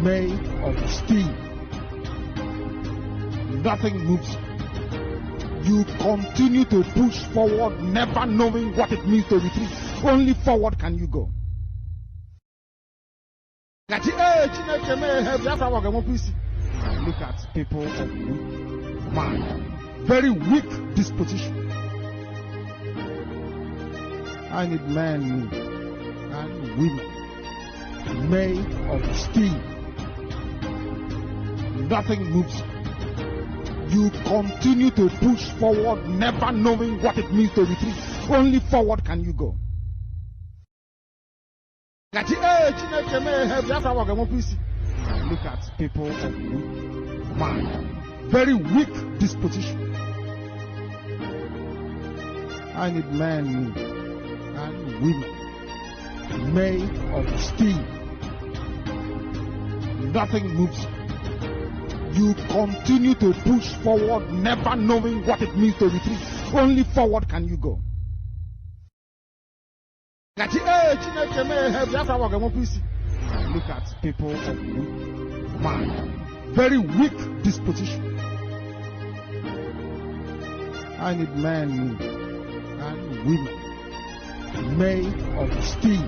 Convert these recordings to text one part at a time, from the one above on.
made of steel. Nothing moves. You continue to push forward, never knowing what it means to retreat. Only forward can you go. Look at people of weak mind, very weak disposition. I need men and women made of steel. Nothing moves. You continue to push forward, never knowing what it means to retreat. Only forward can you go. Look at people of weak mind, very weak disposition. I need men and women made of steel. Nothing moves. You continue to push forward, never knowing what it means to retreat. Only forward can you go. Look at people of weak mind, very weak disposition. I need men and women made of steel.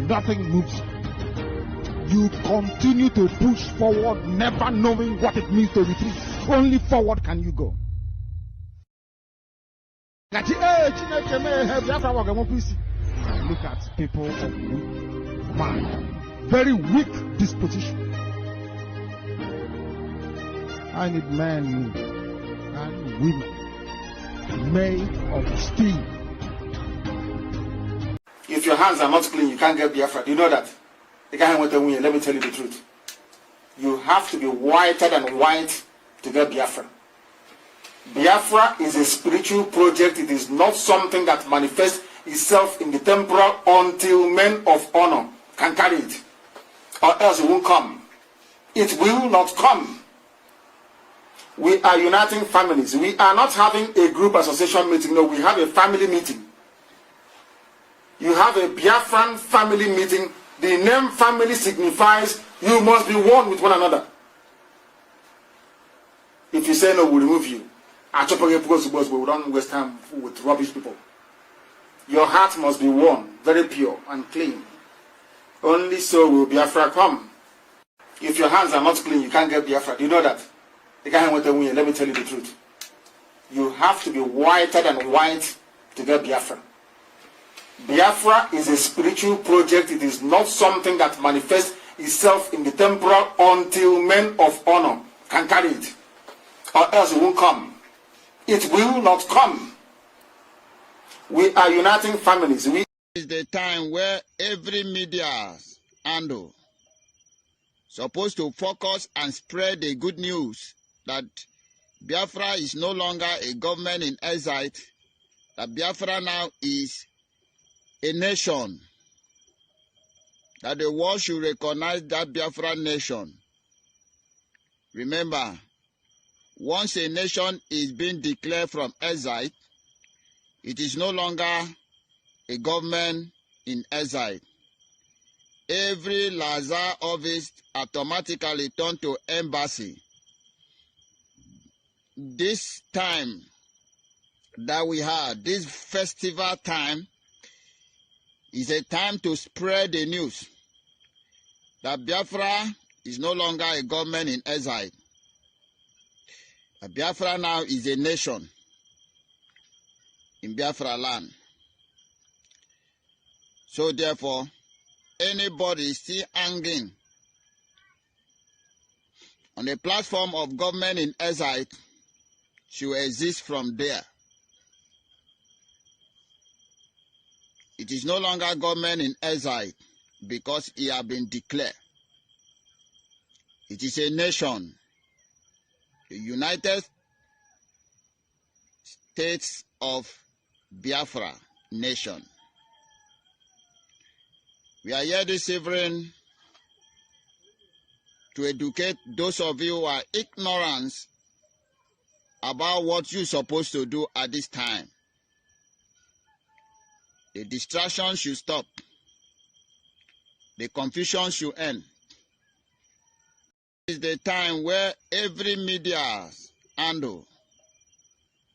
Nothing moves. You continue to push forward, never knowing what it means to retreat. Only forward can you go. Look at people of weak mind, very weak disposition. I need men and women made of steel. If your hands are not clean, you can't get Biafra. Do you know that? Let me tell you the truth. You have to be whiter than white to get Biafra. Biafra is a spiritual project. It is not something that manifests itself in the temporal until men of honor can carry it. Or else it won't come. It will not come. We are uniting families. We are not having a group association meeting. No, we have a family meeting. You have a Biafran family meeting. The name family signifies you must be one with one another. If you say no, we'll remove you. We don't waste time with rubbish people. Your heart must be one, very pure and clean. Only so will Biafra come. If your hands are not clean, you can't get Biafra. Do you know that? Let me tell you the truth. You have to be whiter than white to get Biafra. Biafra is a spiritual project. It is not something that manifests itself in the temporal until men of honor can carry it. Or else it won't come. It will not come. We are uniting families. It is the time where every media handle supposed to focus and spread the good news that Biafra is no longer a government in exile, that Biafra now is a nation, that the world should recognize that Biafra nation. Remember, once a nation is being declared from exile, it is no longer a government in exile. Every Lazar office automatically turned to embassy. This time that we have, this festival time, is a time to spread the news that Biafra is no longer a government in exile. Biafra now is a nation in Biafra land. So therefore, anybody still hanging on the platform of government in exile should exist from there. It is no longer government in exile because it has been declared. It is a nation, the United States of Biafra nation. We are here this evening to educate those of you who are ignorant about what you're supposed to do at this time. The distraction should stop. the confusion should end. It's the time where every media handle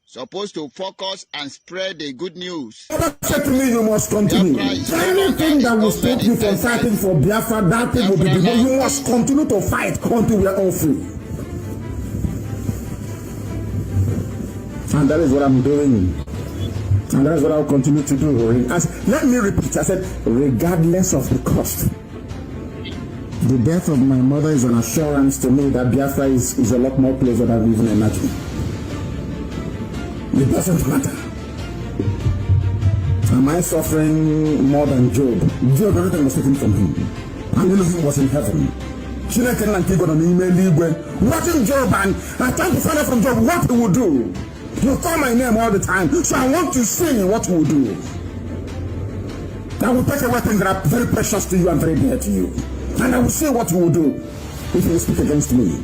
supposed to focus and spread the good news. Said to me, you must continue. Anything that will stop you from fighting for Biafra, that thing will be demolished. You must continue to fight until we are all free. And that is what I'm doing. And that's what I'll continue to do. Let me repeat. I said, regardless of the cost. The death of my mother is an assurance to me that Biafra is a lot more closer than we even imagined. It doesn't matter. Am I suffering more than Job? Job, everything was taken from him. And Elohim was in heaven. Watching Job and trying to find out from Job what he would do. You call my name all the time, so I want to see what he will do. I will take away things that are very precious to you and very dear to you. And I will see what he will do if he speak against me.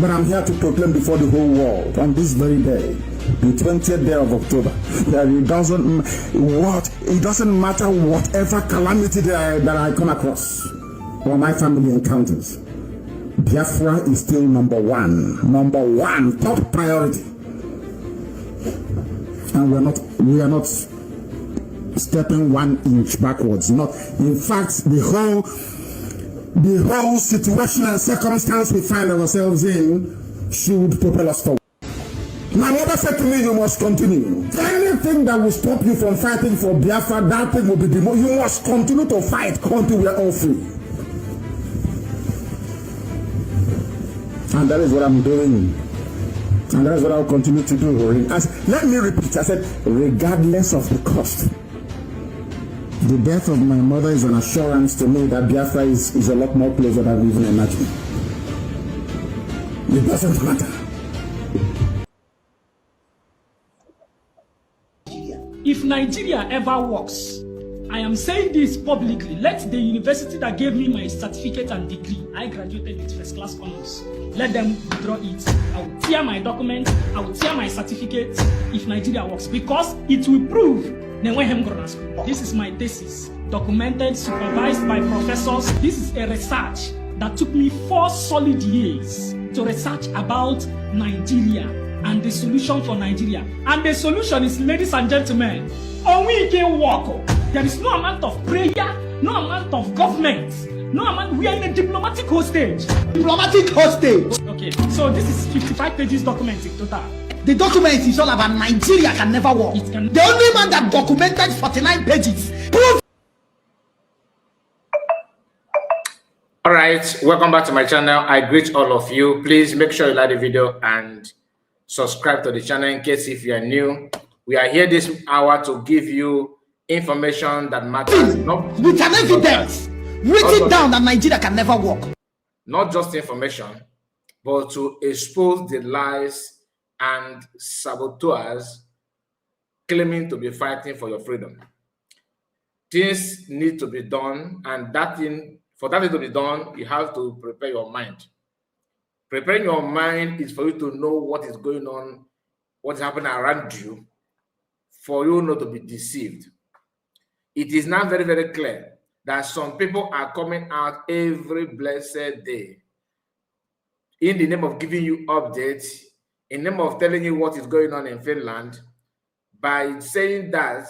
But I'm here to proclaim before the whole world on this very day, the 20th day of October, that it doesn't matter whatever calamity that I come across or my family encounters. Biafra is still number one, top priority. And we are not stepping 1 inch backwards. Not, in fact, the whole situation and circumstance we find ourselves in should propel us forward. My mother said to me, you must continue. Anything that will stop you from fighting for Biafra, that thing will be demolished. You must continue to fight until we are all free. And that is what I'm doing. And that is what I'll continue to do. Let me repeat. I said, regardless of the cost. The death of my mother is an assurance to me that Biafra is a lot more closer than we even imagined. It doesn't matter. If Nigeria ever works, I am saying this publicly, let the university that gave me my certificate and degree, I graduated with first class honors, let them withdraw it. I will tear my document, I will tear my certificate if Nigeria works, because it will prove this is my thesis, documented, supervised by professors. This is a research that took me 4 solid years to research about Nigeria and the solution for Nigeria. And the solution is, ladies and gentlemen, we can walk. There is no amount of prayer, no amount of government, no amount. We are in a diplomatic hostage. Diplomatic hostage. Okay, so this is 55 pages document in total. The document is all about Nigeria can never work. The only man that documented 49 pages. Proof. All right, welcome back to my channel. I greet all of you. Please make sure you like the video and subscribe to the channel in case if you are new. We are here this hour to give you information that matters. With an evidence written down that Nigeria can never work. Not just information, but to expose the lies and saboteurs claiming to be fighting for your freedom. Things need to be done, and for that to be done, you have to prepare your mind. Preparing your mind is for you to know what is going on, what is happening around you, for you not to be deceived. It is now very, very clear that some people are coming out every blessed day in the name of giving you updates, in the name of telling you what is going on in Finland, by saying that,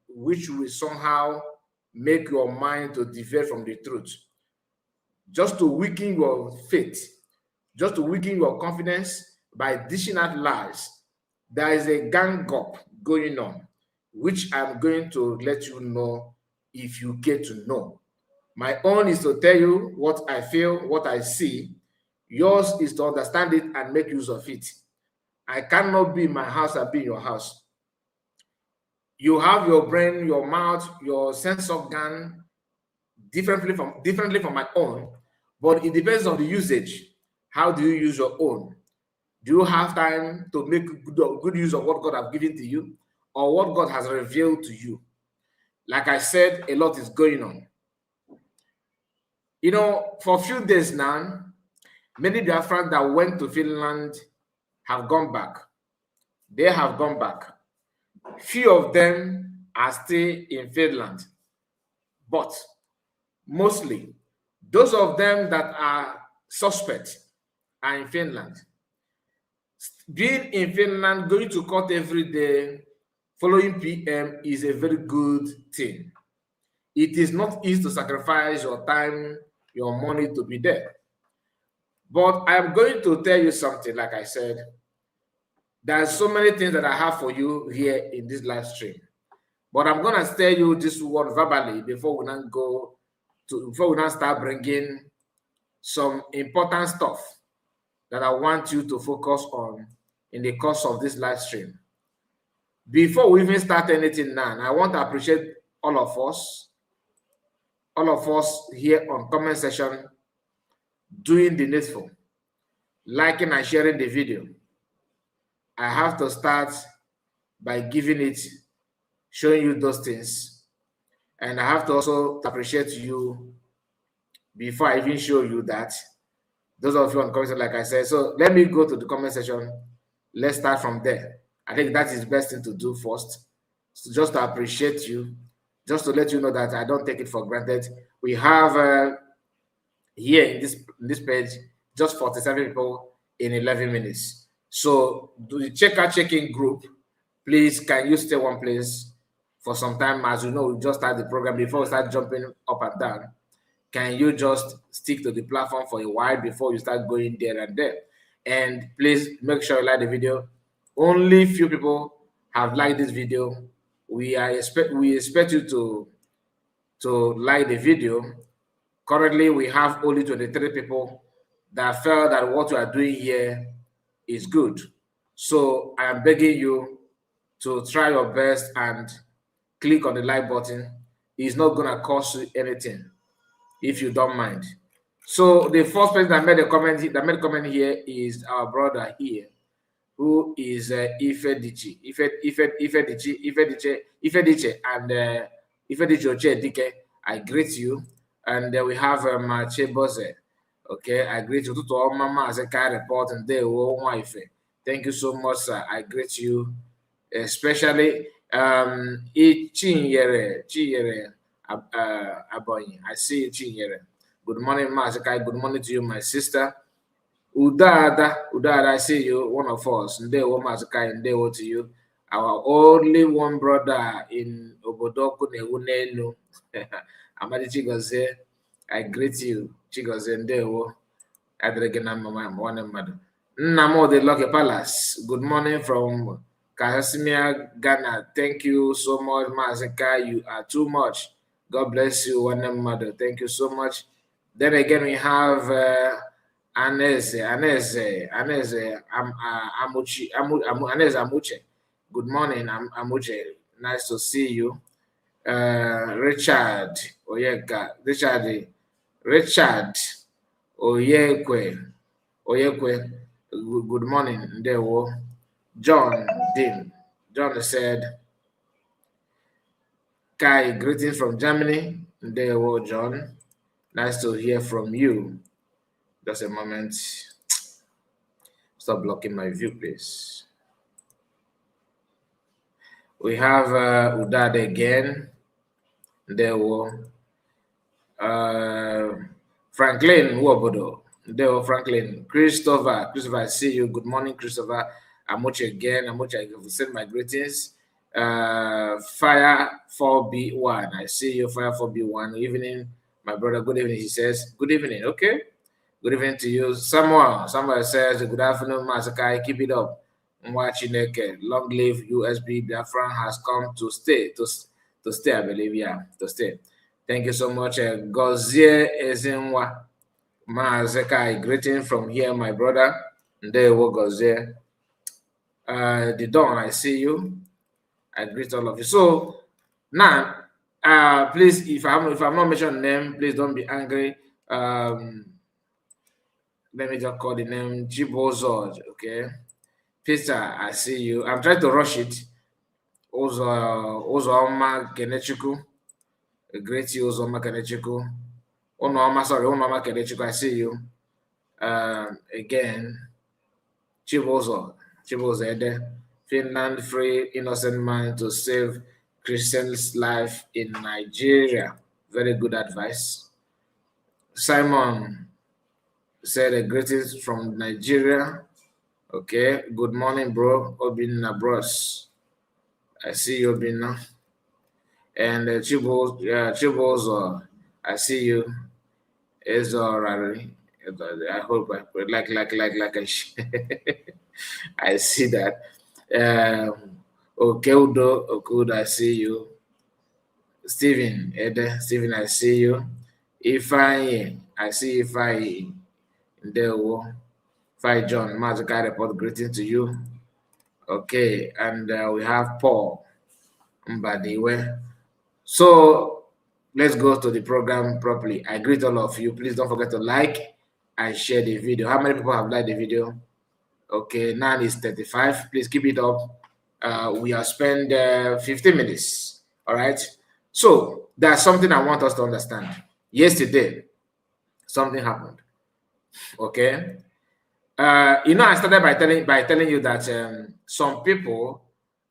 which will somehow make your mind to deviate from the truth, just to weaken your faith, just to weaken your confidence by dishing out lies. There is a gang up going on, which I'm going to let you know if you get to know. My own is to tell you what I feel, what I see. Yours is to understand it and make use of it. I cannot be in my house and be in your house. You have your brain, your mouth, your sense of organ differently from my own, but it depends on the usage. How do you use your own? Do you have time to make good use of what God has given to you, or what God has revealed to you? Like I said, a lot is going on. You know, for a few days now, many Biafrans that went to Finland have gone back. They have gone back. Few of them are still in Finland. But mostly. Those of them that are suspect are in Finland. Being in Finland, going to court every day, following PM is a very good thing. It is not easy to sacrifice your time, your money to be there. But I'm going to tell you something, like I said, there's so many things that I have for you here in this live stream. But I'm going to tell you this word verbally before we now start bringing some important stuff that I want you to focus on in the course of this live stream. Before we even start anything now, I want to appreciate all of us here on comment section doing the needful, liking and sharing the video. I have to start by giving it, showing you those things. And I have to also appreciate you before I even show you that. Those of you on the comment section, like I said. So let me go to the comment section. Let's start from there. I think that is the best thing to do first. So just to appreciate you, just to let you know that I don't take it for granted. We have here in this page just 47 people in 11 minutes. So do the checking group, please, can you stay one place for some time? As you know, we just started the program. Before we start jumping up and down, can you just stick to the platform for a while before you start going there and there? And please make sure you like the video. Only few people have liked this video. We expect you to like the video. Currently, we have only 23 people that felt that what we are doing here is good. So I am begging you to try your best and click on the like button. It's not gonna cost you anything if you don't mind. So the first person that made a comment here is our brother here, who is Ifedici, and Ifedici Ochedike. I greet you. And we have Mache Bose. Okay, I greet you. To all Mama as a car report and they will wife. Thank you so much, sir. I greet you, especially Chinyere Aboy. I see you, Chinyere. Good morning, Mazakai. Good morning to you, my sister. Udada, I see you, one of us. Ndewo Mazakai, Ndewo to you. Our only one brother in Obodoku Neunenu. Amadi Chigozie, I greet you. Chigozie Ndewo. Adregena Mama, one mother. Namo de Lucky Palace. Good morning from Kahasimia, Ghana. Thank you so much, Mazakai. You are too much. God bless you, one mother. Thank you so much. Then again, we have Aneze Amuche. Good morning, Amuche. Nice to see you. Richard Oyekwe. Good morning, Ndewo. John Dean. John said, Kai, greetings from Germany. Ndewo, John. Nice to hear from you. Just a moment. Stop blocking my view, please. We have Udade again. Ndewo. Franklin Wobodo. Ndewo, Franklin. Christopher, I see you. Good morning, Christopher. Amuche again. Amuche, I will send my greetings. Fire 4B1. I see you, Fire 4B1. Evening, my brother. Good evening. He says, good evening. Okay. Good evening to you. Somebody says, good afternoon, Masakai. Keep it up. Mwachineke. Long live USB. Biafran has come to stay. To stay, I believe. Yeah, to stay. Thank you so much. Gozie Ezinwa. Masakai. Greeting from here, my brother. Ndewo Gozie. The Dawn, I see you. I greet all of you. So now, please, if I'm not mentioning name, please don't be angry. Let me just call the name Jibozod, okay? Peter, I see you. I'm trying to rush it. Ozooma Kenechuku. A great you, Ozooma Kenechuku. Onooma Kenechuku, I see you. Again, Chibozod. Finland free innocent man to save Christian's life in Nigeria. Very good advice. Simon said a greetings from Nigeria. Okay, good morning, bro. Obinna bros. I see you, Obinna. And Chibos, I see you. It's alright. I hope I see that. Okudo, I see you. Stephen, I see you. Ifeanyi, I see Ifeanyi. Ndewo. Ifeanyi John, Mazuka report greeting to you. Okay, and we have Paul Mbadiwe. So let's go to the program properly. I greet all of you. Please don't forget to like and share the video. How many people have liked the video? Okay, now it's 35. Please keep it up. We have spent 15 minutes. All right. So there's something I want us to understand. Yesterday, something happened. Okay. I started by telling you that some people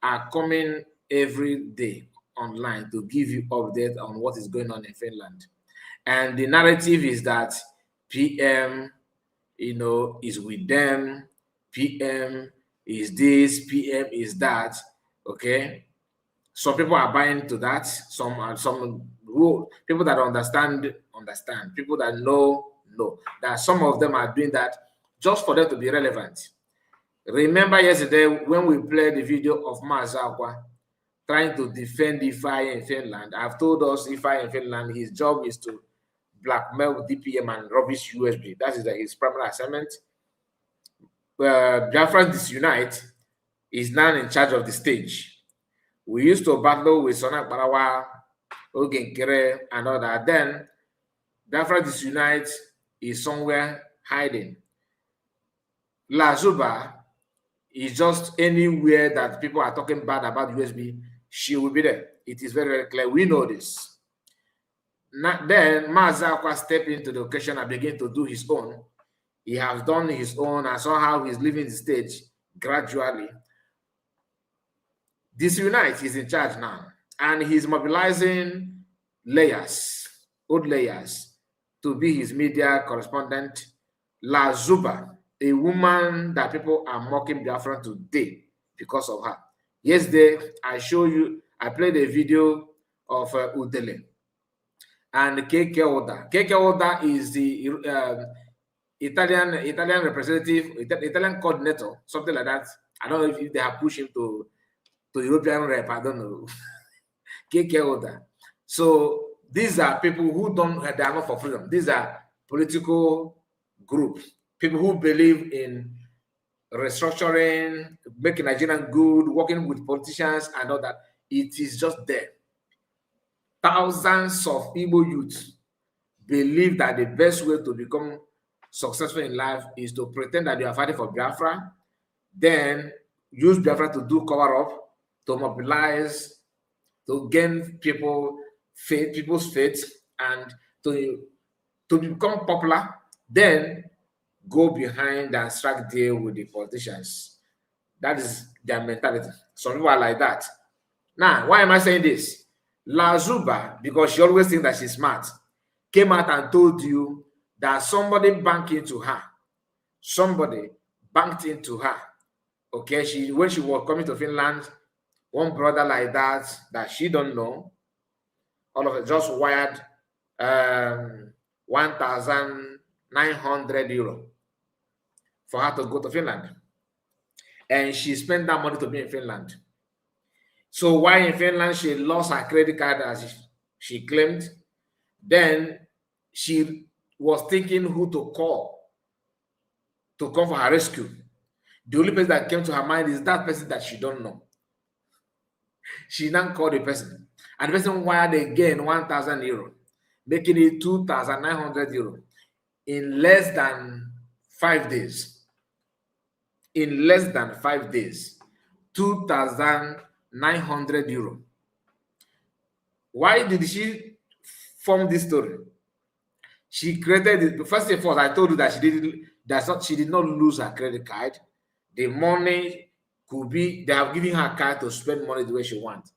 are coming every day online to give you update on what is going on in Finland, and the narrative is that PM, is with them. PM is this. PM is that. Okay. Some people are buying into that. Some people that understand. People that know. That some of them are doing that just for them to be relevant. Remember yesterday when we played the video of Mazakwa trying to defend Ifeanyi in Finland? I've told us Ifeanyi in Finland, his job is to blackmail DPM and rubbish USB. That is his primary assignment. Biafra Disunite is now in charge of the stage. We used to battle with Sonak Barawa, Ogenkere, and all that. Then Biafra Disunite is somewhere hiding. La Zuba is just anywhere that people are talking bad about USB, she will be there. It is very, very clear. We know this. Then Mazakwa stepped into the occasion and began to do his own. He has done his own, and somehow he's leaving the stage gradually. Disunite is in charge now, and he's mobilizing old layers, to be his media correspondent. La Zuba, a woman that people are mocking Biafra today because of her. Yesterday, I played a video of Udele and Keke Oda. Keke Oda is the Italian representative, Italian coordinator, something like that. I don't know if they have pushed him to European rep. I don't know. Keke Oda. So these are people who they are not for freedom. These are political groups, people who believe in restructuring, making Nigeria good, working with politicians and all that. It is just there. Thousands of Igbo youth believe that the best way to become successful in life is to pretend that you are fighting for Biafra, then use Biafra to do cover-up, to mobilize, to gain people's faith, and to become popular, then go behind and strike deal with the politicians. That is their mentality. Some people are like that. Now, why am I saying this? La Zuba, because she always thinks that she's smart, came out and told you that somebody banked into her. Somebody banked into her. Okay, when she was coming to Finland, one brother like that she don't know, all of it just wired 1,900 euro for her to go to Finland. And she spent that money to be in Finland. So while in Finland, she lost her credit card as she claimed. Then she was thinking who to call to come for her rescue. The only person that came to her mind is that person that she don't know. She now called the person. And the person wired again 1,000 euro, making it 2,900 euro in less than 5 days. In less than 5 days, 2,900 euro. Why did she form this story? She created it. First of all, I told you that she did not lose her credit card. The money could be, they have given her card to spend money the way she wants.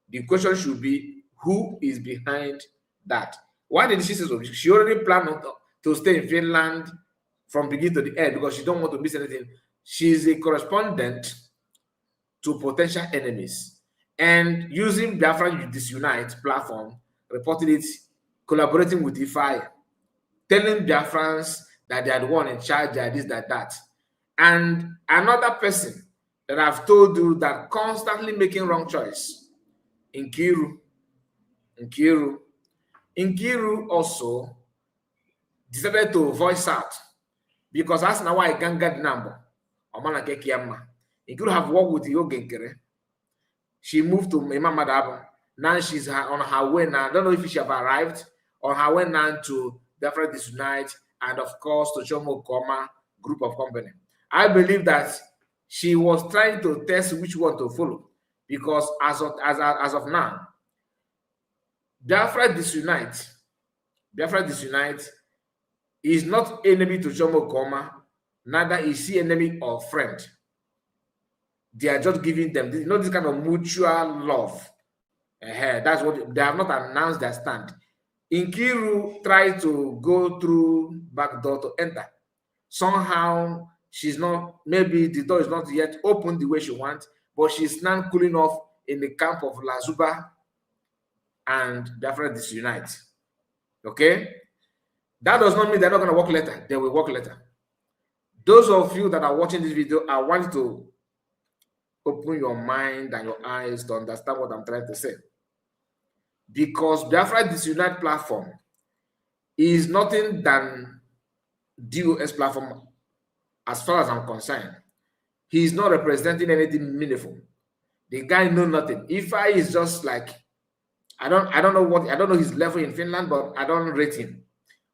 The question should be, who is behind that? Why did she say so? She already planned to stay in Finland from beginning to the end because she don't want to miss anything. She's a correspondent to potential enemies and using Biafra Disunite platform, reported it, collaborating with Ify, telling Biafrans that they are the one in charge, that this, that. And another person that I've told you that constantly making wrong choice, Nkiru also decided to voice out because that's now why I can't get the number. Nkiru have worked with Yogenkere. She moved to Imamadab. Now she's on her way now. I don't know if she have arrived, on her way now to Biafra Disunite and of course to Chomo Koma group of company. I believe that she was trying to test which one to follow because as of now, Biafra Disunite is not enemy to Chomo Koma, neither is she enemy or friend. They are just giving them this, this kind of mutual love. That's what they have not announced their stand. Nkiru tried to go through back door to enter. Somehow she's not, maybe the door is not yet open the way she wants, but she's now cooling off in the camp of Lazuba and Biafra Disunite. Okay? That does not mean they're not going to work later. They will work later. Those of you that are watching this video, I want you to open your mind and your eyes to understand what I'm trying to say. Because Biafra Disunite platform is nothing than DOS platform as far as I'm concerned. He is not representing anything meaningful. The guy knows nothing. Ify is just like, I don't know his level in Finland, but I don't rate him.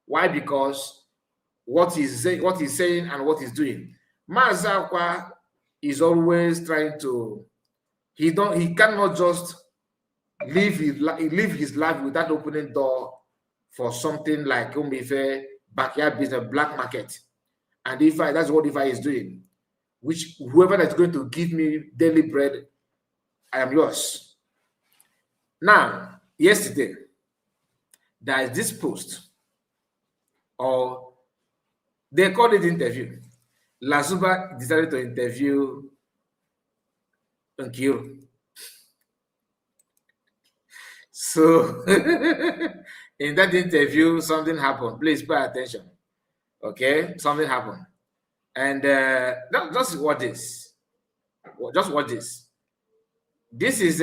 Why? Because what he's saying and what he's doing. Mazakwa is always trying to, he cannot just live his life without opening door for something like backyard business, black market. And that's what Ify is doing. Which whoever that's going to give me daily bread, I am yours. Now, yesterday, there is this post, or they called it interview. Lazuba decided to interview Nkiru. So, in that interview, something happened. Please pay attention. Okay? Something happened. And just watch this. Just watch this. This is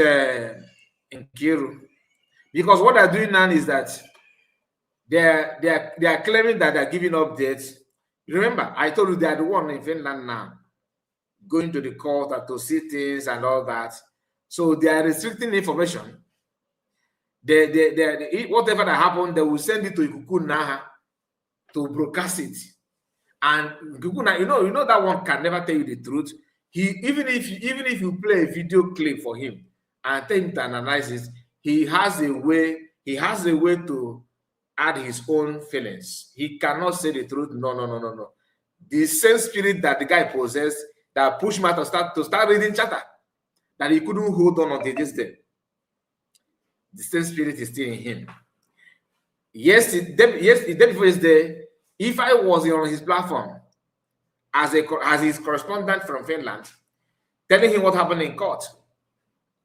Nkiru. Because what they're doing now is that they are claiming that they're giving updates. Remember, I told you they are the one in Finland now, going to the court to see things and all that. So they are restricting information. Whatever that happened, they will send it to Ikuku Naha to broadcast it. And Ikuku Naha, you know that one can never tell you the truth. Even if you play a video clip for him and tell him to analyze it, he has a way to add his own feelings. He cannot say the truth. No. The same spirit that the guy possessed that pushed him to start reading chatter, that he couldn't hold on until this day. The same spirit is still in him. The day before yesterday, if I was on his platform as his correspondent from Finland, telling him what happened in court,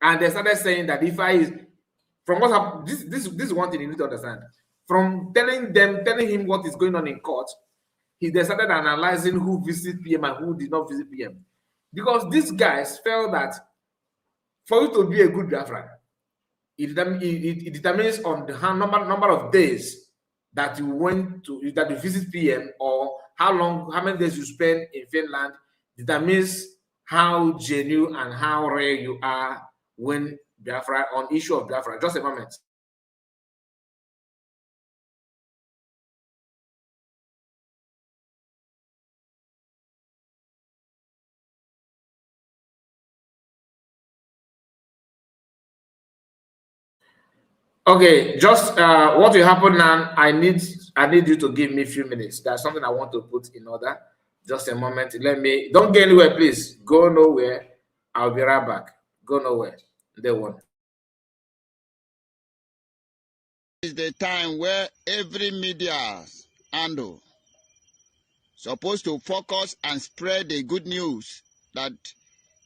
and they started saying that if I is from what happened, this is one thing you need to understand. From telling him what is going on in court, they started analyzing who visited PM and who did not visit PM, because these guys felt that for you to be a good Biafran, it determines on the number of days that you visit PM, or how many days you spend in Finland determines how genuine and how rare you are when Biafra on issue of Biafra. Just a moment. Okay, just what will happen now, I need you to give me a few minutes. There's something I want to put in order. Just a moment. Don't go anywhere, please. Go nowhere. I'll be right back. Go nowhere. They won't. It's the time where every media handle, supposed to focus and spread the good news that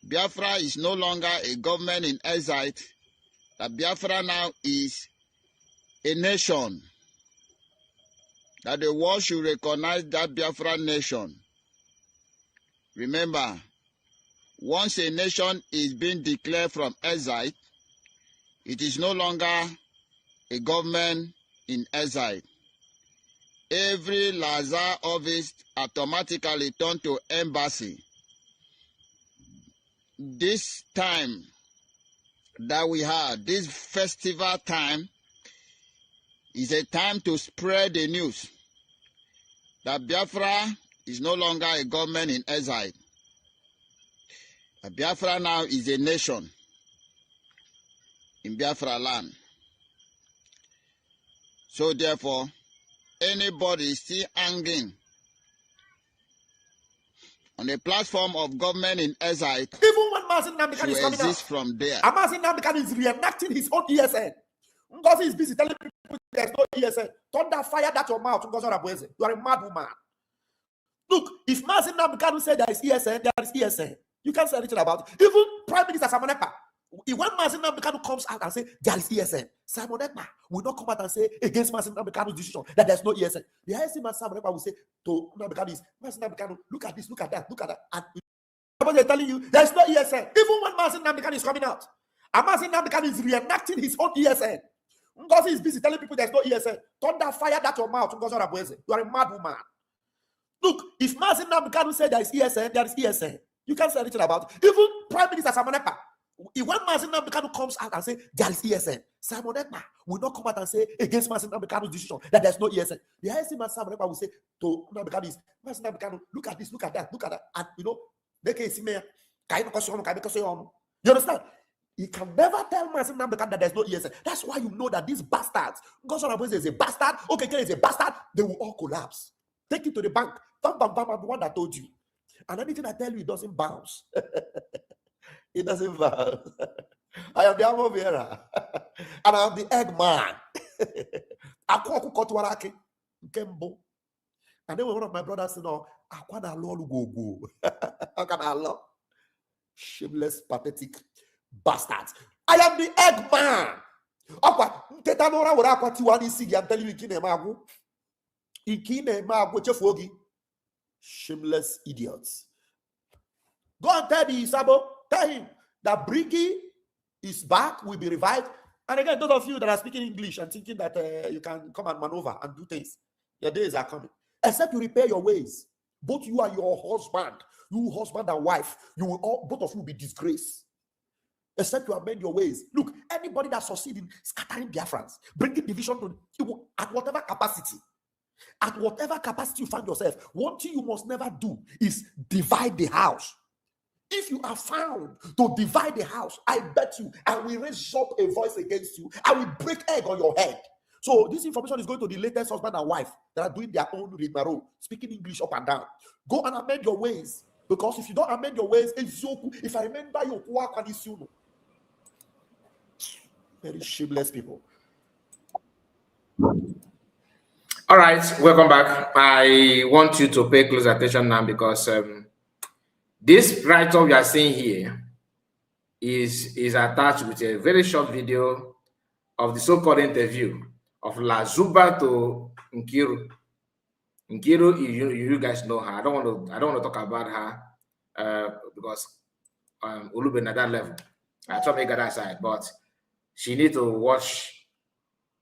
Biafra is no longer a government in exile, that Biafra now is a nation, that the world should recognize that Biafra nation. Remember, once a nation is being declared from exile, it is no longer a government in exile. Every Lazar office automatically turned to embassy. This time that we have, this festival time, is a time to spread the news that Biafra is no longer a government in exile. That Biafra now is a nation in Biafra land. So therefore, anybody still hanging on the platform of government in exile, even when Mazin Namdekan is coming out, from there. Mazin Namdekan is reenacting his own ESN. Ngozi is busy telling people there's no ESN. Thunder fire that your mouth. Ngozi, you are a mad woman. Look, if Mazin Namdekan said there is ESN, there is ESN. You can't say anything about it. Even Prime Minister Simon Ekpa, when Mazin Namdekan comes out and say there is ESN, Simon Ekpa will not come out and say against Mazin Namdekan's decision that there's no ESN. The highest man Simon Ekpa will say to Namdekan is, Mazin Namdekan, look at this, look at that, look at that. And they're telling you there's no ESN. Even when Mazin Namdekan is coming out, and Mazin Namdekan is reenacting his own ESN. Ngozi is busy telling people there's no ESN. Thunder fire that your mouth. Ngozi, you are a mad woman. Look, if Mazin Namdekan said there is ESN, there is ESN. You can't say anything about it. Even Prime Minister Simon Ekpa, when Mazin Namdekan comes out and say there is ESN, Simon Ekpa will not come out and say against Mazin Namdekan's decision that there's no ESN. The highest man Simon Ekpa will say to Namdekan is, Mazin Namdekan, look at this, look at that, look at that. And you know, you understand? You can never tell Mazin Namdekan that there's no ESN. That's why you know that these bastards, Ngozi is a bastard, Okeke is a bastard, they will all collapse. Take it to the bank. Bam, bam, bam, I'm the one that told you. And anything I tell you, it doesn't bounce. It doesn't bounce. I am the aloe vera. And I am the egg man. And then one of my brothers said, no, how can I love? Shameless, pathetic bastards. I am the egg man. I'm telling you, shameless idiots. Go and tell the Sabo, tell him that Brigi is back, will be revived. And again, those of you that are speaking English and thinking that you can come and maneuver and do things, your days are coming. Except you repair your ways. Both you and your husband, you husband and wife, you will all, both of you will be disgraced. Except you amend your ways. Look, anybody that succeeds in scattering Biafrans, bringing division to at whatever capacity, you find yourself, one thing you must never do is divide the house. If you are found to divide the house, I bet you, I will raise up a voice against you. I will break egg on your head. So this information is going to the latest husband and wife that are doing their own rigmarole, speaking English up and down. Go and amend your ways. Because if you don't amend your ways, if I remember you, very shameless people. All right, welcome back. I want you to pay close attention now because this write-up you are seeing here is attached with a very short video of the so-called interview of La Zuba to Nkiru. Nkiru, you guys know her. I don't want to talk about her because Ulube at that level. I try to make her that side, but she needs to watch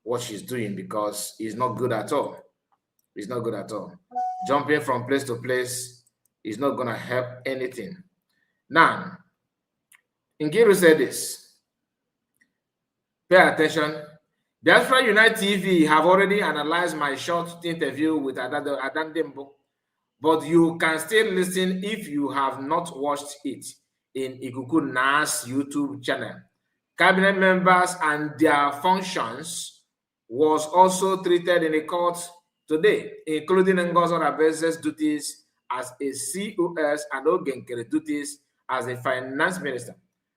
what she's doing because it's not good at all. It's not good at all. Jumping from place to place is not going to help anything. Now, Nkiru said this. Pay attention. Biafra Unite TV have already analyzed my short interview with Adan Dembo, but you can still listen if you have not watched it in Ikuku Nas YouTube channel. Cabinet members and their functions was also treated in the court today, including Ngozi Onabeze's duties as a COS and Ogenkere duties as a finance minister.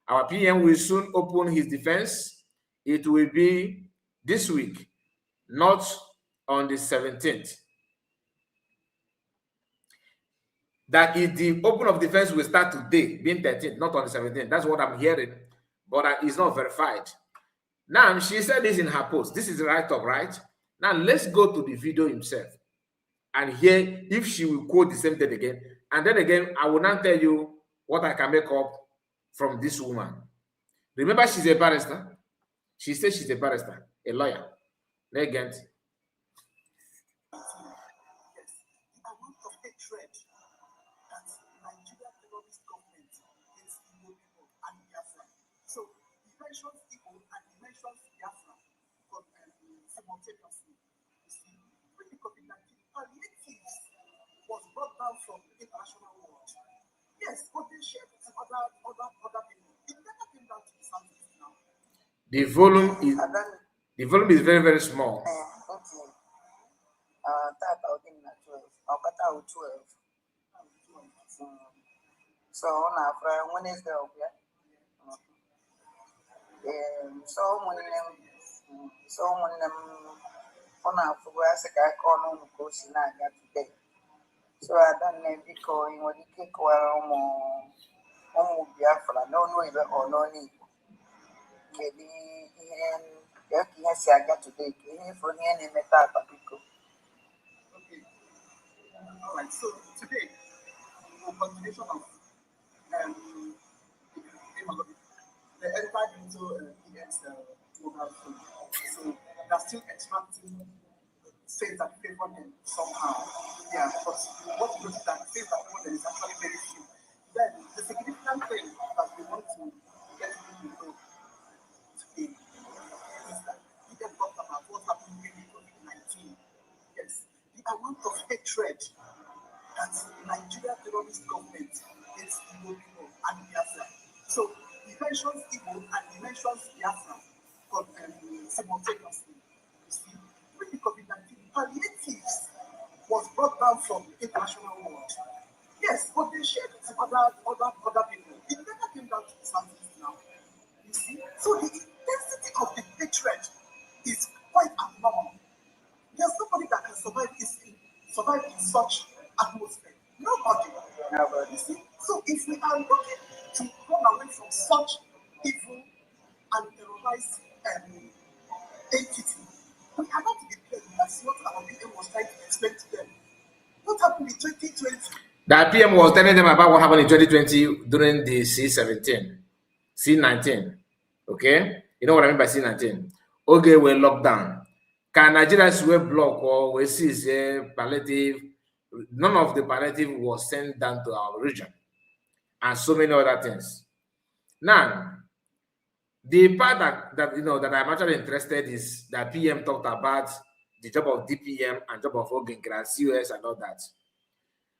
Our PM will soon open his defense. It will be this week, not on the 17th. that is the open of defense will start today, being 13th, not on the 17th. That's what I'm hearing, but it's not verified. Now, she said this in her post. This is the write-up, right? Now, let's go to the video himself and hear if she will quote the same thing again. And then again, I will now tell you what I can make up from this woman. Remember, she's a barrister. She says she's a barrister, a lawyer. Legend. Was brought down from the international world. Yes, but they shared it to other people. It never came down to the Southeast now. The volume is very, very small. Okay. That I'll give 12. I'll cut out 12. So now for Wednesday, okay. So when them on our progress, I call on course in today. So I don't know because in what you kick well on Biafra, no, or no need. Yes, I got today. For the enemy, people. Okay. All right. So today, a continuation of they entered into EX mobile phone. So they're still extracting things that favor them somehow. Yeah, but what you notice that things that favor them is actually very few. Then the significant thing that we want to get people to know today is that we can talk about what happened during COVID-19. Yes, the amount of hatred that Nigeria terrorist government is Igbo people and Biafra. So he mentions Igbo and he mentions Biafra simultaneously. You see, with the COVID-19, palliatives was brought down from the international world. Yes, but they shared it to other people. It never came down to the Southeast now. You see, so the intensity of the hatred is quite abnormal. There's nobody that can survive in such atmosphere. Nobody. You see, so if we are looking to run away from such evil and terrorized entity, we cannot be playing. That's what our PM was trying to explain to them. What happened in 2020? The PM was telling them about what happened in 2020 during the C17, C19. Okay? You know what I mean by C19? Okay, we're locked down. Can Nigeria we block or we see palliative? None of the palliative was sent down to our region, and so many other things. Now, the part that I'm actually interested is that PM talked about the job of DPM and job of Ogenkra, COS and all that.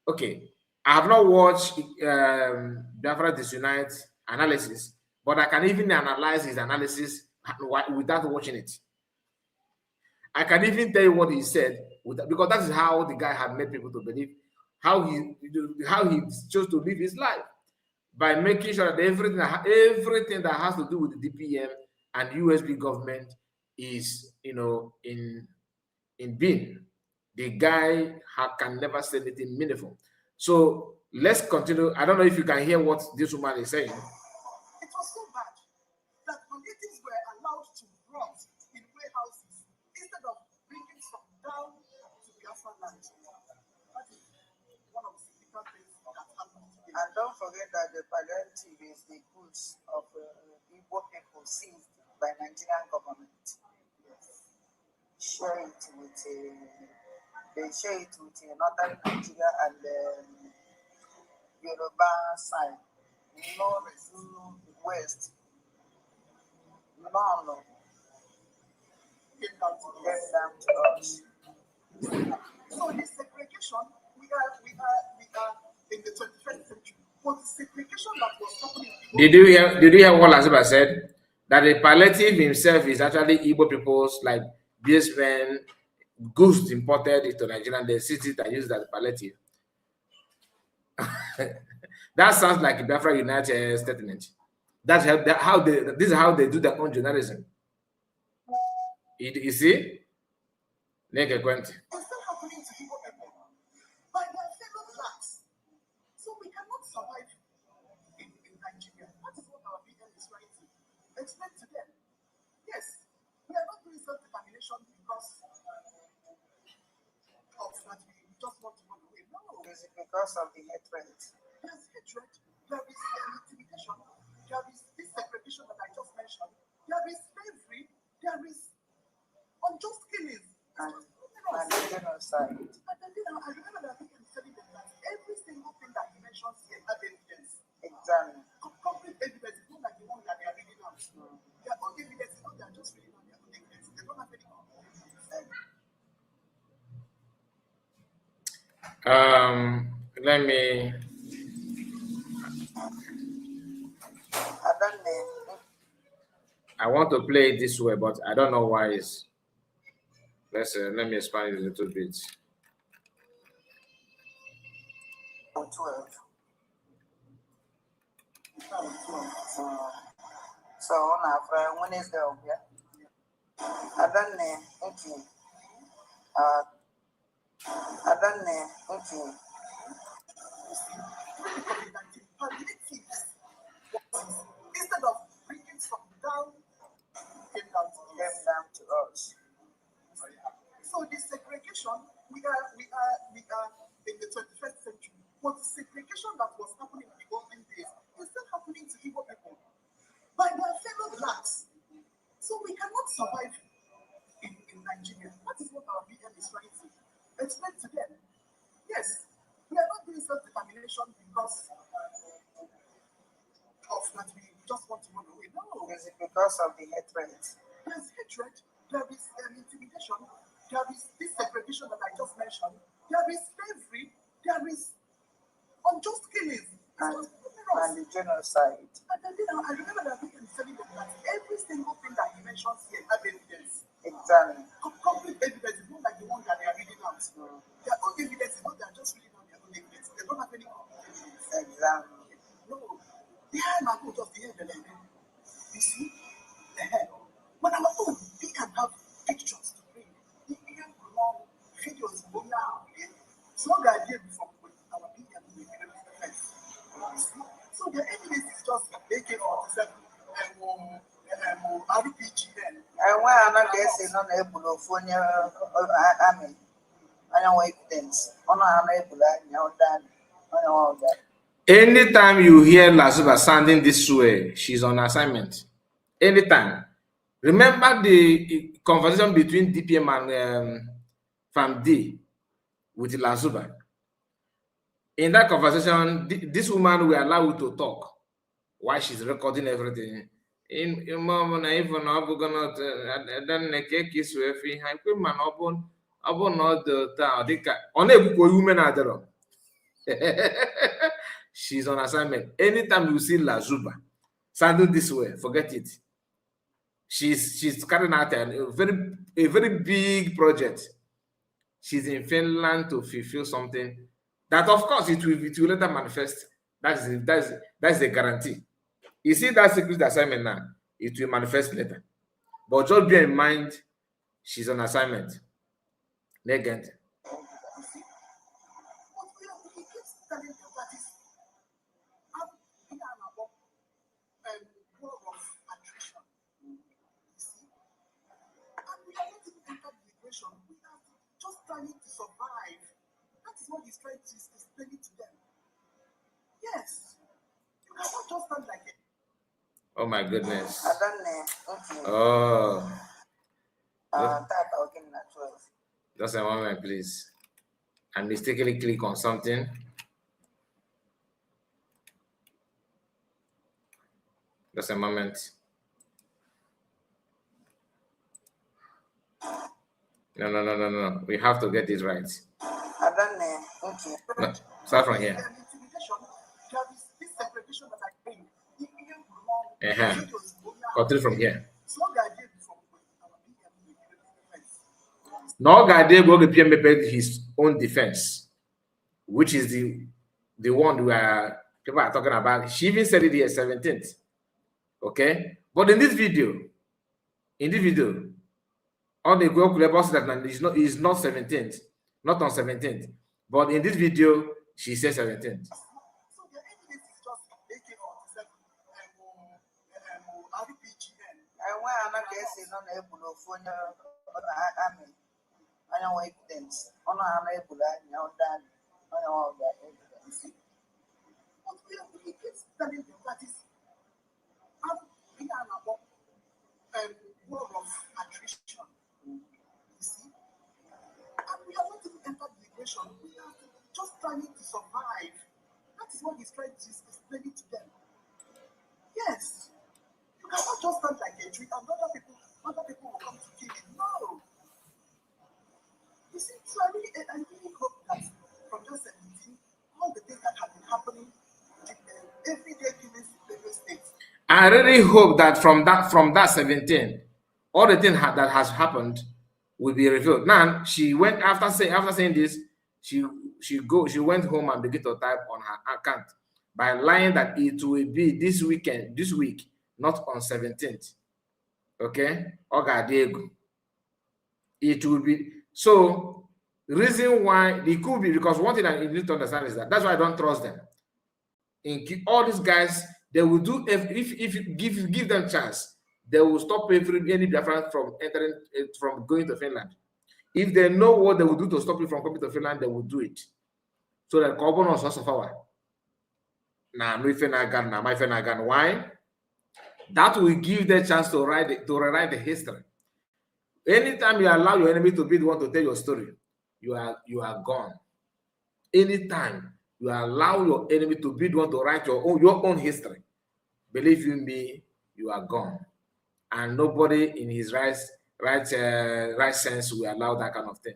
Okay, I have not watched Biafra Disunite analysis, but I can even analyze his analysis without watching it. I can even tell you what he said, because that is how the guy had made people to believe how he chose to live his life, by making sure that everything that has to do with the DPM and USB government is, in being. The guy can never say anything meaningful. So let's continue. I don't know if you can hear what this woman is saying. It was so bad that palliatives were allowed to rot in warehouses instead of bringing some down to Biafra land. That is one of the significant things that happened today. And don't forget that the palliative is the goods of Igbo people seized by Nigerian government. Yes. They share it with northern Nigeria and Yoruba side, north, west. None came down to us. So the segregation, we are in the 21st century. But the segregation that was happening. Did you hear what Laziba said? That the palliative himself is actually Igbo people's, like businessmen, goods imported into Nigeria, and the cities that use that palliative. That sounds like a Biafra United statement. This is how they do their own journalism. You see? Make a quant. It's still happening to Igbo people by their fellow blacks. survive in Nigeria. That is what our BM is trying to explain to them. Yes, we are not doing self-determination because of that we just want to run away. No. Is it because of the hatred? There's hatred, there is intimidation, there is this segregation that I just mentioned, there is slavery, there is unjust killings, and the genocide. And then, I remember that I think I'm telling them that every single thing that he mentions here has evidence. Exactly. Complete evidence. It's not like the one that they are reading out. Their own evidence is not they are just reading out their own evidence. They don't have any Let me. I want to play it this way, but I don't know why it's. Let me expand it a little bit. 12. So on our Wednesday, I don't know. Okay. I don't know. Okay. Instead of bringing from down, came down to us. So this segregation, we are in the 21st century. But the segregation that was happening in the olden days is still happening to Igbo people by their fellow blacks. So we cannot survive in Nigeria. That is what our BM is trying to explain to them. Yes, we are not doing self-determination because of that we just want to run away. No. Is it because of the hatred? There's hatred, there is intimidation, there is this segregation that I just mentioned, there is slavery, there is unjust killings, and the genocide. And then, I remember that I think I'm telling them that every single thing that he mentions here has evidence. Exactly. Complete evidence. It's not like the one that they are reading out. Their own evidence is not they are just reading out their own evidence. They don't have any evidence. Exactly. No. The hair might go just the hair the lady. You see? The hair. When our own, we can have pictures to bring. We can long videos going out. So the idea from our BM will be defense. So the evidence is just AK-47 and RPGN. And why am I guessing on able of one army? I know evidence. On our able, I know that. Anytime you hear Lazuba sounding this way, she's on assignment. Anytime. Remember the conversation between DPM and FAMD with Lazuba. In that conversation, this woman will allow you to talk while she's recording everything. In mom na even gonna then make kiss with me. I put man upon not the town. Women are she's on assignment. Anytime you see Lazuba sounding this way, forget it. She's carrying out a very big project. She's in Finland to fulfill something that, of course, it will later manifest. That's the guarantee. You see that secret assignment now, it will manifest later. But just bear in mind, she's on assignment. Negent. Just trying to survive. That is what he's trying to explain it to them. Yes. You cannot just stand like it. Oh my goodness. I don't know. Okay. Oh. That Just a moment, please. I mistakenly click on something. Just a moment. No. We have to get this right. I don't know. Okay. No, start from here. Continue from here. No guy did go to his own defense, which is the one where people are talking about. She even said it here 17th. Okay, but in this video, all the Google said that is not 17th, not on 17th. But in this video, she says 17th. So the evidence. On our evidence. But we keep telling them that is we are about war of attrition. You see? And we are not even entered liberation. We are just trying to survive. That is what he's trying to explain it to them. Yes. You cannot just stand like a tree and other people will come to kill you. No. You see, so I really hope that from just 17, all the things that have been happening, everyday killings in the states. I really hope that from that 17, all the things that has happened will be revealed. Now she went after saying this, she went home and began to type on her account by lying that it will be this week, not on 17th. Okay, Oga Diego. It will be so. Reason why it could be because one thing I need to understand is that's why I don't trust them. In all these guys, they will do if you give them chance, they will stop any Biafran from going to Finland. If they know what they will do to stop you from coming to Finland, they will do it. So that carbon was also power. Now, why? That will give them chance to rewrite the history. Anytime you allow your enemy to be the one to tell your story, you are gone. Anytime you allow your enemy to be the one to write your own history, believe you me, you are gone. And nobody in his right sense will allow that kind of thing.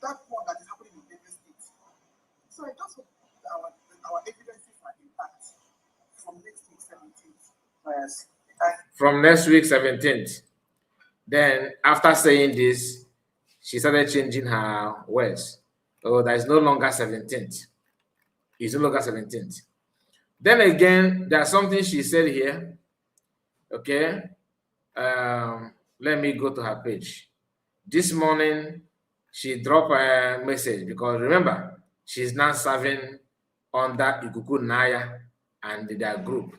That one that is happening in every state. So I just hope our evidences are intact from next week 17th. Yes. From next week 17th. Then after saying this, she started changing her words. Oh, that is no longer 17th. It's no longer 17th. Then again, there's something she said here. Okay. Let me go to her page. This morning, she dropped a message because remember, she's now serving under Ikuku Naya and their group.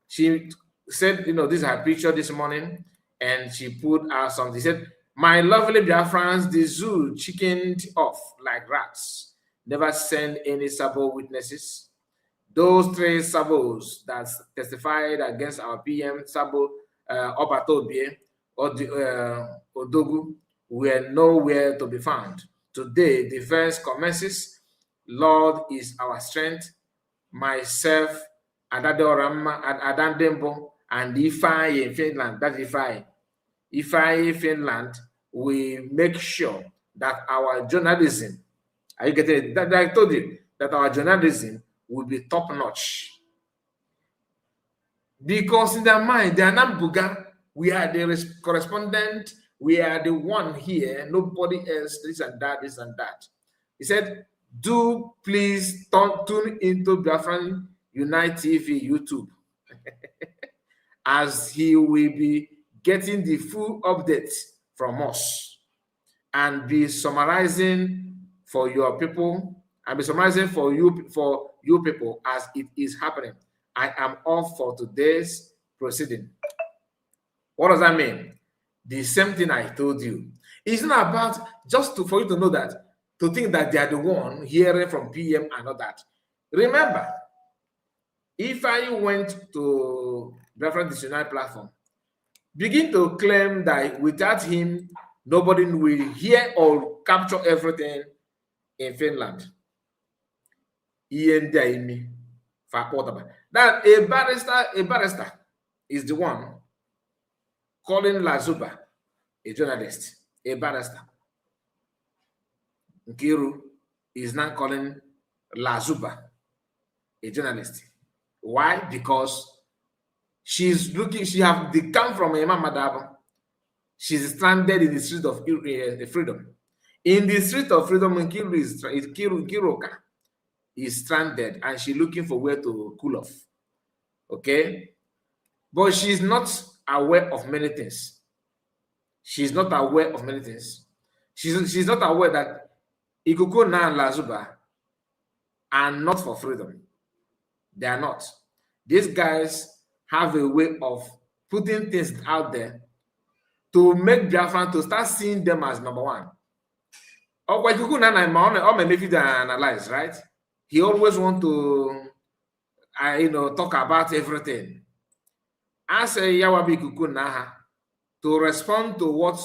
She said, this is her picture this morning, and she put out something. She said, "My lovely Biafrans, the zoo chickened off like rats. Never send any Sabo witnesses. Those 3 Sabos that testified against our PM, Sabo Obatobie, or Odogu, were nowhere to be found. Today, defense commences. Lord is our strength. Myself, Adandembo, and Ifai in Finland, that's Ifai in Finland, we make sure that our journalism, are you getting it? That I told you that our journalism will be top notch. Because in their mind, they are not Buga. We are the correspondent. We are the one here. Nobody else. This and that. This and that. He said, "Do please tune into Biafran Unite TV YouTube, as he will be getting the full updates from us and be summarizing for your people and be summarizing for you people as it is happening. I am off for today's proceeding." What does that mean? The same thing I told you. It's not about just for you to know that, to think that they are the one hearing from PM and all that. Remember, if I went to Biafran Dictionary platform, begin to claim that without him, nobody will hear or capture everything in Finland. That a barrister is the one calling Lazuba a journalist, a barrister. Nkiru is now calling Lazuba a journalist. Why? Because she has come from Imam Madaba. She's stranded in the street of freedom. In the street of freedom, Nkiruka is stranded and she's looking for where to cool off. Okay? But she's not aware of many things. She's not aware of many things. She's not aware that Ikukuna and Lazuba are not for freedom. They are not. These guys have a way of putting things out there to make Biafran to start seeing them as number one. Or what Ikukuna and maybe they analyze, right? He always want to talk about everything. As a Yawabi Kukuna to respond to what,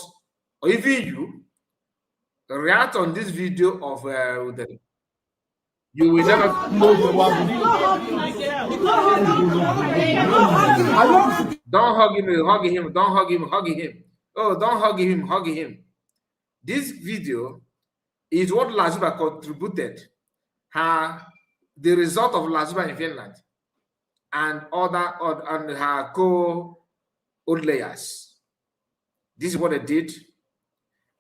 or even you, react on this video of you will never don't hug him, hug him. Oh, don't hug him. This video is what Lazuba contributed the result of Lazuba in Finland and her co-old layers. This is what they did,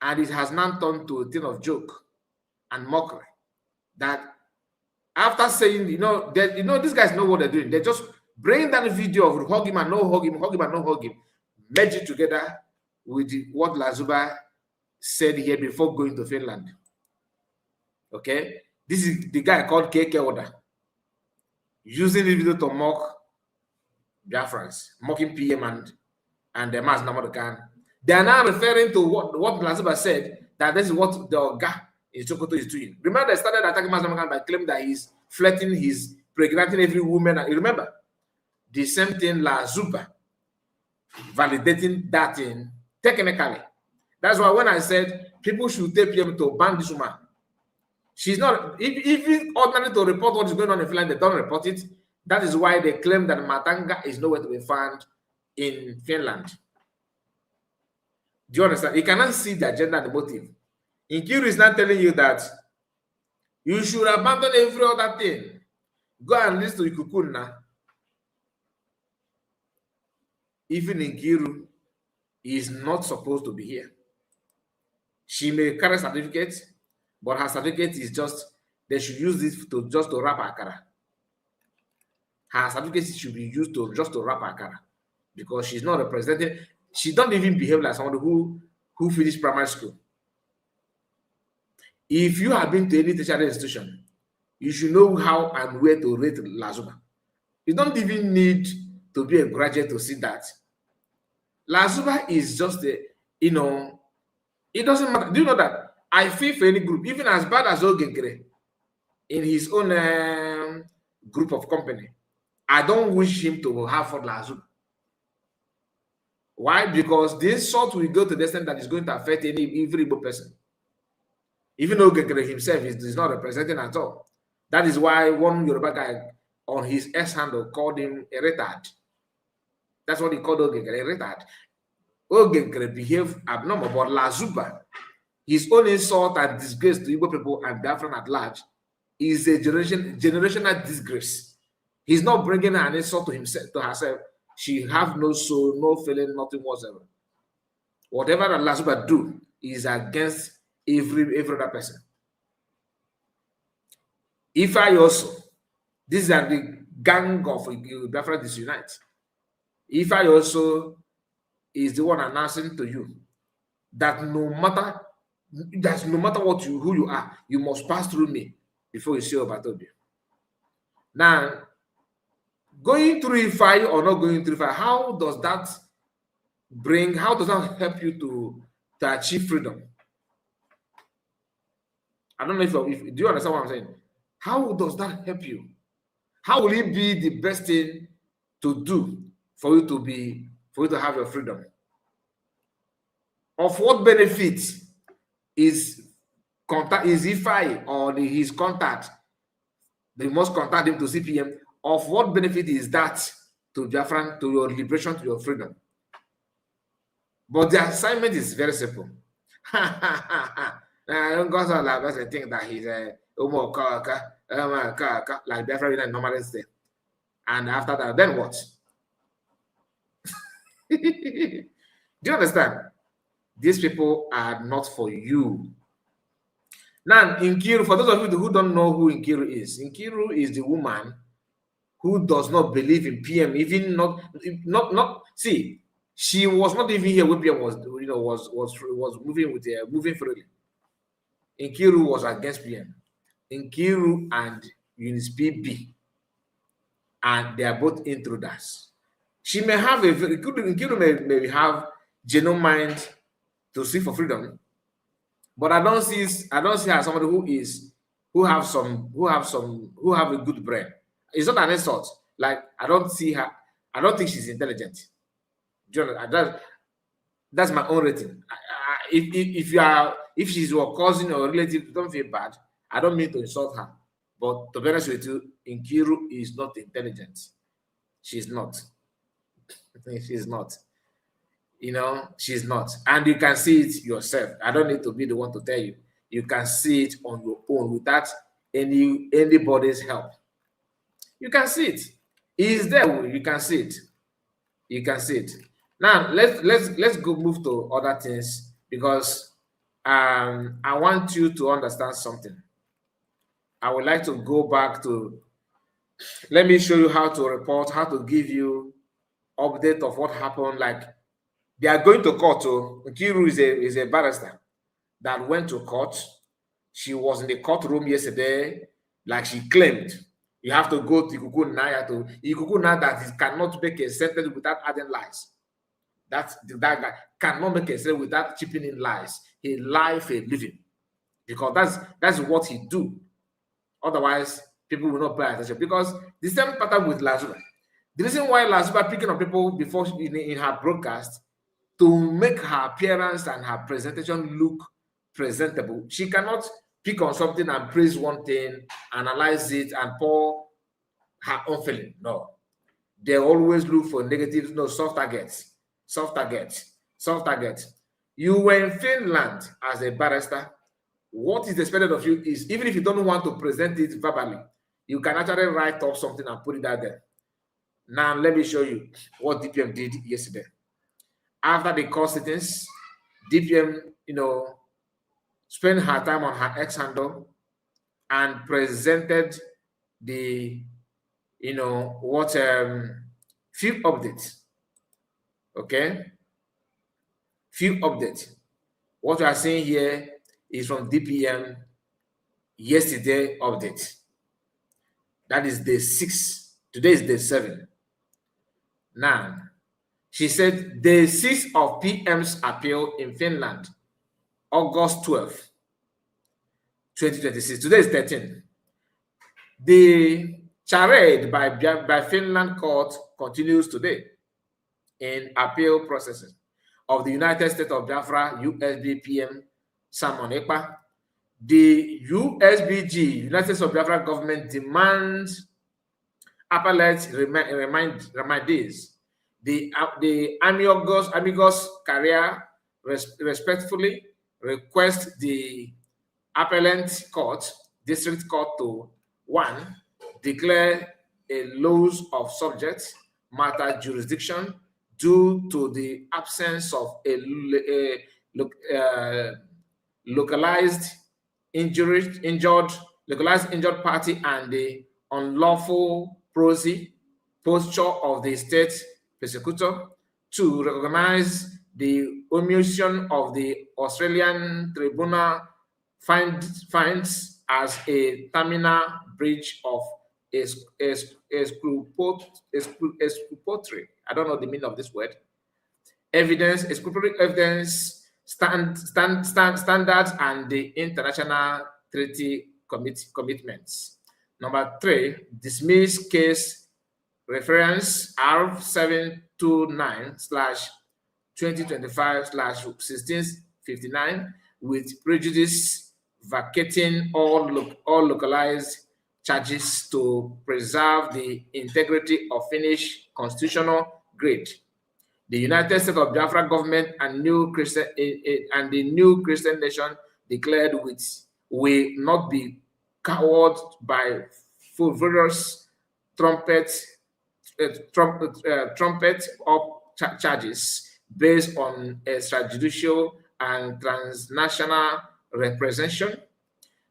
and it has now turned to a thing of joke and mockery. That after saying, these guys know what they're doing. They just bring that video of hug him and no hug him, hug him and no hug him, merge it together with what Lazuba said here before going to Finland. Okay, this is the guy called KK Oda, using the video to mock Biafrans, mocking PM and the mass Namadokan. They are now referring to what Lazuba said, that this is what the Oga in Sokoto is doing. Remember, they started attacking Mass Namadokan by claiming that he's flirting, he's pregnanting every woman. And you remember, the same thing Lazuba validating that in technically. That's why when I said people should take PM to ban this woman, she's not, even ordinary to report what is going on in Finland, they don't report it. That is why they claim that Matanga is nowhere to be found in Finland. Do you understand? You cannot see the agenda and the motive. Nkiru is not telling you that you should abandon every other thing. Go and listen to Ikukuna. Even Nkiru is not supposed to be here. She may carry certificates, but her certificate is just, they should use this to wrap Akara. Her certificate should be used to wrap Akara, because she's not representing, she don't even behave like someone who finished primary school. If you have been to any tertiary institution, you should know how and where to rate Lazuba. You don't even need to be a graduate to see that. Lazuba is just it doesn't matter. Do you know that I feel for any group, even as bad as Ogegre, in his own group of company, I don't wish him to have for Lazuba. Why? Because this sort will go to the extent that is going to affect every Igbo person. Even though Ogegre himself is not representing at all. That is why one Yoruba guy on his S-handle called him a retard. That's what he called Ogegre, a retard. Ogegre behaved abnormal, but Lazuba, his own insult and disgrace to Igbo people and Biafran at large, is a generational disgrace. He's not bringing an insult to himself, to herself. She have no soul, no feeling, nothing whatsoever. Whatever that Lazuba do is against every other person. If I also, these are the gang of Biafra disunite. If I also is the one announcing to you that no matter what who you are, you must pass through me before you see Obatobia. Now, going through Ifai or not going through Ifai, how does that help you to achieve freedom? I don't know if do you understand what I'm saying? How does that help you? How will it be the best thing to do for you to have your freedom? Of what benefit is Ifai or his contact? They must contact him to CPM. Of what benefit is that to Biafran, to your liberation, to your freedom? But the assignment is very simple. I don't go so like I think that he's a like Biafran normally say. And after that, then what? Do you understand? These people are not for you. Now, Nkiru, for those of you who don't know who Nkiru is the woman who does not believe in PM, even not see, she was not even here when PM was moving freely. Nkiru was against PM. Nkiru and Eunice B, and they are both intruders. She may have Nkiru may have genuine mind to seek for freedom, but I don't see her as somebody who have a good brain. It's not an insult. Like, I don't think she's intelligent. That's my own rating. If she's your cousin or relative, don't feel bad. I don't mean to insult her. But to be honest with you, Nkiru is not intelligent. She's not. She's not. She's not. And you can see it yourself. I don't need to be the one to tell you. You can see it on your own without anybody's help. You can see it. It's there. You can see it. You can see it. Now let's go move to other things, because I want you to understand something. I would like to go back to, let me show you how to give you update of what happened. Like, they are going to court. So Nkiru is a barrister that went to court. She was in the courtroom yesterday, like she claimed. You have to go to Ikuku Naya that he cannot make a sentence without adding lies. That guy cannot make a sentence without chipping in lies. He lie for a living, because that's what he do. Otherwise, people will not pay attention. Because the same pattern with Lazuba. The reason why Lazuba picking on people before in her broadcast, to make her appearance and her presentation look presentable, she cannot pick on something and praise one thing, analyze it, and pour her own feeling. No. They always look for negatives, soft targets. Soft targets. Soft targets. You were in Finland as a barrister. What is expected of you is, even if you don't want to present it verbally, you can actually write up something and put it out there. Now, let me show you what DPM did yesterday. After the court sittings, DPM, spent her time on her X handle and presented the, few updates. Okay? Few updates. What you are seeing here is from DPM yesterday update. That is day 6. Today is day 7. Now, she said day 6 of PM's appeal in Finland, August 12, 2026. Today is 13. The charade by Finland court continues today in appeal processes of the United States of Biafra USB PM Simon Ekpa. The USBG, United States of Biafra government, demands appellate remedies. The amigos career respectfully request the appellant court, district court, to 1, declare a loss of subject matter jurisdiction due to the absence of a localized injured party and the unlawful posture of the state persecutor. 2, recognize the omission of the Australian tribunal finds as a terminal breach of exculpatory. I don't know the meaning of this word. Exculpatory evidence standards and the international treaty commitments. Number 3, dismiss case reference R729/2025/1659 with prejudice, vacating all localized charges to preserve the integrity of Finnish constitutional grid. The United States of Biafra government and the new Christian nation declared will not be cowed by frivolous trumpet up charges based on extrajudicial and transnational representation.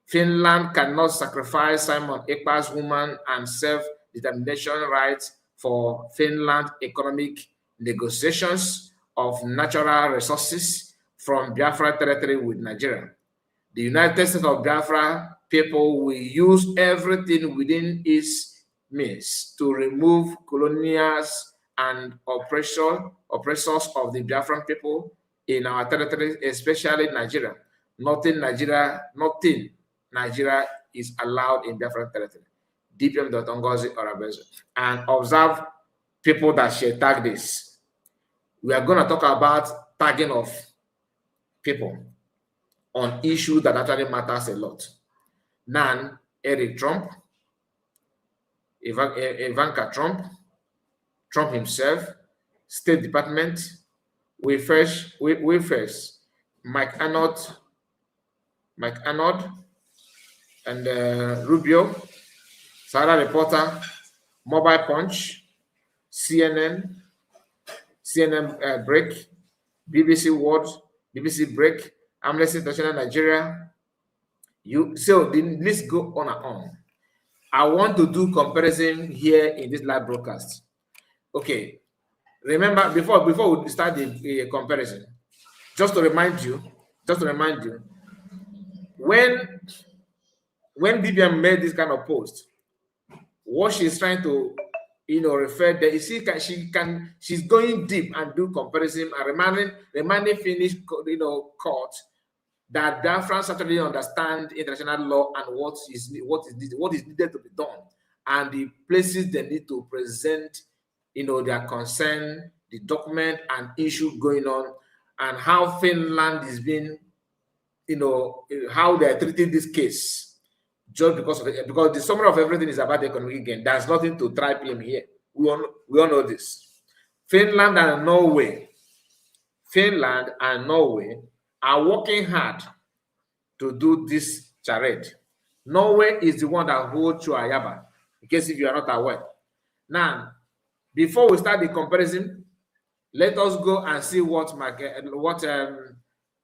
Finland cannot sacrifice Simon Ekpa's human and self-determination rights for Finland economic negotiations of natural resources from Biafra territory with Nigeria. The United States of Biafra people will use everything within its means to remove colonials and oppressors of the Biafran people in our territory, especially Nigeria. Nothing Nigeria is allowed in Biafran territory. DPM.Ngozi Orabezo. And observe people that share tag this. We are going to talk about tagging of people on issues that actually matters a lot. Nan, Eric Trump, Ivanka Trump, Trump himself, State Department, we first, Mike Arnold, and Rubio, Sarah Reporter, Mobile Punch, CNN Break, BBC World, BBC Break, Amnesty International Nigeria. So the list go on and on. I want to do comparison here in this live broadcast. Okay, remember before we start the comparison, just to remind you, when BBM made this kind of post, what she's trying to refer there, you see, she's going deep and do comparison and reminding Finnish court that Biafrans actually understand international law and what is needed to be done, and the places they need to present their concern, the document and issue going on, and how Finland is being, how they are treating this case. Just because the summary of everything is about the economic gain. There's nothing to tripe him here. We all know this. Finland and Norway are working hard to do this charade. Norway is the one that holds Chuayaba, in case if you are not aware. Now, before we start the comparison, let us go and see what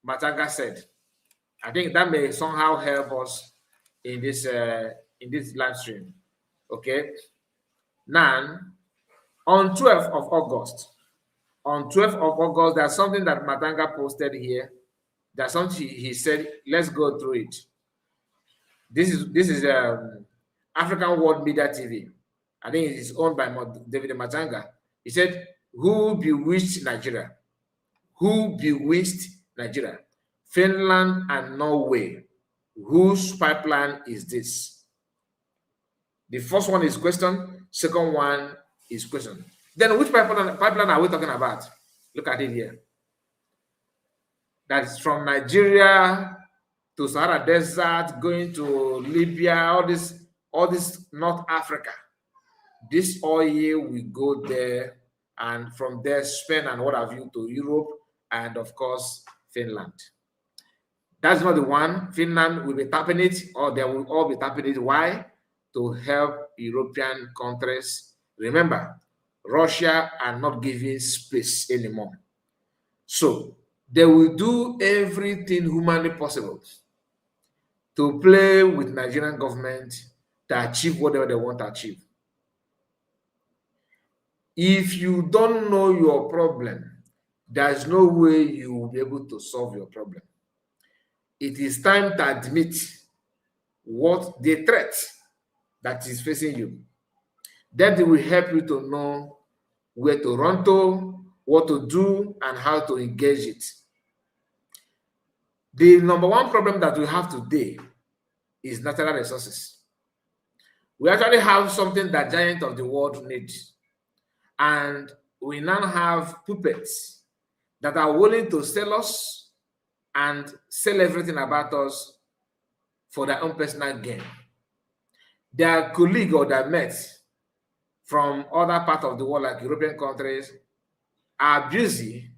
Matanga said. I think that may somehow help us in this live stream. Okay. Now, on 12th of August, there's something that Matanga posted here. There's something he said. Let's go through it. This is African World Media TV. I think it is owned by David Matanga. He said, "Who bewitched Nigeria? Who bewitched Nigeria? Finland and Norway. Whose pipeline is this?" The first one is question. Second one is question. Then which pipeline are we talking about? Look at it here. That's from Nigeria to Sahara Desert, going to Libya, all this North Africa. This oil will go there, and from there, Spain and what have you to Europe, and of course, Finland. That's not the one. Finland will be tapping it, or they will all be tapping it. Why? To help European countries. Remember, Russia are not giving space anymore. So they will do everything humanly possible to play with Nigerian government to achieve whatever they want to achieve. If you don't know your problem, there's no way you will be able to solve your problem. It is time to admit what the threat that is facing you. That will help you to know where to run to, what to do, and how to engage it. The number one problem that we have today is natural resources. We actually have something that giants of the world need. And we now have puppets that are willing to sell us and sell everything about us for their own personal gain. Their colleague or their mates from other parts of the world, like European countries, are busy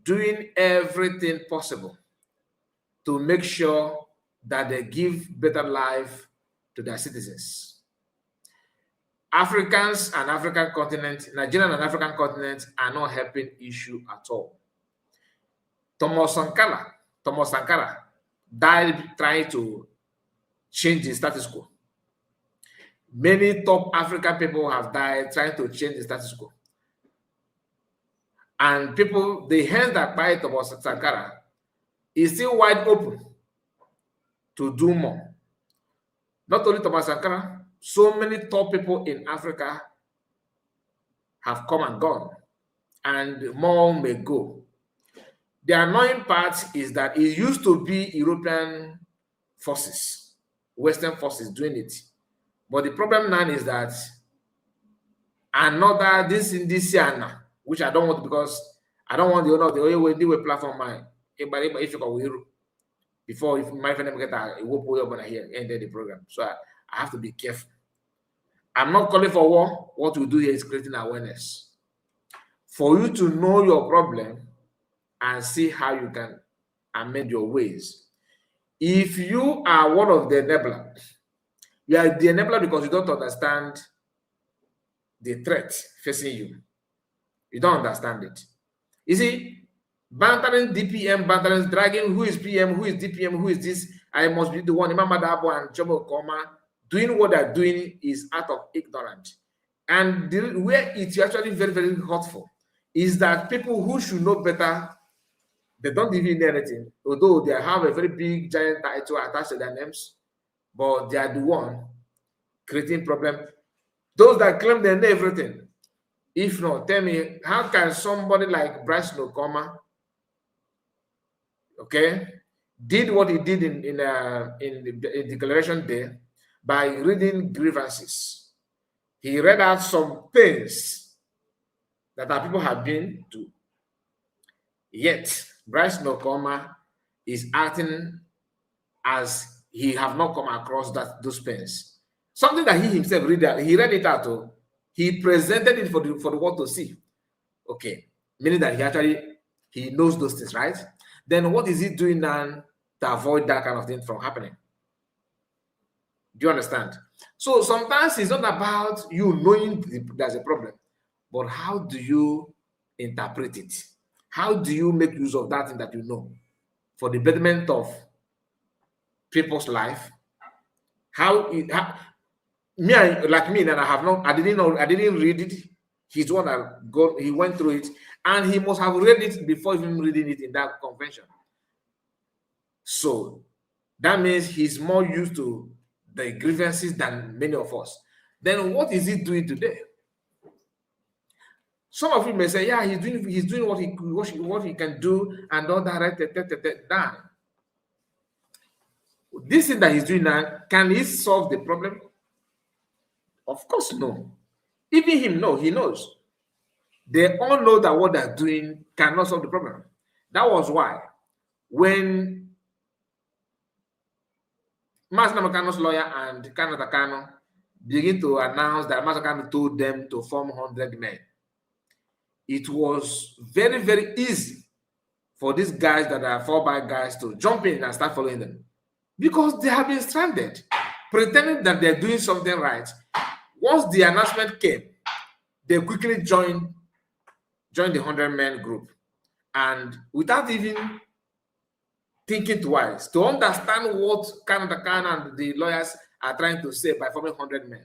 doing everything possible to make sure that they give better life to their citizens. Africans and African continent, Nigerian and African continent are not helping issue at all. Thomas Sankara died trying to change the status quo. Many top African people have died trying to change the status quo. And people, the hands that buy Thomas Sankara is still wide open to do more. Not only Thomas Sankara, so many top people in Africa have come and gone, and more may go. The annoying part is that it used to be European forces, Western forces doing it. But the problem now is that another, this year, which I don't want, because I don't want the owner of the Oyewe platform, if you go before if my friend get a whoop over here and then the program. So I have to be careful. I'm not calling for war. What we do here is creating awareness for you to know your problem and see how you can amend your ways. If you are one of the enablers, you are the enabler because you don't understand the threat facing you. You don't understand it. You see, bantering DPM, bantering, dragging who is PM, who is DPM, who is this, I must be the one, Imam Madabo and Jomo Koma, doing what they're doing is out of ignorance. And where it's actually very, very hurtful is that people who should know better, they don't even know anything, although they have a very big, giant title attached to their names, but they are the one creating problem. Those that claim they know everything. If not, tell me, how can somebody like Bryce Nokoma, okay, did what he did in Declaration Day by reading grievances? He read out some things that our people have been to. Yet, Bryce Nokoma is acting as he have not come across those pains. Something that he himself he read it out. He presented it for the world to see. Okay, meaning that he knows those things, right? Then what is he doing now to avoid that kind of thing from happening? Do you understand? So sometimes it's not about you knowing there's a problem, but how do you interpret it? How do you make use of that thing that you know for the betterment of people's life? I didn't read it. He's the one that he went through it, and he must have read it before even reading it in that convention. So that means he's more used to the grievances than many of us. Then what is he doing today? Some of you may say, yeah, he's doing what he can do and all that. Down. This thing that he's doing now, can he solve the problem? Of course, no. Even him, no, he knows. They all know that what they're doing cannot solve the problem. That was why when Mas Namakano's lawyer and Kano Takano begin to announce that Mas Nakano told them to form 100 men, it was very, very easy for these guys that are 4x guys to jump in and start following them because they have been stranded, pretending that they're doing something right. Once the announcement came, they quickly joined the 100-man group, and without even thinking twice, to understand what Canada and the lawyers are trying to say by forming 100 men.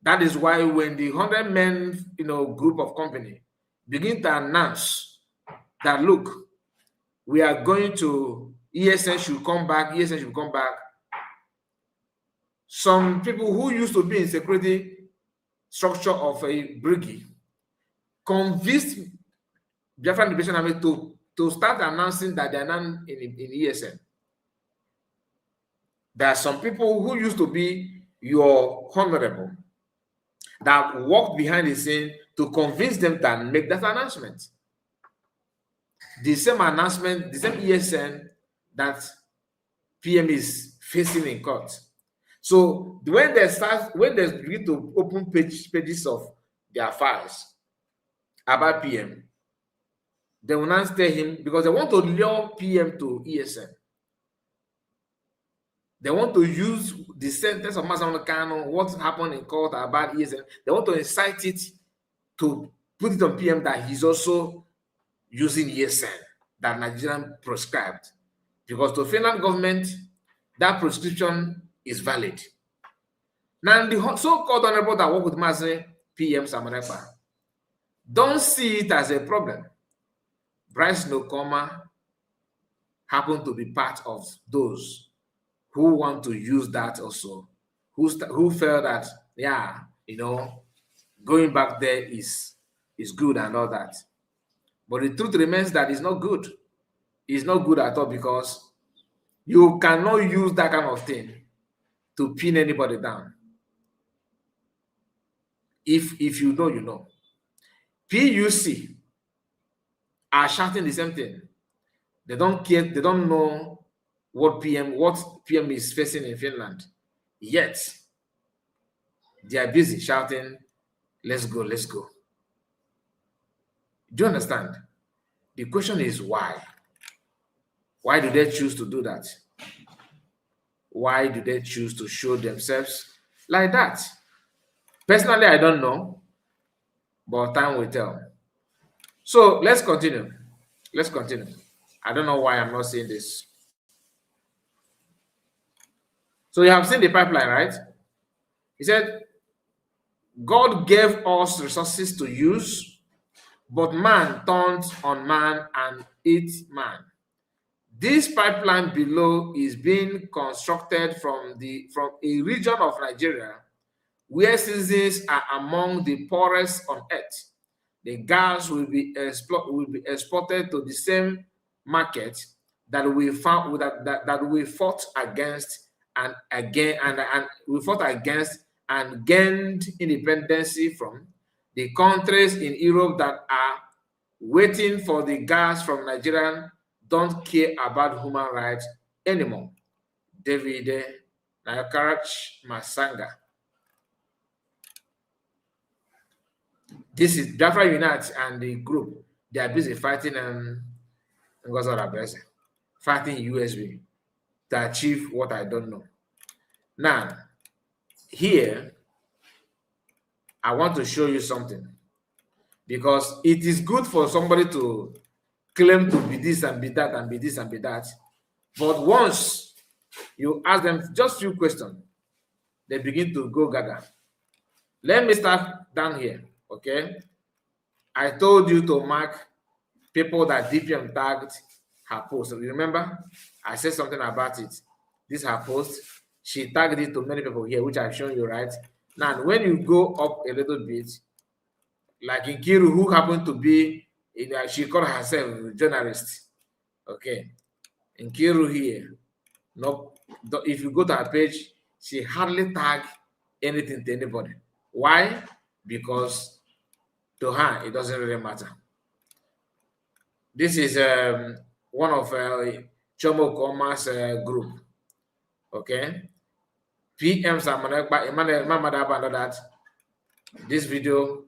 That is why when the 100-men, group of company begin to announce that, look, we are going to ESN should come back, some people who used to be in security structure of a brigade convinced Biafran Liberation Army to start announcing that they're not in ESN. There are some people who used to be your honorable that walked behind the scene to convince them to make that announcement. The same announcement, the same ESN that PM is facing in court. So when they begin to open pages of their files about PM, they will not tell him because they want to lure PM to ESN. They want to use the sentence of Master Kano, what happened in court about ESN. They want to incite it to put it on PM that he's also using ESN that Nigerian prescribed. Because to Finland government, that prescription is valid. Now, the so-called honorable that work with Master PM Samarepa don't see it as a problem. Bryce Nokoma happen to be part of those who want to use that also, who felt that, yeah, going back there is good and all that. But the truth remains that it's not good. It's not good at all, because you cannot use that kind of thing to pin anybody down. If you know, you know. PUC are shouting the same thing. They don't care. They don't know what PM is facing in Finland. Yet they are busy shouting, "Let's go, let's go." Do you understand? The question is why? Why do they choose to do that? Why do they choose to show themselves like that? Personally, I don't know, but time will tell. So let's continue. Let's continue. I don't know why I'm not saying this. So you have seen the pipeline, right? He said, God gave us resources to use, but man turned on man and ate man. This pipeline below is being constructed from a region of Nigeria where citizens are among the poorest on earth. The gas will be exported to the same market that we fought against and gained independence from. The countries in Europe that are waiting for the gas from Nigeria don't care about human rights anymore. David Nayakarach Masanga. This is Biafra Unite and the group. They are busy fighting fighting USB to achieve what I don't know. Now, here, I want to show you something, because it is good for somebody to claim to be this and be that and be this and be that. But once you ask them just a few questions, they begin to go gather. Let me start down here, okay? I told you to mark people that DPM tagged her post. You remember? I said something about it. This is her post. She tagged it to many people here, which I've shown you, right? Now, when you go up a little bit, like Nkiru, who happened to be, she called herself a journalist. Okay. Nkiru here. No, if you go to her page, she hardly tag anything to anybody. Why? Because to her, it doesn't really matter. This is one of Chomo Koma's group. Okay. PM Samanekba, Emmanuel Mamadaba, that this video.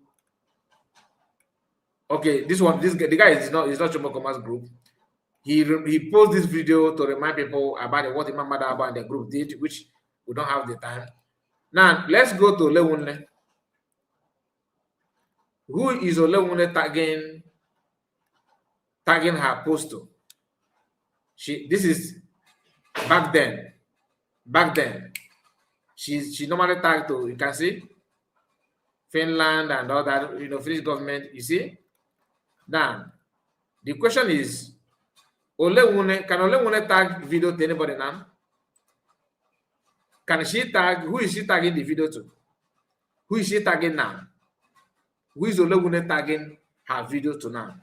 Okay, the guy is not Chomo Koma's group. He posted this video to remind people about what Imam Madaba and the group did, which we don't have the time. Now, let's go to Lewunle. Who is Olewunle tagging her post to? This is back then. Back then, she normally tagged to, you can see, Finland and all that, Finnish government, you see? Now, the question is, can Olewunle tag video to anybody now? Can she tag? Who is she tagging the video to? Who is she tagging now? Who is Olewunle tagging her video to now?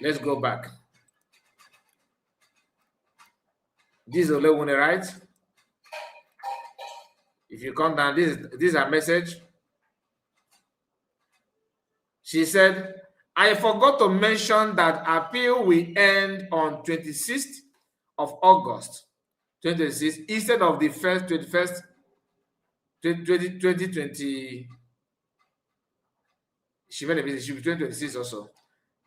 Let's go back. This is Olewunle, right? If you come down, this is her message. She said, I forgot to mention that appeal will end on 26th of August 2026 instead of the 21st 2020. She made a mistake. She will be 2026 also,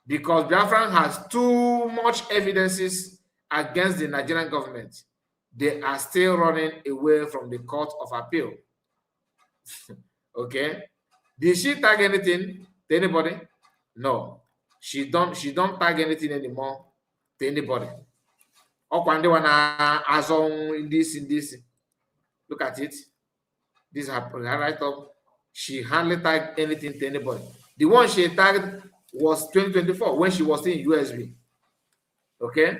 because Biafran has too much evidences against the Nigerian government. They are still running away from the court of appeal. Okay. Did she tag anything to anybody? No. She don't tag anything anymore to anybody. In this. Look at it. This is her right up. She hardly tagged anything to anybody. The one she tagged was 2024 when she was in USB. Okay,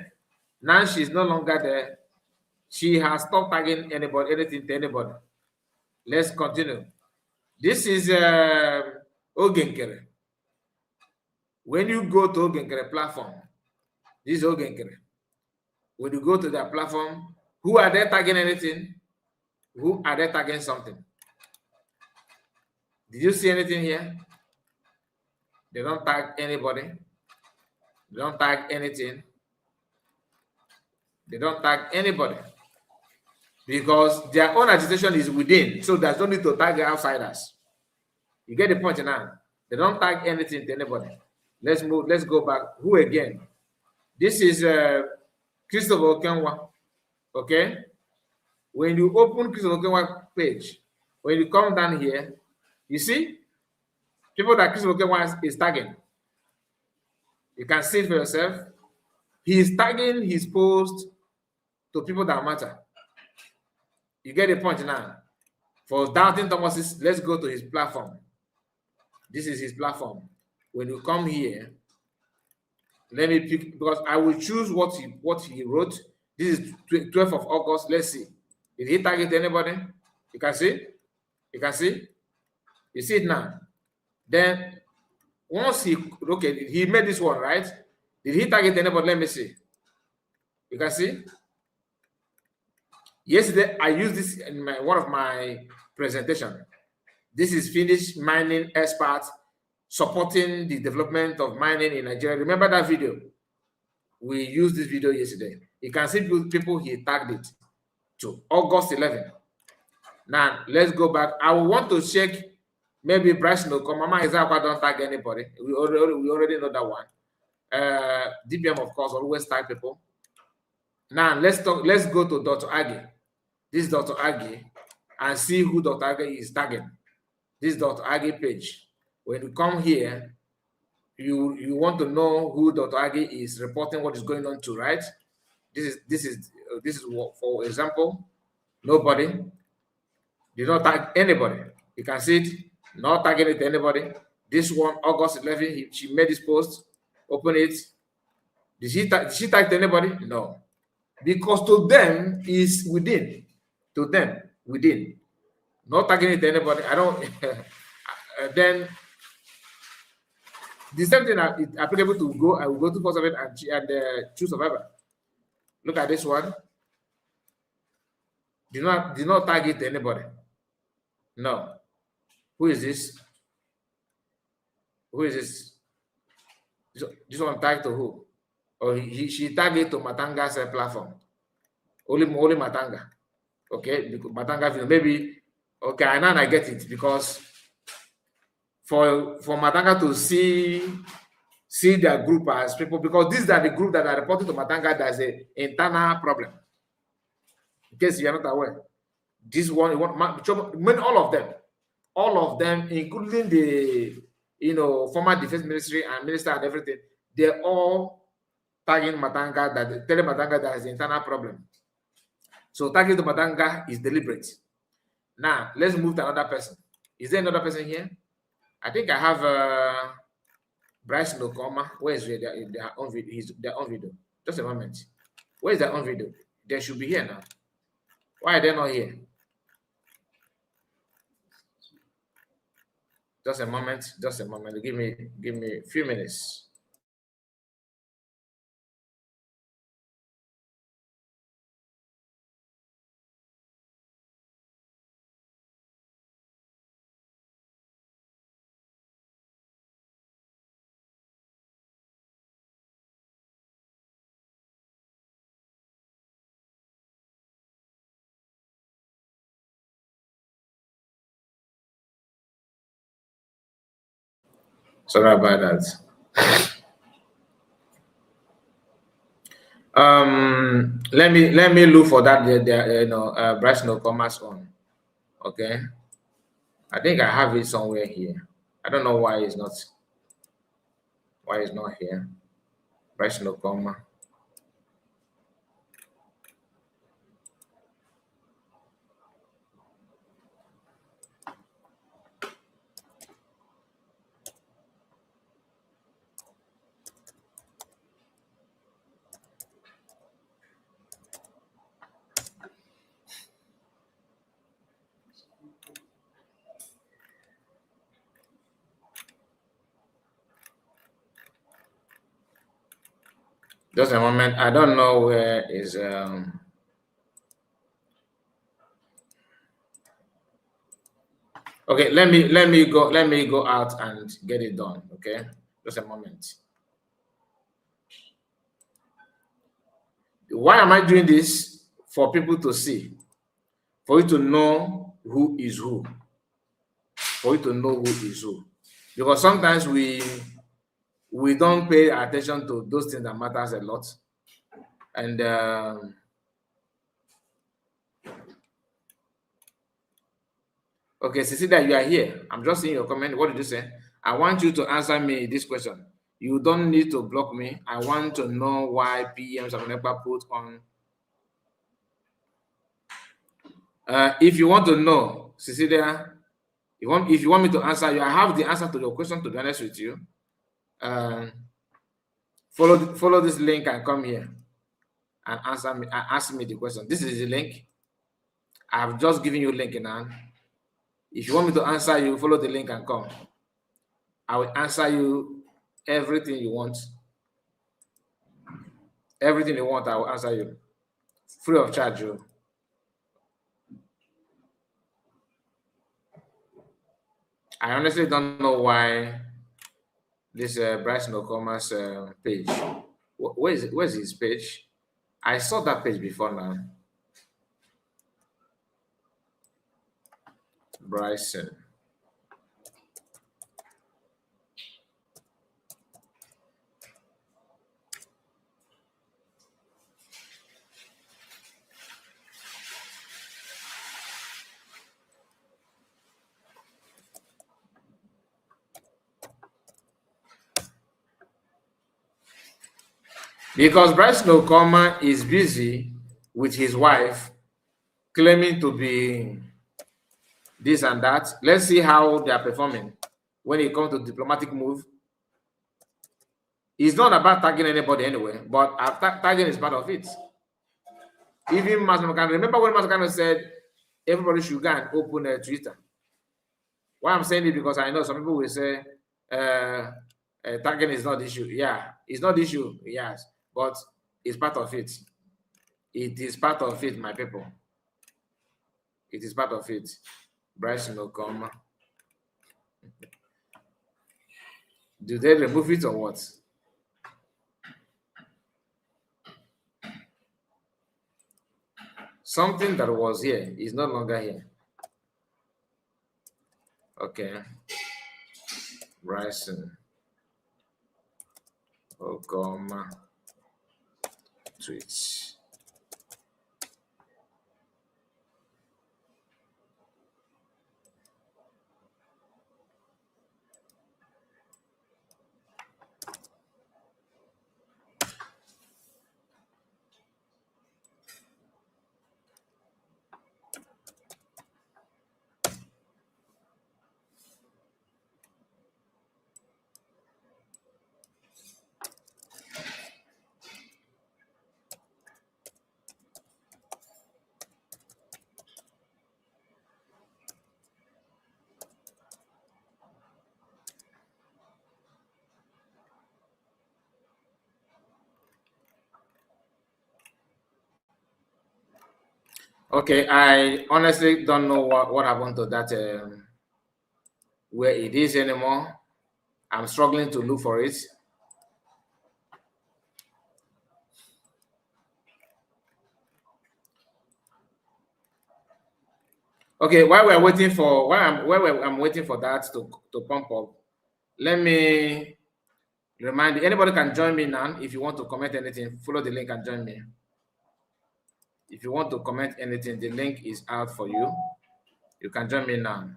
now she's no longer there. She has stopped tagging anybody, anything to anybody. Let's continue. This is Ogenkere. When you go to Ogenkere platform, this is Ogenkere. When you go to their platform, who are they tagging anything? Who are they tagging something? Did you see anything here? They don't tag anybody. They don't tag anything. They don't tag anybody. Because their own agitation is within. So there's no need to tag outsiders. You get the point now. They don't tag anything to anybody. Let's move. Let's go back. Who again? This is Christopher Okenwa. Okay. When you open Christopher Okenwa page, when you come down here, you see people that Christopher Okenwa is tagging. You can see it for yourself. He is tagging his post to people that matter. You get the point now. For Doubting Thomases, let's go to his platform. This is his platform. When you come here, let me pick, because I will choose what he wrote. This is 12th of August. Let's see. Did he target anybody? You can see. You can see. You see it now. Then once he made this one, right? Did he target anybody? Let me see. You can see. Yesterday I used this in one of my presentation. This is Finnish mining experts supporting the development of mining in Nigeria. Remember that video? We used this video yesterday. You can see people he tagged it to August 11th. Now let's go back. I want to check maybe Bryce Noko. Mama Isaac don't tag anybody. We already know that one. DPM of course always tag people. Now let's go to Dr. Agi. This is Dr. Agi and see who Dr. Agi is tagging. This is Dr. Agi page. When you come here, you want to know who Dr. Agi is reporting what is going on to, right? This is what, for example, nobody did not tag anybody. You can see it, not tagging it to anybody. This one, August 11th, she made this post. Open it. Did she tag to anybody? No, because to them is within. To them within, not tagging it to anybody. I don't. Then the same thing is applicable to go. I will go to post of it and choose survivor. Look at this one. Did not tag it to anybody. No. Who is this? Who is this? This one tagged to who? Or she tagged it to Matanga's platform. Only Matanga. Okay, because Matanga video. Maybe okay, now I get it because for Matanga to see their group as people, because these are the group that are reporting to Matanga there's an internal problem. In case you are not aware, this one, all of them, including the former defense ministry and minister and everything, they're all tagging Matanga telling Matanga there is an internal problem. So tagging to Matanga is deliberate. Now let's move to another person. Is there another person here? I think I have Bryce Nokoma. Where is their own video? Just a moment. Where is their own video? They should be here now. Why are they not here? Just a moment. Give me a few minutes. Sorry about that. Let me look for that. Bryce Nokoma's on. Okay, I think I have it somewhere here. I don't know why it's not. Why it's not here? Bryce Nokoma. Just a moment. I don't know where is okay, let me go out and get it done. Okay, just a moment. Why am I doing this? For people to see, for you to know who is who, for you to know who is who. Because sometimes we don't pay attention to those things that matters a lot. And okay, Cecilia, you are here. I'm just seeing your comment. What did you say? I want you to answer me this question. You don't need to block me. I want to know why PMs have never put on. If you want to know, Cecilia, if you want me to answer you, I have the answer to your question. To be honest with you, follow this link and come here and ask me the question. This is the link. I have just given you a link now. If you want me to answer you, follow the link and come. I will answer you everything you want. Everything you want, I will answer you. Free of charge. You. I honestly don't know why this Bryce Nokoma's page. Where's his page? I saw that page before now. Bryson. Because Bryce Nokoma is busy with his wife, claiming to be this and that. Let's see how they are performing when it comes to diplomatic move. It's not about tagging anybody anyway, but tagging is part of it. Even Masakano, remember when Masakano said everybody should go and open Twitter? Why I'm saying it because I know some people will say tagging is not the issue. Yeah, it's not the issue, yes, but it's part of it. It is part of it, my people. It is part of it. Bryce Nokoma. Do they remove it or what? Something that was here is no longer here. Okay. Bryce Nokoma tweets. Okay, I honestly don't know what happened to that, where it is anymore. I'm struggling to look for it. Okay, while I'm waiting for that to pump up, let me remind you, anybody can join me now. If you want to comment anything, follow the link and join me. If you want to comment anything, the link is out for you. You can join me now.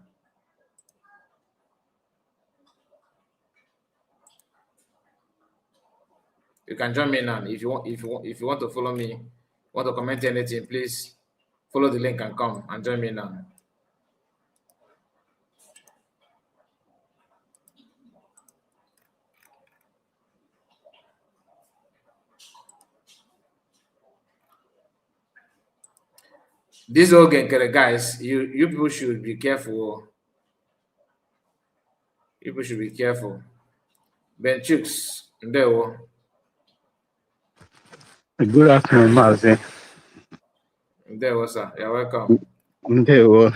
You can join me now. If you want to follow me, want to comment anything, please follow the link and come and join me now. This organ, guys, you people should be careful. People should be careful. Ben Chooks, there. Good afternoon, Mazi. There was sir. You're welcome. Okay, well,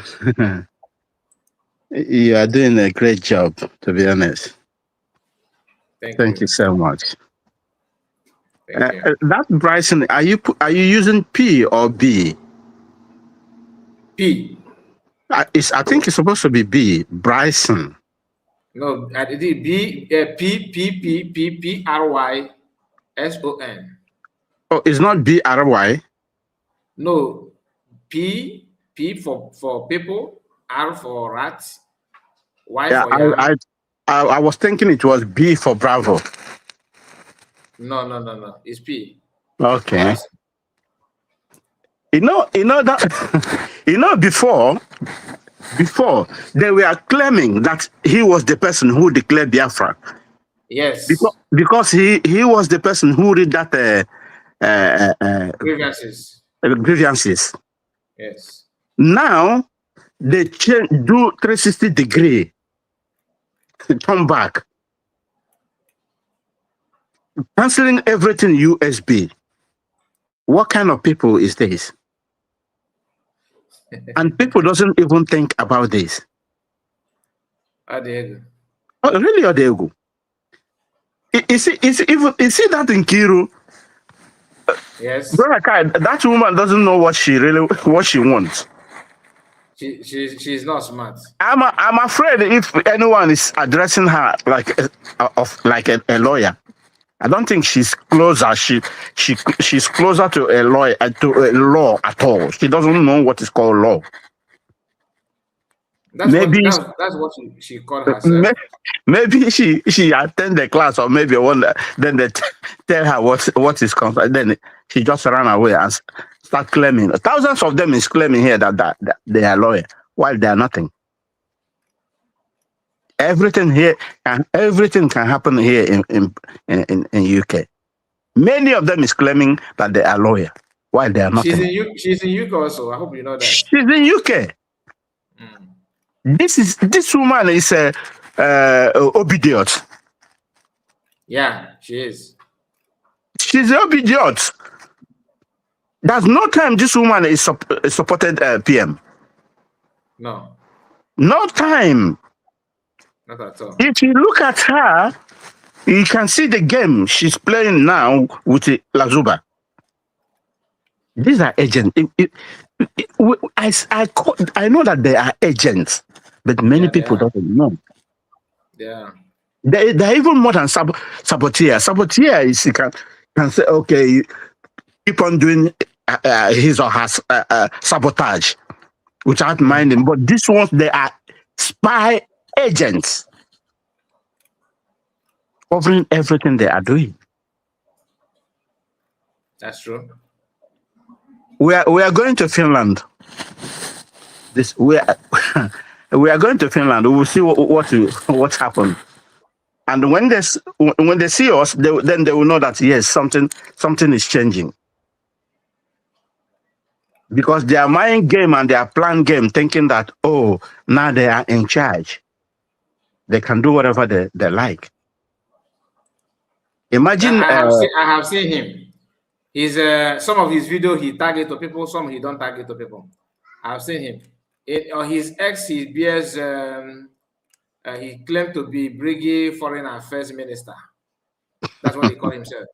you are doing a great job, to be honest. Thank Thank you. you so much. Thank you. That Bryson, are you using P or B? P. I think it's supposed to be B. Bryson. No, I did B P-R-Y-S-O-N. Oh, it's not BRY. No, P for people, R for rats, Y Yeah, for yam. I was thinking it was B for Bravo. No. It's P. Okay. Bryson. You know that before they were claiming that he was the person who declared Biafra. Yes. Because he was the person who read that Grievances. grievances. Yes. Now they do 360-degree turn back, canceling everything USB. What kind of people is this? And people doesn't even think about this. Oh, really, Odegu? Is it that in Kiru? Yes. Brother Kai, that woman doesn't know what she wants. She's not smart. I'm afraid if anyone is addressing her like a lawyer, I don't think she's closer. She's closer to a lawyer to a law at all. She doesn't know what is called law. That's what she called herself. Maybe she attend the class, or maybe then they tell her what is concerned. Then she just ran away and start claiming. Thousands of them is claiming here that they are lawyer, while they are nothing. Everything can happen here in UK. Many of them is claiming that they are lawyer, while they are nothing. She's in UK also. I hope you know that. She's in UK. This woman is obedient. Yeah, she is. She's obedient. There's no time this woman is supported PM. No. No time. Not at all. If you look at her, you can see the game she's playing now with Lazuba. These are agents. I know that they are agents, but many people don't know. Yeah. They're even more than saboteur. Saboteur is you can say, okay, keep on doing his or her sabotage without minding. But these ones, they are spy agents covering everything they are doing. That's true. We are going to Finland. We are going to Finland. We will see what happened. And when they see us, then they will know that yes, something is changing. Because they are mind game and they are plan game, thinking that now they are in charge. They can do whatever they like. Imagine. I have seen him. He's some of his video he target to people, some he don't target to people. I've seen him. On his ex, he bears. He claimed to be Briggy Foreign Affairs Minister. That's what he called himself.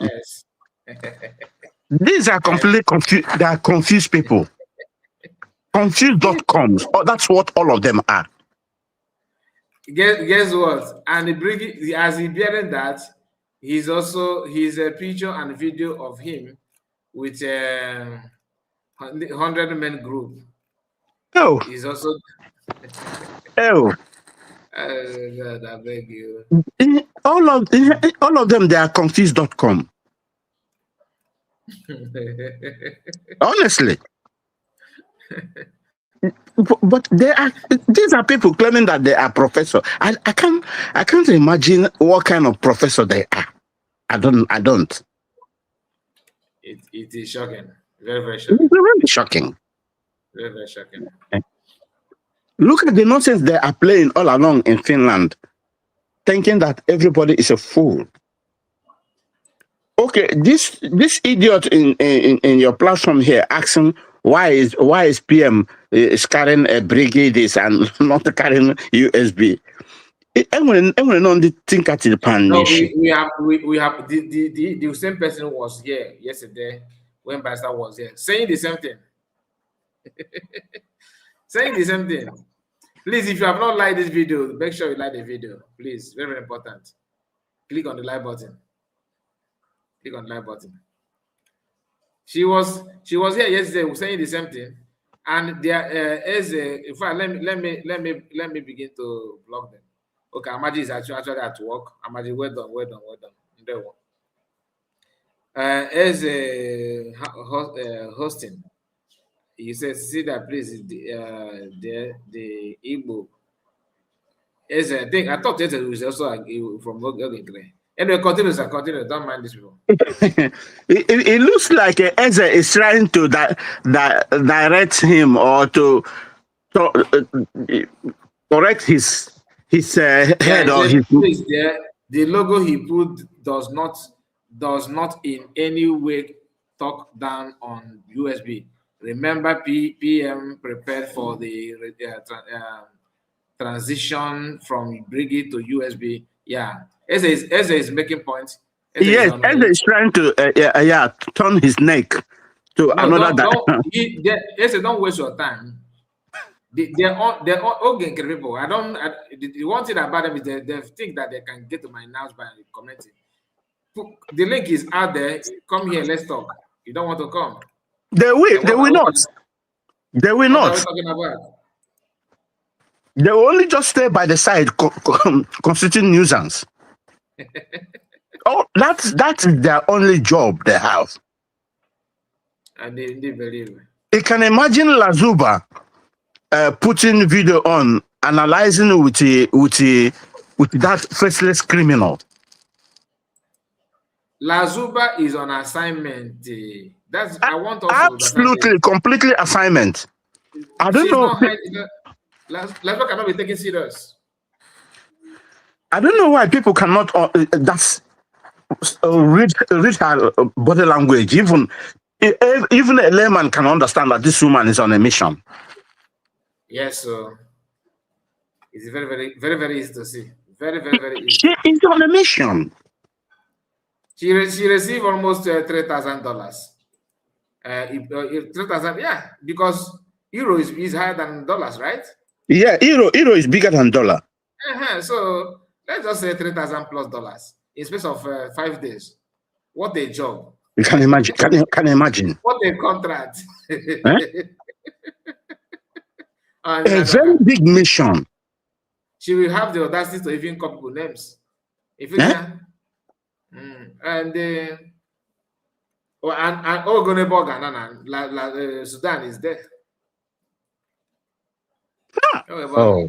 Yes. These are completely confused. They are confused people. Confused.com. That's what all of them are. Guess what? And the Briggy, as he bearing that, he's a picture and video of him with 100-man group. Oh. He's also. Oh. God, I beg you. All of them, they are confused.com. Honestly. But these are people claiming that they are professor. I can't imagine what kind of professor they are. I don't. It is shocking. Very, very shocking. It's really shocking. Very, very shocking. Look at the nonsense they are playing all along in Finland, thinking that everybody is a fool. Okay, this idiot in your platform here asking why is PM is carrying a brigades and not carrying USB. Everyone on the think at the pan No, nation. we have the same person was here yesterday when Pastor was here saying the same thing. Saying the same thing. Please, if you have not liked this video, make sure you like the video. Please, very, very important. Click on the like button. Click on the like button. She was here yesterday saying the same thing, and there is a. In fact, let me begin to block them. Okay, Amadi is actually at work. Amadi, well done. There one. As a hosting, he says, see that place is the Igbo. As I think I thought it was also from Ogegre. Anyway, continue, sir. Continue. Don't mind this people. It looks like Eze is trying to direct him or to correct his head or his. The logo he put does not in any way talk down on USB. Remember, PM prepared for the transition from Brigade to USB. Yeah, Eze is making points. Yes, Eze is trying to turn his neck to another direction. Eze, don't waste your time. They're all people. The one thing about them is they think that they can get to my house by commenting. The link is out there. Come here, let's talk. You don't want to come? They will not. They will not. What are we talking about? They will only just stay by the side, constituting nuisance. Oh, that's their only job they have. And they believe. You can imagine Lazuba putting video on, analyzing with that faceless criminal. Lazuba is on assignment. That's I want also absolutely completely assignment. I don't know. Lazuba cannot be taken serious. I don't know why people cannot read her body language. Even a layman can understand that this woman is on a mission. Yes, so it's very, very, very, very easy to see. Very, very, very easy. She is on a mission. She received almost $3,000. 3,000, yeah, because euro is higher than dollars, right? Yeah, euro is bigger than dollar. So let's just say $3,000+ in space of 5 days. What a job! You can imagine. Can you imagine? What a contract! A very big mission. She will have the audacity to even call people names. If you can. Sudan is there. Oh.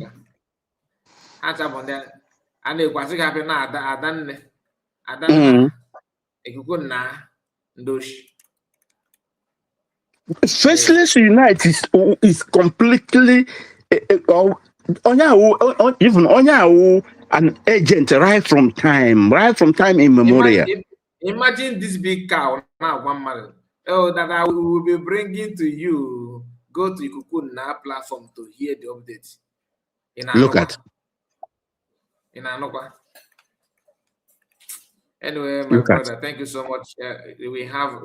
Faceless Unite is completely even an agent right from time immemorial. Imagine this big cow now, that I will be bringing to you. Go to Ikukuna platform to hear the updates. Look at. In Anokwa. Anyway, my brother, thank you so much.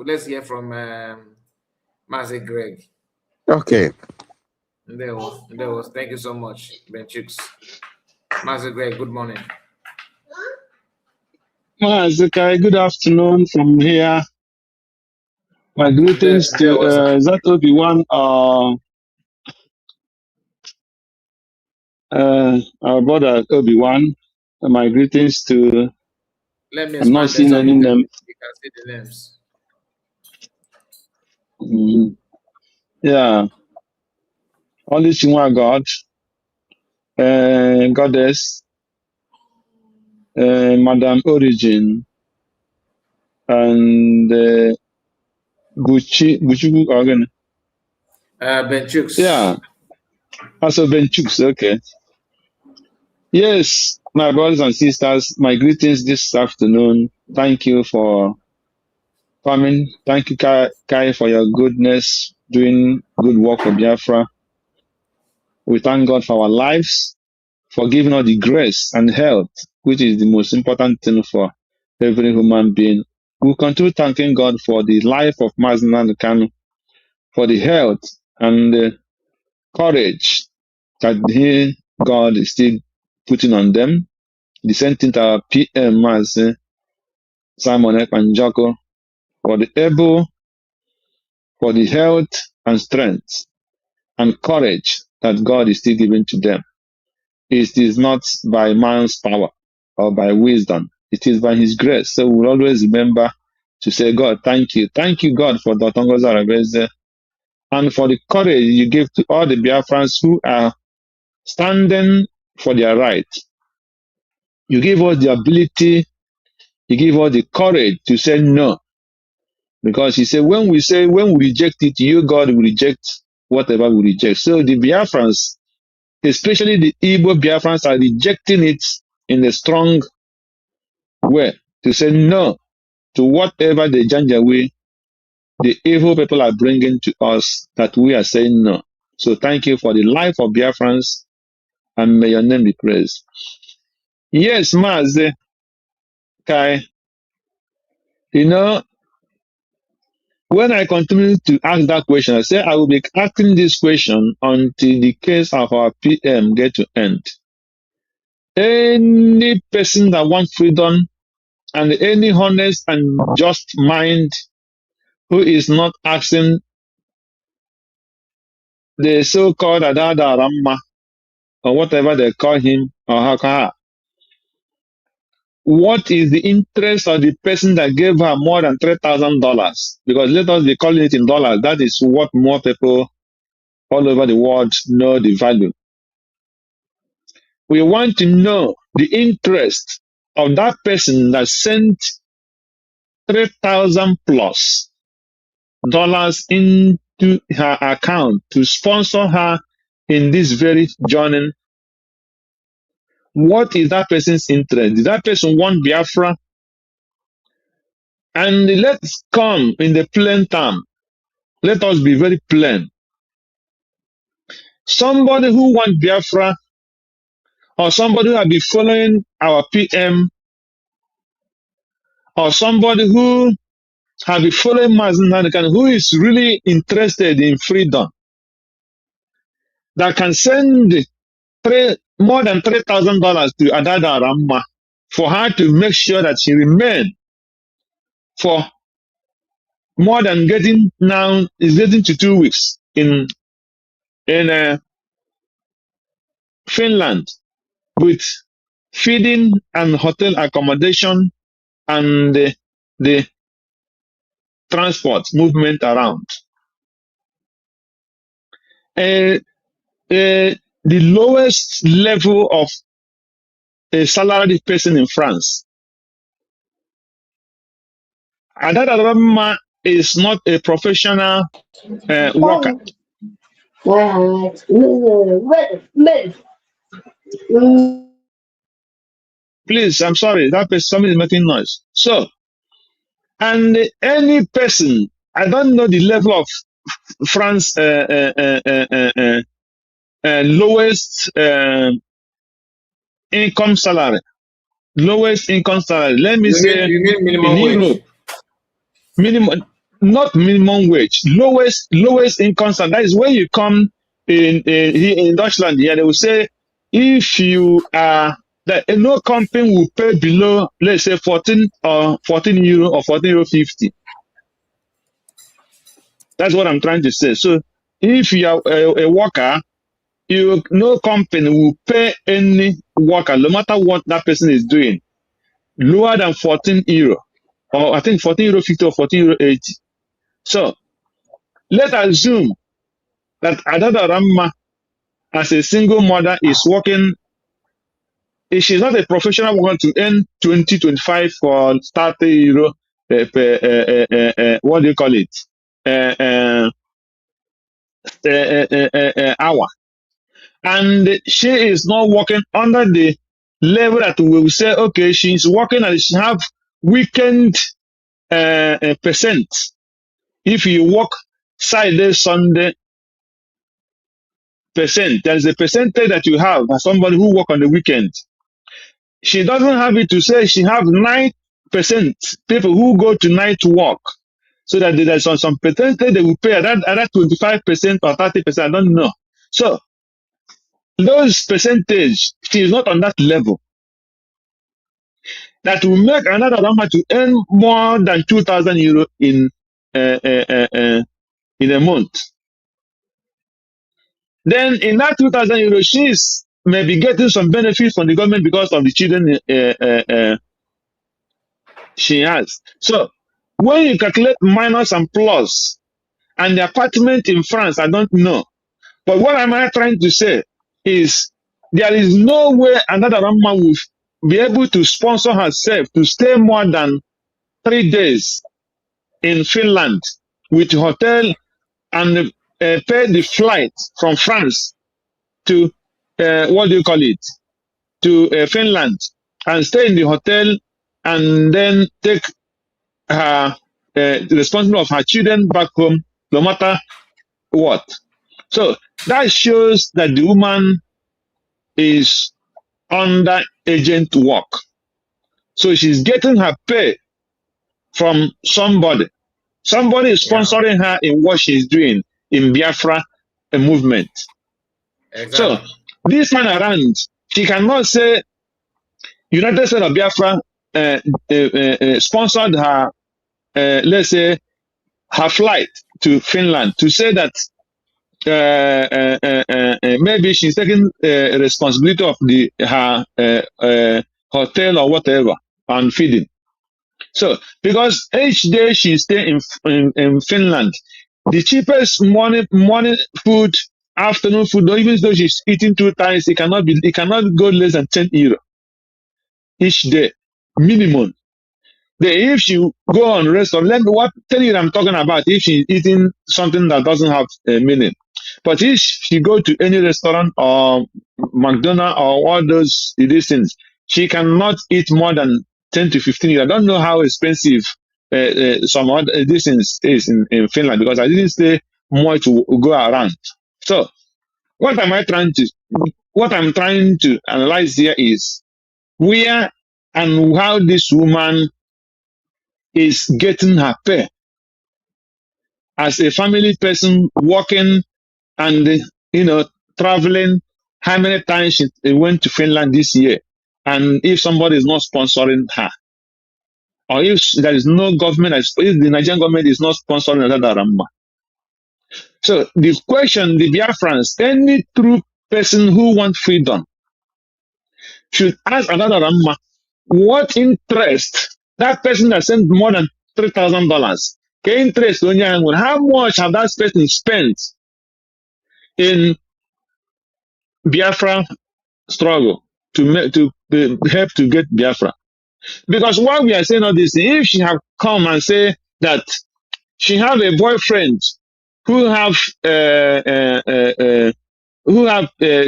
Let's hear from Master Greg. Okay. There was. Thank you so much, Ben Chicks. Master Greg, good morning. Master Kai, good afternoon from here. My greetings to is that Obi-Wan our brother Obi-Wan. My greetings to I'm not seeing any name. You can see the names. Yeah. Only Chinua God, Goddess, Madam Origin, and Buchu Organ. Ben Chooks. Yeah. Also Ben Chooks, okay. Yes, my brothers and sisters, my greetings this afternoon. Thank you for Coming. Thank you, Kai, for your goodness, doing good work for Biafra. We thank God for our lives, for giving us the grace and health, which is the most important thing for every human being. We continue thanking God for the life of Mazen Kanu, for the health and the courage that God is still putting on them. The same thing to our PM, Simon Ekpa, for the able, for the health and strength and courage that God is still giving to them. It is not by man's power or by wisdom. It is by his grace. So we'll always remember to say, God, thank you. Thank you, God, for Dr. Ngozi Arabeze and for the courage you give to all the Biafrans who are standing for their right. You give us the ability, you give us the courage to say no. Because he said, when we reject it, you, God, will reject whatever we reject. So the Biafrans, especially the Igbo Biafrans, are rejecting it in a strong way to say no to whatever the Janjaweed, the evil people are bringing to us, that we are saying no. So thank you for the life of Biafrans, and may your name be praised. Yes, Mazi Kai, you know, when I continue to ask that question, I say I will be asking this question until the case of our PM get to end. Any person that wants freedom and any honest and just mind who is not asking the so-called Adada Ramma or whatever they call him or her, what is the interest of the person that gave her more than $3,000? Because let us be calling it in dollars. That is what more people all over the world know the value. We want to know the interest of that person that sent 3,000 plus dollars into her account to sponsor her in this very journey. What is that person's interest? Did that person want Biafra? And let's come in the plain term. Let us be very plain. Somebody who wants Biafra, or somebody who has been following our PM, or somebody who has been following Mazen Nanakan, who is really interested in freedom, that can send more than $3,000 to Adada Ramma for her to make sure that she remains for more than getting to 2 weeks in Finland with feeding and hotel accommodation and the transport movement around. The lowest level of a salaried person in France. Adada Ramma is not a professional worker. Please, I'm sorry, that person, somebody is making noise. So, and any person, I don't know the level of France lowest income salary. Lowest income salary. Let me say You mean minimum in wage? Europe, minimum, not minimum wage, lowest income salary. That is when you come in Deutschland. Here they will say if you are that no company will pay below, let's say 14 or 14 euro or 14 euro 50. That's what I'm trying to say. So if you are a worker, no company will pay any worker, no matter what that person is doing, lower than 14 euro, or I think 14 euro 50 or 14 euro 80. So let's assume that Adada Ramma, as a single mother, is working. If she's not a professional worker, to earn 20, 25 or 30 euro per, what do you call it? Hour. And she is not working under the level that we will say, okay, she's working and she have weekend percent. If you work Saturday, Sunday, percent, there's a percentage that you have as somebody who work on the weekend. She doesn't have it to say she have 9% people who go to night work. So that there's some percentage they will pay at that 25% or 30%, I don't know. So those percentage, she is not on that level. That will make another number to earn more than 2,000 euro in a month. Then in that 2,000 euro, she's maybe getting some benefits from the government because of the children she has. So when you calculate minus and plus, and the apartment in France, I don't know. But what am I trying to say is there is no way another woman will be able to sponsor herself to stay more than 3 days in Finland with hotel and pay the flight from France to what do you call it, to Finland, and stay in the hotel and then take her the responsibility of her children back home, no matter what. So that shows that the woman is under agent work. So she's getting her pay from somebody. Somebody is sponsoring her in what she's doing in Biafra movement. Exactly. So this time around, she cannot say United States of Biafra sponsored her, let's say, her flight to Finland to say that maybe she's taking responsibility of her hotel or whatever and feeding. So because each day she stay in Finland, the cheapest morning food, afternoon food, even though she's eating 2 times, it cannot go less than 10 euro each day minimum. Then if she go on restaurant, tell you I'm talking about if she's eating something that doesn't have a meaning. But if she go to any restaurant or McDonald's or all these things, she cannot eat more than 10 to 15 euros. I don't know how expensive some other these things is in Finland because I didn't stay much to go around. So what I'm trying to analyze here is where and how this woman is getting her pay as a family person working and traveling. How many times she went to Finland this year? And if somebody is not sponsoring her, or if there is no government, if the Nigerian government is not sponsoring another Ramba. So the question, the Biafrans, any true person who wants freedom should ask another Ramba, what interest that person that sent more than $3,000, interest on your, how much have that person spent in Biafra struggle to help to get Biafra? Because why we are saying all this, if she have come and say that she have a boyfriend who have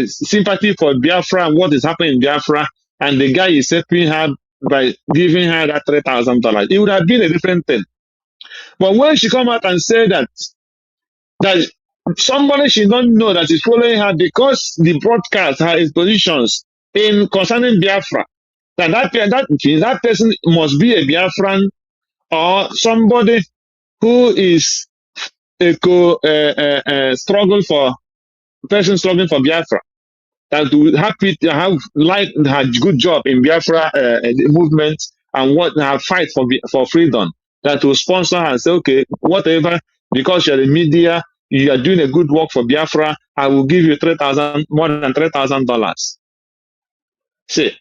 sympathy for Biafra and what is happening in Biafra, and the guy is helping her by giving her that $3,000, it would have been a different thing. But when she come out and say that somebody she don't know that is following her because the broadcast her expositions in concerning Biafra, that person must be a Biafran or somebody who is struggling for Biafra, that would happy to have like her good job in Biafra movement and what her fight for freedom, that will sponsor her and say, okay, whatever, because you're the media, you are doing a good work for Biafra, I will give you more than $3,000. See,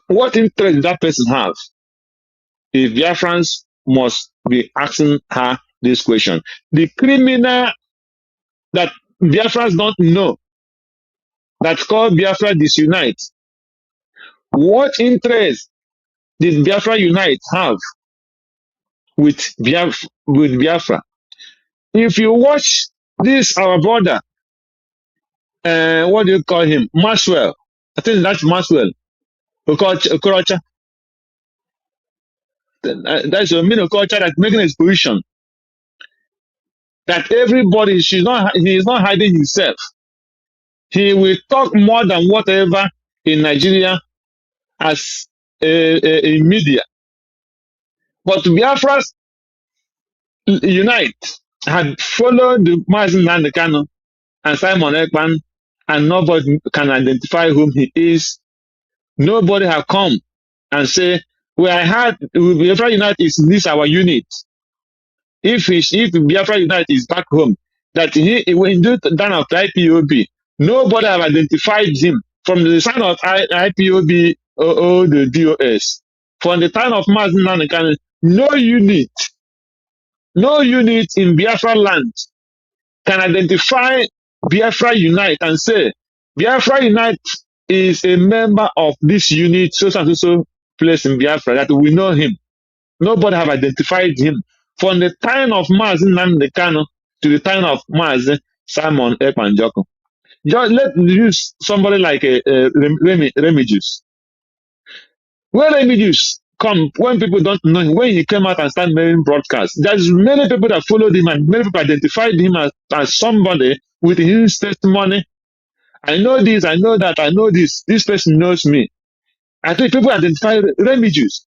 what interest that person have? The Biafrans must be asking her this question. The criminal that Biafrans don't know, that called Biafra Disunite, what interest did Biafra Unite have with Biafra? If you watch this, our brother, what do you call him? Maxwell. I think that's Maxwell. Okorocha. that's a meaning culture that's making his position that everybody he is not hiding himself. He will talk more than whatever in Nigeria as a media. But Biafra Unite had followed the Mazen Nandekano and Simon Ekpan, and nobody can identify whom he is. Nobody have come and say, well, Biafra Unite is this our unit. If Biafra Unite is back home, that when do down of IPOB, nobody have identified him from the sign of IPOB or the DOS. From the time of Mazen Nandekano, no unit in Biafra land can identify Biafra Unite and say, Biafra Unite is a member of this unit, so place in Biafra, that we know him. Nobody have identified him. From the time of Mazen Nandekano to the time of Mazen Simon Ekpanjoko. Just let's use somebody like Remigius. When Remigius come, when people don't know him, when he came out and started making broadcasts, there's many people that followed him and many people identified him as somebody with his testimony. I know this, I know that, I know this. This person knows me. I think people identify Remigius.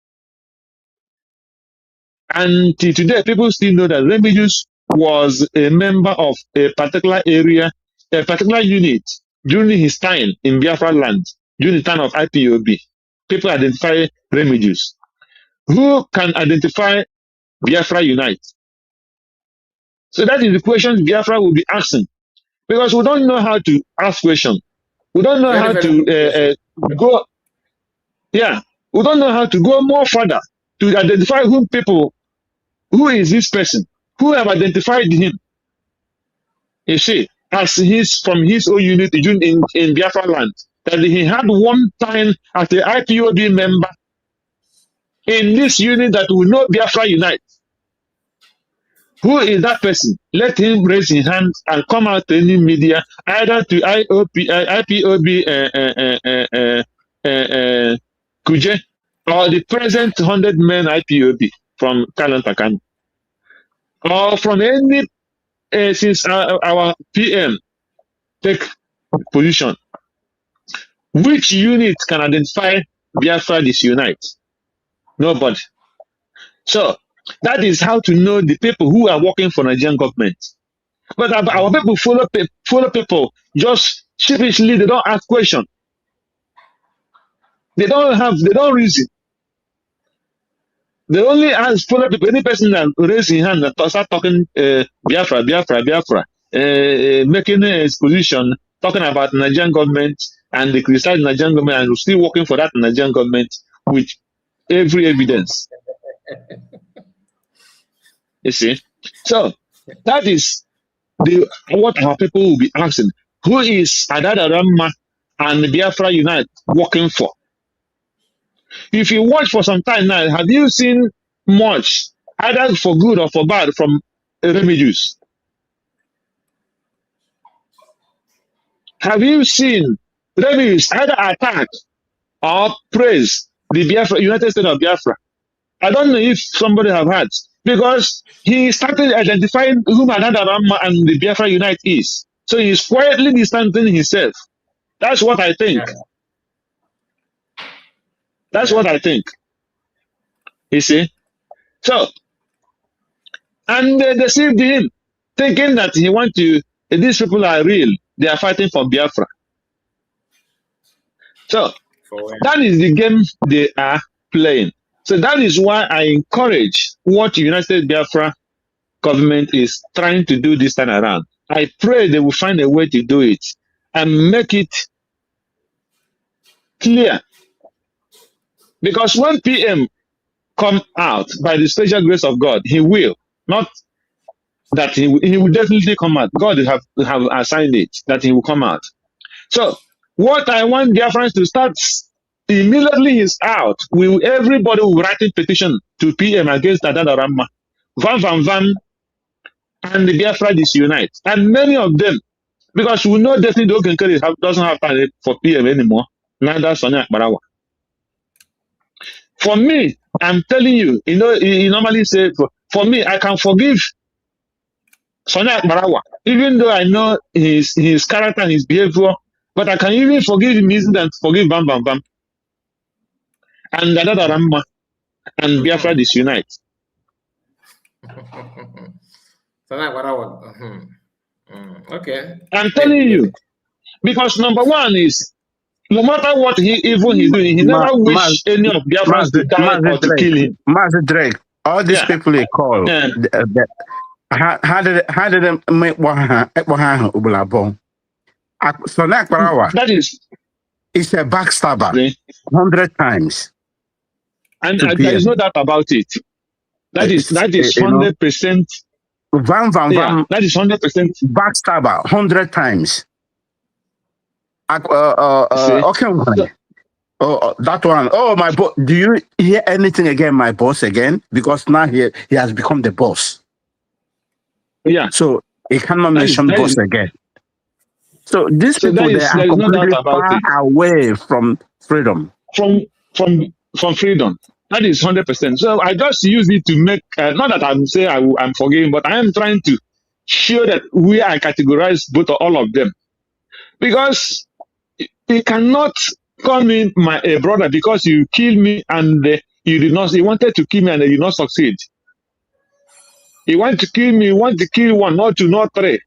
And till today, people still know that Remigius was a member of a particular area, a particular unit during his time in Biafra land, during the time of IPOB. People identify Remigius. Who can identify Biafra Unite? So that is the question Biafra will be asking. Because we don't know how to ask questions. We don't know how to go. Yeah, we don't know how to go more further to identify who is this person, who have identified him. You see, as from his own unit in Biafra land, that he had one time as the IPOB member in this unit that we know Biafra Unite. Who is that person? Let him raise his hand and come out to any media, either to IPOB Kuje or the present 100 men IPOB from Kalantakan, or from any since our PM take position. Which unit can identify Biafra disunite? Nobody. So that is how to know the people who are working for Nigerian government. But our people follow people just sheepishly. They don't ask questions. They don't reason. They only follow people. Any person that raise his hand and start talking Biafra, making an exposition, talking about Nigerian government and they criticize Nigerian government and still working for that Nigerian government with every evidence. You see? So that is what our people will be asking. Who is Adada Ramma and Biafra Unite working for? If you watch for some time now, have you seen much, either for good or for bad, from Remigius? Have you seen Remigius either attack or praise the Biafra, United States of Biafra? I don't know if somebody have had, because he started identifying whom Adada Ramma and the Biafra Unite is. So he's quietly distancing himself. That's what I think. That's what I think. You see? So, and they deceived him, thinking that he want to, these people are real. They are fighting for Biafra. So, that is the game they are playing. So that is why I encourage what the United States Biafra government is trying to do this time around. I pray they will find a way to do it and make it clear. Because when PM come out by the special grace of God, he will. Not that he will definitely come out. God have assigned it that he will come out. So what I want Biafrans to start immediately is out. Everybody will write a petition to PM against Adada Ramma, Van, and the Biafra disunite. And many of them, because we know definitely Okenkere doesn't have time for PM anymore, neither Sonia Barawa. For me, I'm telling you, he normally say, for me, I can forgive Sonia Barawa, even though I know his character and his behavior, but I can even forgive him easier than forgive Bam Bam Bam and Dada Ramma and Biafra disunite. Okay. I'm telling you, because number one is, no matter what evil he's doing, he never wish any of Biafrans to die or to kill him. Master Drake, all these Yeah. people they call, Yeah. how did them make Ubulabong? So that Parawa That is it's a backstabber 100 times. And there is no doubt about it. That is 100%. Van, that is 100% backstabber 100 times. Okay. That one. Oh, my boss. Do you hear anything again, my boss again? Because now he has become the boss. Yeah. So he cannot mention boss again. So these people, they are completely far away from freedom. From freedom. That is 100%. So I just use it to make, not that I'm saying I'm forgiving, but I am trying to show that we are categorized both all of them. Because he cannot call me a brother because you killed me and he wanted to kill me and he did not succeed. He wanted to kill me, he wanted to kill one, not two, not three.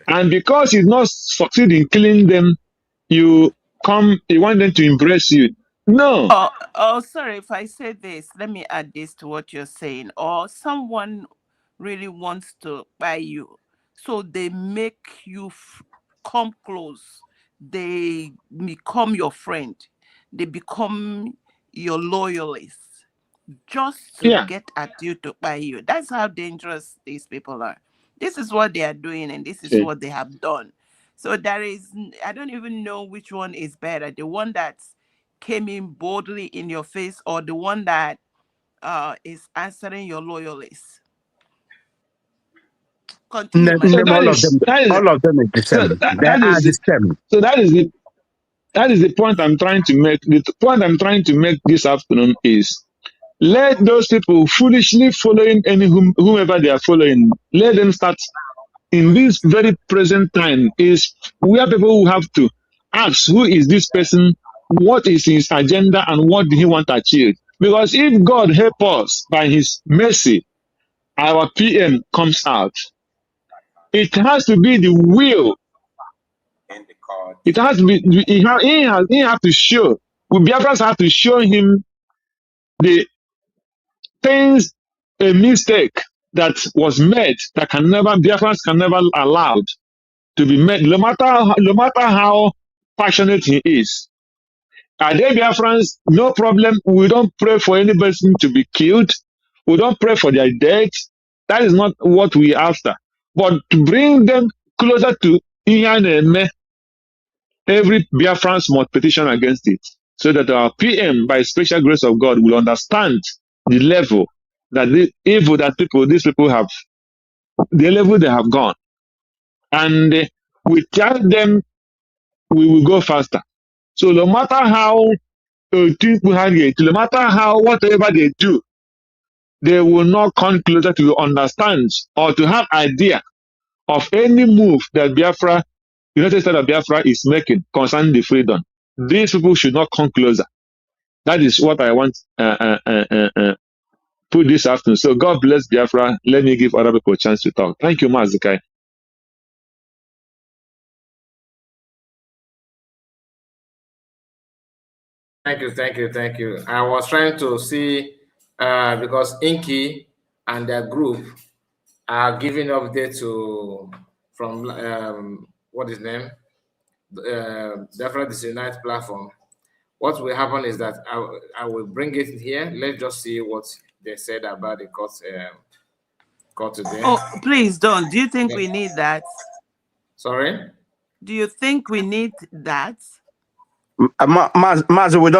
And because he did not succeed in killing them, you want them to embrace you. No. Oh, sorry if I say this. Let me add this to what you're saying. Or someone really wants to buy you, so they make you come close. They become your friend. They become your loyalist just to get at you to buy you. That's how dangerous these people are. This is what they are doing, and this is what they have done. So I don't even know which one is better. The one that came in boldly in your face, or the one that is answering your loyalists. Continue. All of them is the same. So that is the point I'm trying to make. The point I'm trying to make this afternoon is, let those people foolishly following whomever they are following, let them start in this very present time is where people will have to ask, who is this person? What is his agenda and what do he want to achieve? Because if God help us by his mercy, our PM comes out, it has to be the will. It has to be, he have to show, Biafrans have to show him the things, a mistake that was made that Biafrans can never allow to be made, no matter how passionate he is. Are they Biafrans? No problem. We don't pray for any person to be killed. We don't pray for their death. That is not what we after. But to bring them closer to Iyaneme, every Biafrans must petition against it, so that our PM, by special grace of God, will understand the level that the evil that these people have, the level they have gone. And we tell them we will go faster. So no matter how no matter how whatever they do, they will not come closer to understand or to have idea of any move that Biafra, United States of Biafra is making concerning the freedom. These people should not come closer. That is what I want put this afternoon. So God bless Biafra. Let me give other people a chance to talk. Thank you, Mazikai. Thank you. I was trying to see because Inky and their group are giving update from what is name? Definitely this Unite platform. What will happen is that I will bring it here. Let's just see what they said about the court today. Oh, please don't. Do you think we need that? Sorry? Do you think we need that? Maz, we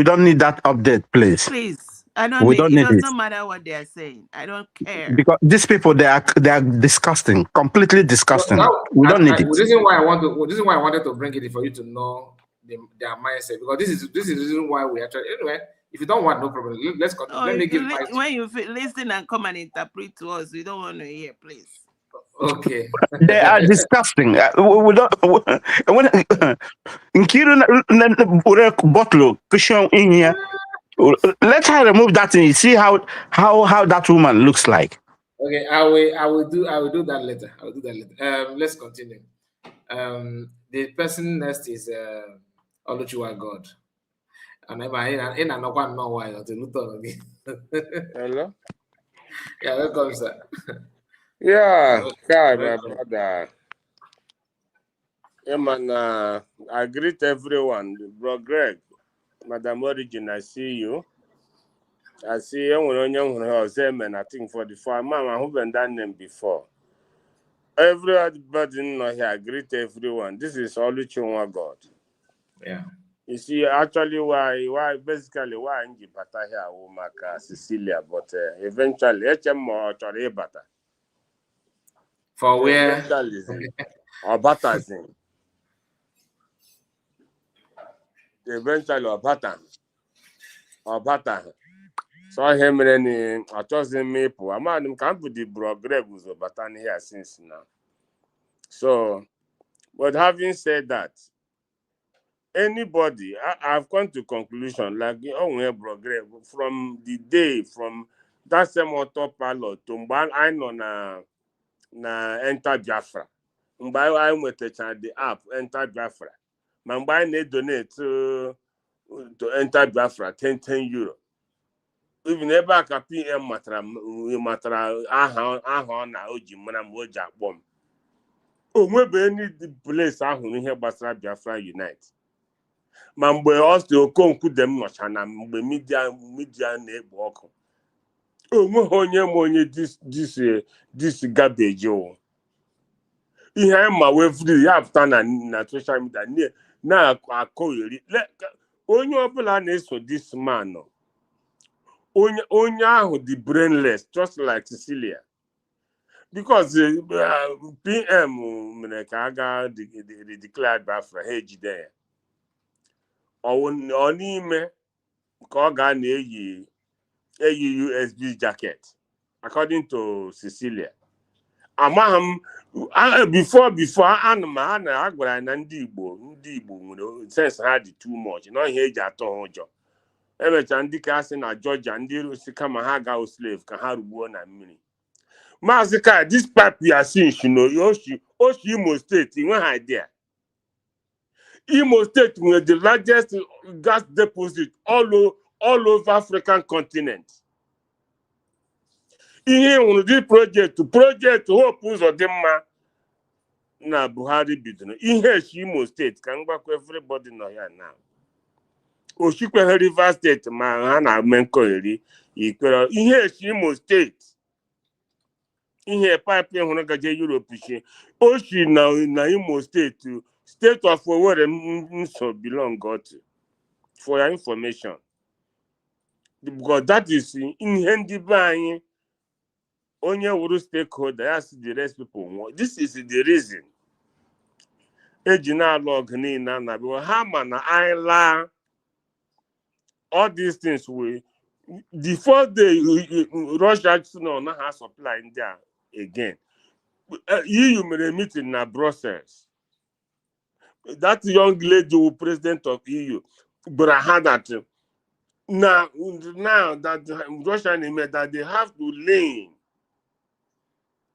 don't need that update, please. Please, I don't. It doesn't matter what they are saying. I don't care. Because these people, they are disgusting, completely disgusting. We don't need it. This is why I wanted to bring it for you to know their mindset, because this is the reason why we actually anyway. If you don't want, no problem. Let's continue. Let me give when you listen and come and interpret to us, we don't want to hear, please. Okay. They are disgusting. We don't. When Nkiru bottle cushion in here, let her remove that thing. See how that woman looks like. Okay, I will do that later. I will do that later. Let's continue. The person next is Oluchiwa God. And in another no while to look again. Hello? Yeah, welcome, sir. Yeah, Kai, my brother. Yeah, man, I greet everyone. Bro Greg, Madam Origin, I see you. I see you when you I think for the farm. Mama, who been done them before. Everybody know here, I greet everyone. This is Oluchiwa God. Yeah. You see, actually, why basically why I'm bata here, Maka Cecilia, but eventually, HM or bata. For where? Eventually, or bata eventually or bata. So him any I chose him maple. I'm on him can't put the bro Greg was batan here since now. So, but having said that, anybody, I've come to conclusion like bro Greg from the day from that same auto pilot to I know na enter Biafra. I went to the app enter Biafra. I need donate to enter Biafra 10 euro. Even ebe a ka PM matara aha na oji mara m oji akpọ m. Onwebe any place ahụ n'ihe gbasara Biafra Unite. Ma mgbe Ọstị Okonkwo dem nọcha na mgbe media na-ekpo ọkụ. Onweghị onye ma onye this garbage o. Ihe anyị ma wee free ya pụta na social media na-akọgheri. Onye ọbụla na-eso this man nọ. Onye ahụ dị brainless, just like Cecilia, because PM mere ka aga declared Biafra ha ejide ya ọ n'ime ka ọ ga na-eyi USB jacket according to Cecilia. Amaghị m before ana m ha na agwara na ndị Igbo nwere sense ha dị too much na ihe eji atọ ha ụjọ. Emecha ndị ka asị na Georgia ndị Rusi kama ha ga slave ka ha rugbuo na mmiri. Maazị Kai, this pipe we are seeing, Oshi Imo State, you have idea. Imo State with the largest gas deposit all over African continent. Ihe on this project hope ụzọ dị mma na Buhari bidoro. Ihe Imo State ka mgbakọ everybody nọ ya now. Oshikwe Rivers State ma ha na Menkoeri ikwere ihe Imo State. Ihe pipe hụrụ gaje Europe shi Oshi na Imo State of Owerri nso belong to, for your information, because that is ihe ndị be anyị onye wuru stakeholder ya si the rest people. This is the reason eji na-alụ ọgụ niile na ha ma na anyị laa. All these things will the first day Russia no ha supply India again. EU made a meeting in Brussels. That young lady who president of EU, but I heard that now that Russia made that they have to lean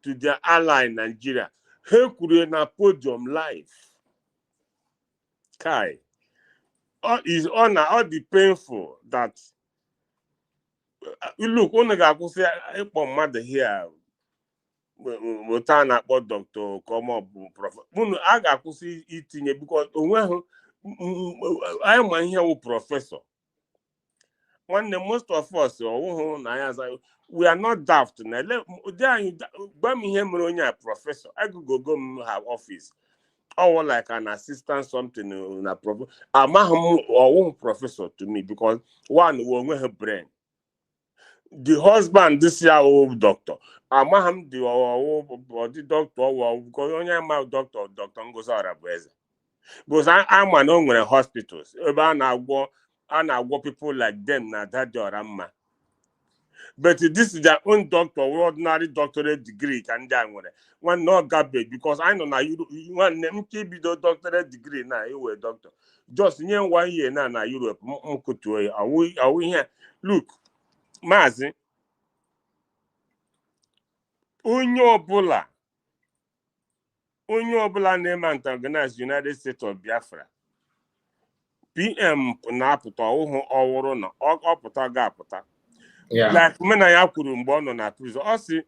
to their ally Nigeria. He could na podium life. Kai. All is honor, all the painful that look, one guy could say Ekpa mother here. Weta na-akpọ Dr. Komo Prophet. A ga-akwụsị itinye because onweghị anyị ma ihe wụ prọfesọ. Nwanne most of us ọwụhụ na ya we are not daft na gba m ihe mere onye a prọfesọ. I go m have office. Or like an assistant something na professor. Amaghị m ọwụhụ prọfesọ to me because one we onweghị brain. The husband this year old doctor. Amaham the doctor because only my doctor Ngozi Arabueze. Because I'm an own hospitals. And I go people like them na that Ramma. But this is their own doctor, ordinary doctorate degree can do one no garbage because I know now you want them keep the doctorate degree now you were doctor. Just near 1 year now Europe. Are we here? Look, Mazi, onye ọbụla na-eme antagonize United States of Biafra. PM na-apụta ọhụrụ na ọpụta ga-apụta. Like mena ya kwuru mgbe ọ nọ na prison. Ọ sị,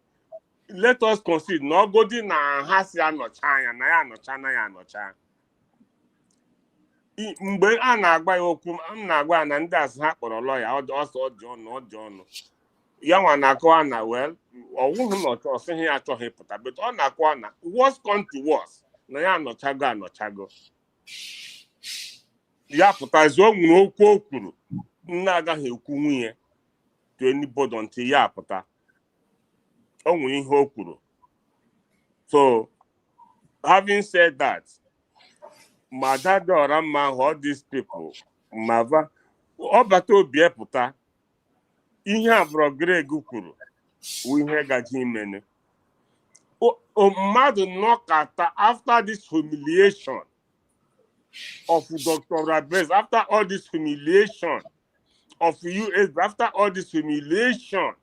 let us concede na ọgodi na ha si anọcha anya na ya anọcha. Mgbe a na-agba ya okwu, m na-agwa ya na ndị asị ha kpọrọ lọya ọsọ ọ dị ọnụ. Ya nwa na-akọwa na well, ọwụhụ na ọsịghị ya achọghị ịpụta, but ọ na-akọwa na worst come to worst na ya anọchago. Ya pụtazi o nwere okwu o kwuru nna agaghị ekwu nwunye to anybody until ya apụta. O nwere ihe o kwuru. So, having said that, Madada Orama, all these people, Mava, ọbata obi epụta, ihe abụrụ Greg kwuru, ihe gaji imene. Mmadụ nọkata after this humiliation of Dr. Rabez, after all this humiliation of US, after all this humiliation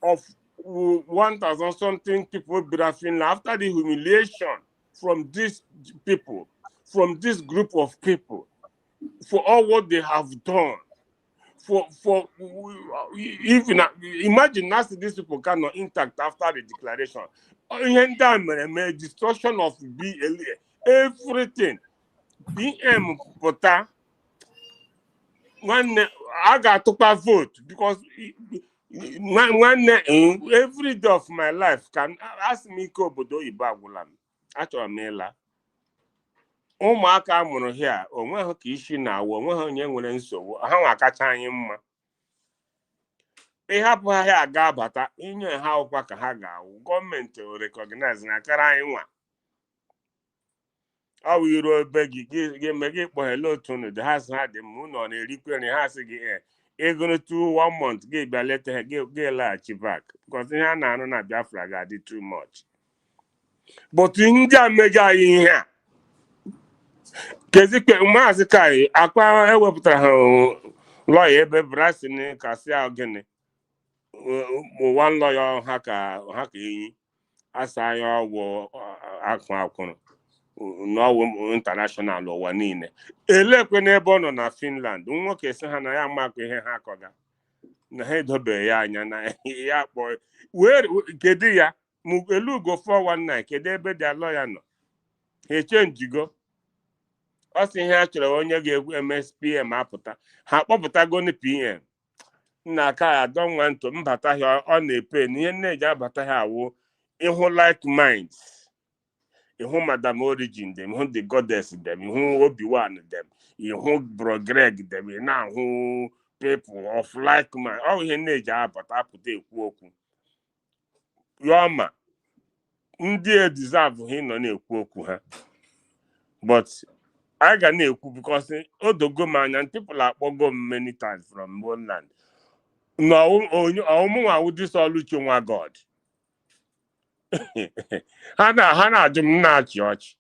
of 1,000 something people Finland, after the humiliation from these people, from this group of people, for all what they have done, for even imagine now these people cannot intact after the declaration. Destruction of BLA, everything. BM Pota, when I got to vote because every day of my life can ask me ko bodo ibagulam. Actually, mela. Ụmụaka mụrụ here, onweghị ka isi na-awụ, onweghị onye nwere nsogbu, ha nwa kacha anyị mma. Ịhapụ ha ya ga-abata, inye ha ụkwa ka ha ga-awụ. Gọọmenti recognize na kara anyị nwa. Ọ wụ iru ebe gị ga-eme gị kpọ hello tunu de ha sị ha dị mma ụnọ na-erikwe nri ha sị gị ego to 1 month gị bịa leta ha gị laghachi back because ihe a na-arụ na Biafra ga-adị too much. But ndị a mega anyị ihe a kezikpe maazị Kai akpa ewepụtara ha lọya ebe Brasin kasị ogene one lawyer ha ka enyi asa ya ọgwụ akwụrụ n'ọwụ international ụwa niile elekwe n'ebe ọ nọ na Finland nwoke sị ha na ya makwa ihe ha kọga na ha edobeghị ya anya na ya kpọ kedu ya elugo 419 kedu ebe dị lọya nọ ha echenjigo ọ sị ihe a chọrọ onye ga-egwu MSPM apụta ha kpọpụtago na PM nna aka ya adọnwa ntụ mbata ha ọ na-epe na ihe nne eji abata ha awụ ịhụ like minds, ịhụ Madam Origin dem, ịhụ the goddess dem, ịhụ Obi-Wan dem, ịhụ Bro Greg dem, ị na-ahụ people of like mind. Ọ ihe nne eji abata apụta ekwu okwu yọma ndị deserve ha nọ na-ekwu okwu ha, but I ga na-ekwu because odogo m anya and people akpọgo m many times from Finland. No, ọmụnwa this Oluchi nwa God. ha na-ajụ m na-achị ọchị.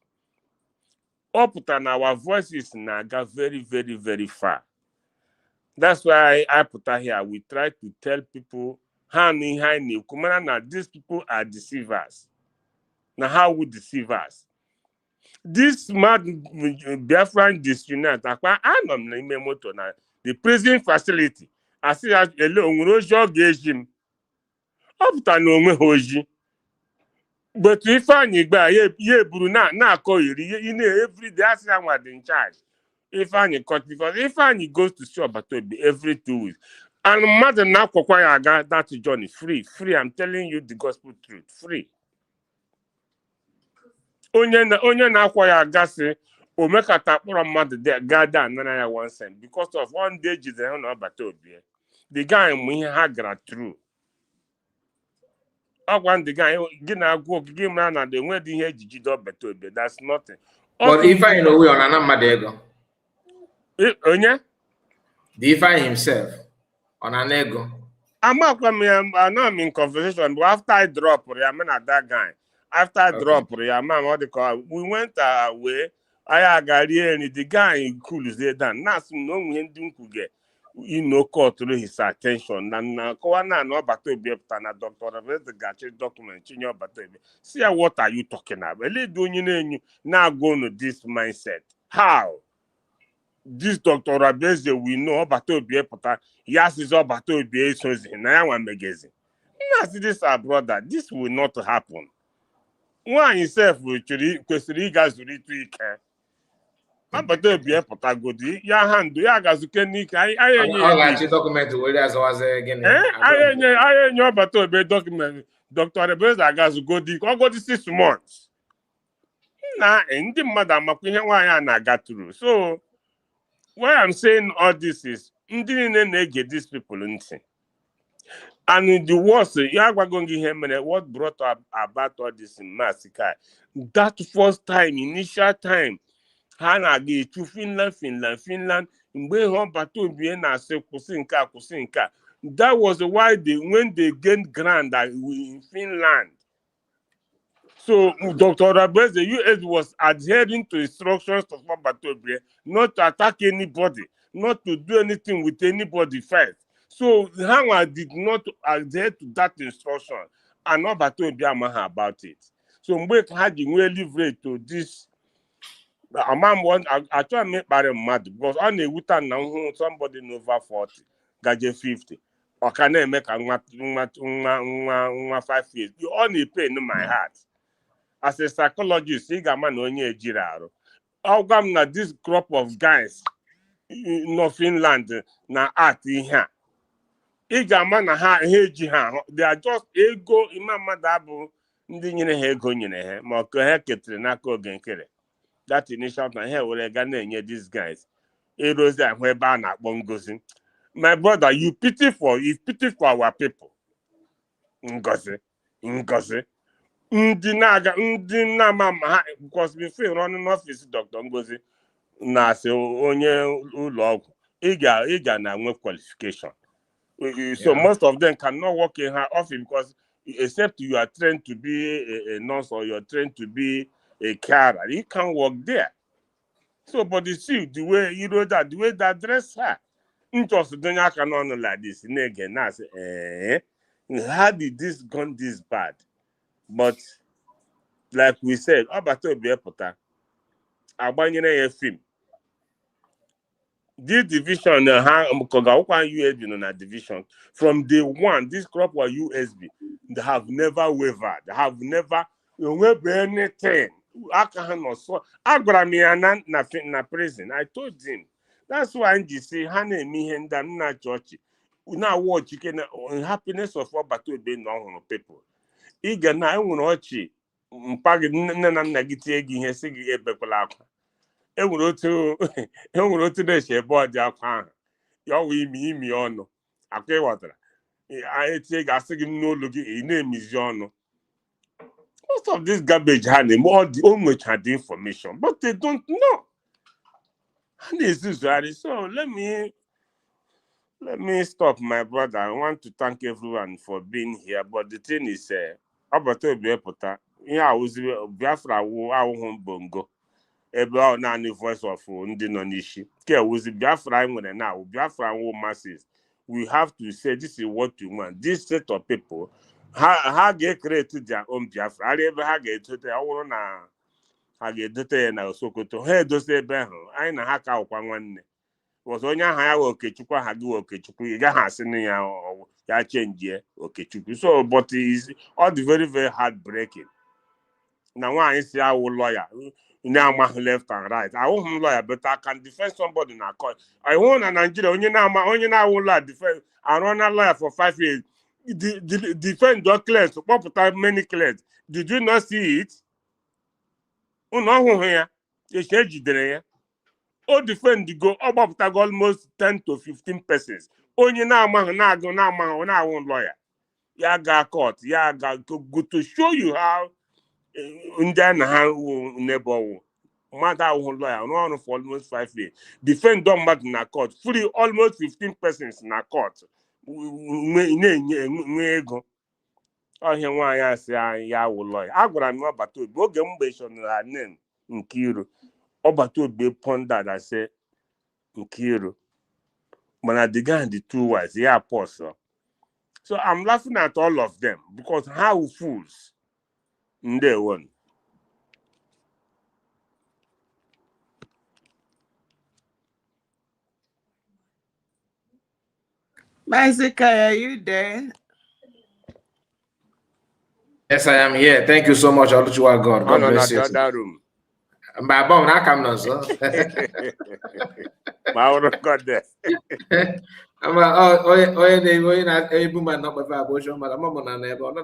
Ọ pụtara na our voices na-aga very, very, very far. That's why I put here. We try to tell people how these people are deceivers. Now how would deceive us? This mad Biafran disunite, I know the prison facility. I see that alone regime. After no hoji. But if I need by ye bruna na koiri, every day I say I'm in charge. If I cut because if I goes to shop but every 2 weeks. And mother now kwaya that Johnny free. I'm telling you the gospel truth. Free. Onye na-akwa ya agasị omekata kpọrọ mmadụ gada anara ya 1 cent because of one day jidere ha na ọbata obi. The guy mụ ihe ha gara through. Ọgwa ndị guy gị na-agụ okike mara na enwedị ihe ejiji dị ọbata obi. That's nothing. But if I know we on an amadego. Onye? The Ifeanyi himself on an ego. I know I'm in conversation, but after I drop that guy. After I drop what they call, we went away. I got and the guy cool is there done. Nas no get caught through his attention. And Kowana no bato be na doctor the gachi document in your baby. See what are you talking about? Really doing you now going to this mindset. How? This Dr. Abeze we know about Obi Epota. Yes, is about Obi Esozi. Now I'm magazine. This our brother. This will not happen. One himself will question you guys will read to care. About Obi Epota Godi. Ya hand ya guys who can nick. I document where as was again. I know about Obi document. Dr. Abeze guys go di. Go di 6 months. Nah, and the mother makunya why na got through. So why I'm saying all this is, get these people into. And in the worst, what brought about all this in massacre? That first time, initial time, Hana get to Finland, that was why when they gained ground in Finland. So Dr. Rabez, the US was adhering to instructions of Babatobie not to attack anybody, not to do anything with anybody first. So Hanga did not adhere to that instruction and not Babatobie about it. So Mbek had the leverage to this. I try to make Barry mad because on a wutan now somebody over 40, gaje 50. Or can I make a 5 years? You only pay in my heart. As a psychologist, man onye ejiraru. How come na this crop of guys in Finland na art ihe? Man na ha eji ha. They are just ego imama dabu ndị nyere ha ego nyere ha ma ọ ha ketere n'aka oge nkere. That initial time here were ga na-enye these guys. Erozi ahụ ebe a na-akpọ ngozi. My brother, you pity for our people. Ngozi. Ndị na-ama ha because before running office Dr. Ngozi na-asị onye ụlọ ọgwụ ị ga na-enwe qualification. So most of them cannot work in her office because except you are trained to be a nurse or you're trained to be a carer, you can't work there. So but you see the way the way they address her. Just don't happen like this. Again, now say, how did this gone this bad? But like we said, Abato Biepota, Abanyere a film. This division, USB na division. From day one, this crop was USB. They have never wavered. They have never anything. Na prison. I told him. That's why I say, Hane mi henda na church. Now watch you can happiness of Abato be no people. Iga na enwere ọchị mpagi nne na nna gị tie gị ihe sị gị ebekwala akwa enwere otu na-eche ebe ọ dị akwa ahụ ya ọwụ imi ọnụ akwa ịghọtara anyị tie gị asị gị n'olu gị ị na-emizi ọnụ. Most of this garbage ha na-eme o nwecha the information but they don't know. Ha na-ezuzugharị. So let me stop, my brother. I want to thank everyone for being here, but the thing is Abato Biepota, Biafra awụhụ bongo ebe ọ naanị voice of ndị nọ n'isi ke wuzi Biafra nwere now. Biafra masses. We have to say this is what we want. This set of people ha ga-create their own Biafra. Ara ebe ha ga-edote ọwụrụ na ha ga-edote ya na Sokoto ha edote ebe ahụ anyị na ha ka ọkwa nwanne was onye aha ya Okechukwu aha gị Okechukwu ị gaghị asị na ya change Okechukwu. So but is all the very very heartbreaking. Now nwaanyị si awụ lawyer na-amaghị left and right. Awụghị lawyer but I can defend somebody na court. I want na Nigeria onye na-awụ lawyer defend and run a lawyer for 5 years. Defend your claims kpọpụta many claims. Did you not see it? Unu ọhụhụ ya eche ejidere ya. O defend go about almost 10 to 15 persons. Only now lawyer. Ya ga court, go to show you how Indian neighbor. Mother lawyer, no for almost 5 years. Defend them back in a court. Fully almost 15 persons in a court. Oh, here one I say ya will lawyer. I got no batu. Go get her name Nkiru. Or batu be pondered. I say Nkiru. When I began the 2 words, yeah, apostle. So I'm laughing at all of them because how fools in their one. Isaac, are you there? Yes, I am here. Thank you so much, Oluchiwa God. God bless you. Another room. My bomb, I come now, sir. My own God there. I'm a not my abortion, but I'm on never. I'm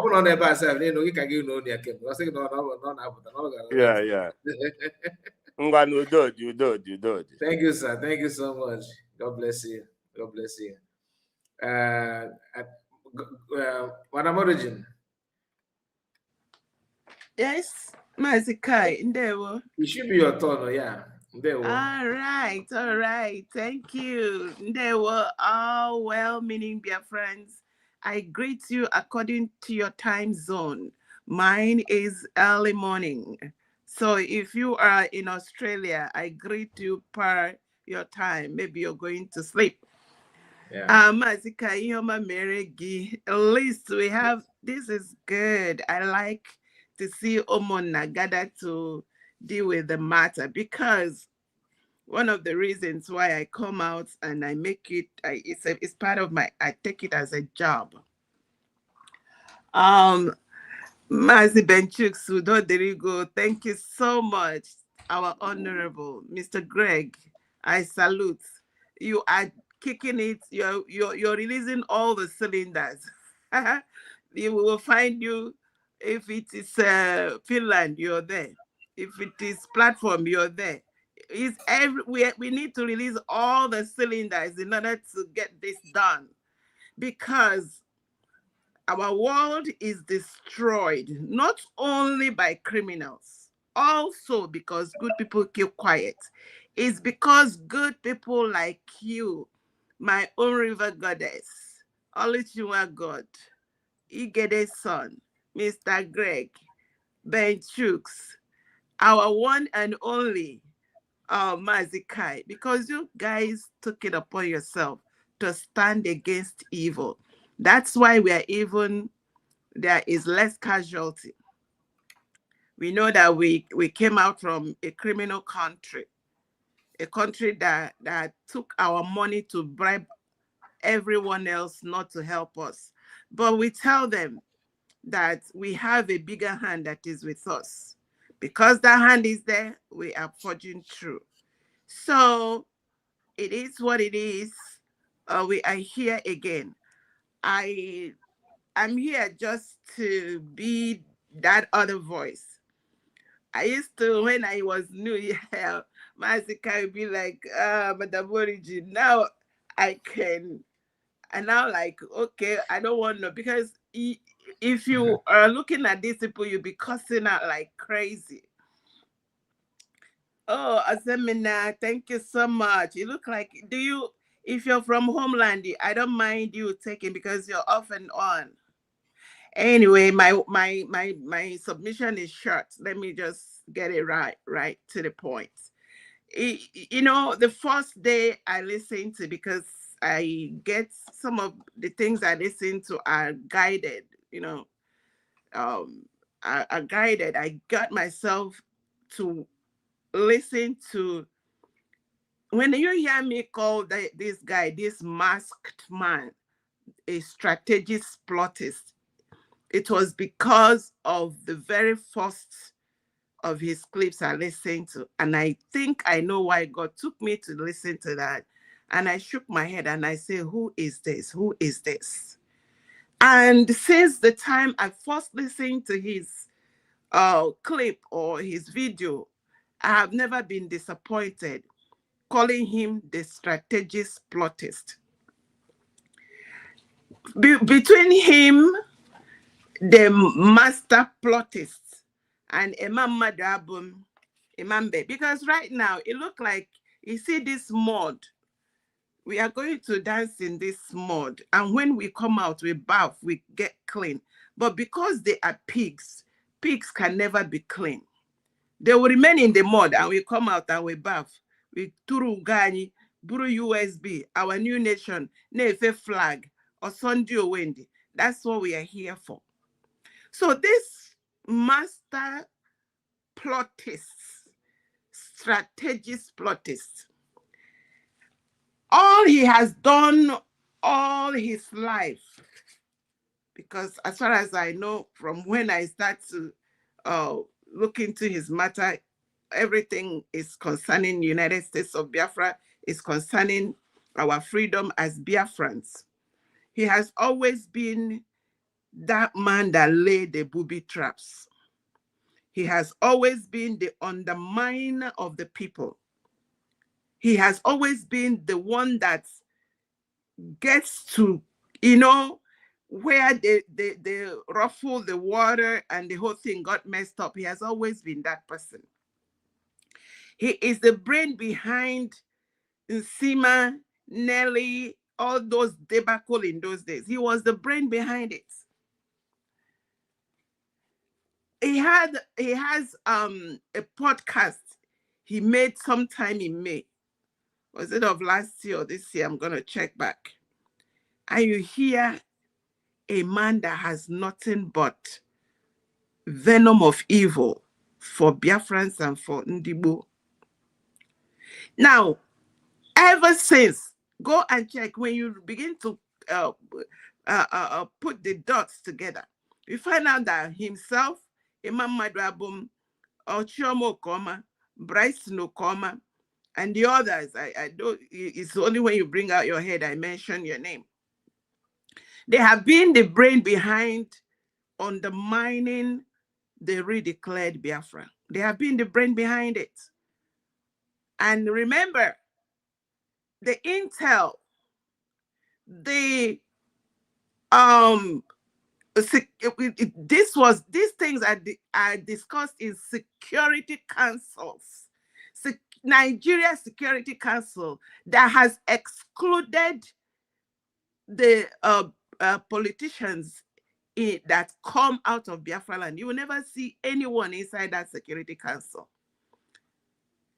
on never myself. You know, you can give no near Kim. I think no. Yeah. You do. Thank you, sir. Thank you so much. God bless you. God bless you. Madam Origin. Yes, Mazikai, Ndewo. It should be your turn, yeah. All right. Thank you. Ndewo, all well-meaning dear friends. I greet you according to your time zone. Mine is early morning. So if you are in Australia, I greet you per your time. Maybe you're going to sleep. Mazika Yoma Meregi. At least we have, this is good. I like to see Omona gather to deal with the matter, because one of the reasons why I come out and I make it, it's part of my, I take it as a job. Mazi Benchuk Sudo Derigo, thank you so much, our honorable Mr. Greg. I salute you. Are kicking it. You're releasing all the cylinders. We will find you. If it is Finland, you're there. If it is platform, you're there. It's we need to release all the cylinders in order to get this done, because our world is destroyed not only by criminals, also because good people keep quiet. It's because good people like you, my own river goddess, Oluchiwa God, Igede's son, Mr. Greg, Ben Chooks, our one and only Mazikai, because you guys took it upon yourself to stand against evil. That's why there is less casualty. We know that we came out from a criminal country, a country that took our money to bribe everyone else not to help us. But we tell them that we have a bigger hand that is with us. Because that hand is there, we are forging through. So it is what it is. We are here again. I'm here just to be that other voice. I used to, when I was new, yeah, Masika would be like, Madam Origin. Now I can, and now like, okay, I don't want to, because if you are looking at these people, you'll be cussing out like crazy. Oh, Asemina, thank you so much. You look like, if you're from Homeland, I don't mind you taking, because you're off and on. Anyway, my submission is short. Let me just get it right to the point. The first day I listened to, because I get some of the things I listen to are guided, are guided. I got myself to listen to, when you hear me call this guy, this masked man, a strategist plottist, it was because of the very first of his clips I listened to. And I think I know why God took me to listen to that. And I shook my head and I said, who is this? Who is this? And since the time I first listened to his clip or his video, I have never been disappointed, calling him the strategist plottist. Between him, the master plottist, and Imam Madabum, Imambe, because right now it look like you see this mud. We are going to dance in this mud, and when we come out, we bath, we get clean. But because they are pigs, pigs can never be clean. They will remain in the mud, and we come out and we bath. We turu gani, buru USB, our new nation, nefe flag, or Sunday Wendy. That's what we are here for. So this master plottist, strategist plottist, all he has done all his life, because as far as I know, from when I start to look into his matter, everything is concerning United States of Biafra, is concerning our freedom as Biafrans. He has always been that man that laid the booby traps. He has always been the underminer of the people. He has always been the one that gets to, where they ruffle the water and the whole thing got messed up. He has always been that person. He is the brain behind Nsima, Nelly, all those debacle in those days. He was the brain behind it. He has a podcast he made sometime in May. Was it of last year or this year? I'm gonna check back. And you hear a man that has nothing but venom of evil for Biafrans and for Ndibo. Now, ever since, go and check when you begin to put the dots together, you find out that himself, Imam Madrabum, Ochomo Koma, Bryce Nokoma, and the others, I don't, it's only when you bring out your head I mention your name. They have been the brain behind undermining the redeclared Biafra. They have been the brain behind it. And remember, the intel, these things are discussed in security councils. Nigeria Security Council that has excluded the politicians that come out of Biafra land. You will never see anyone inside that Security Council.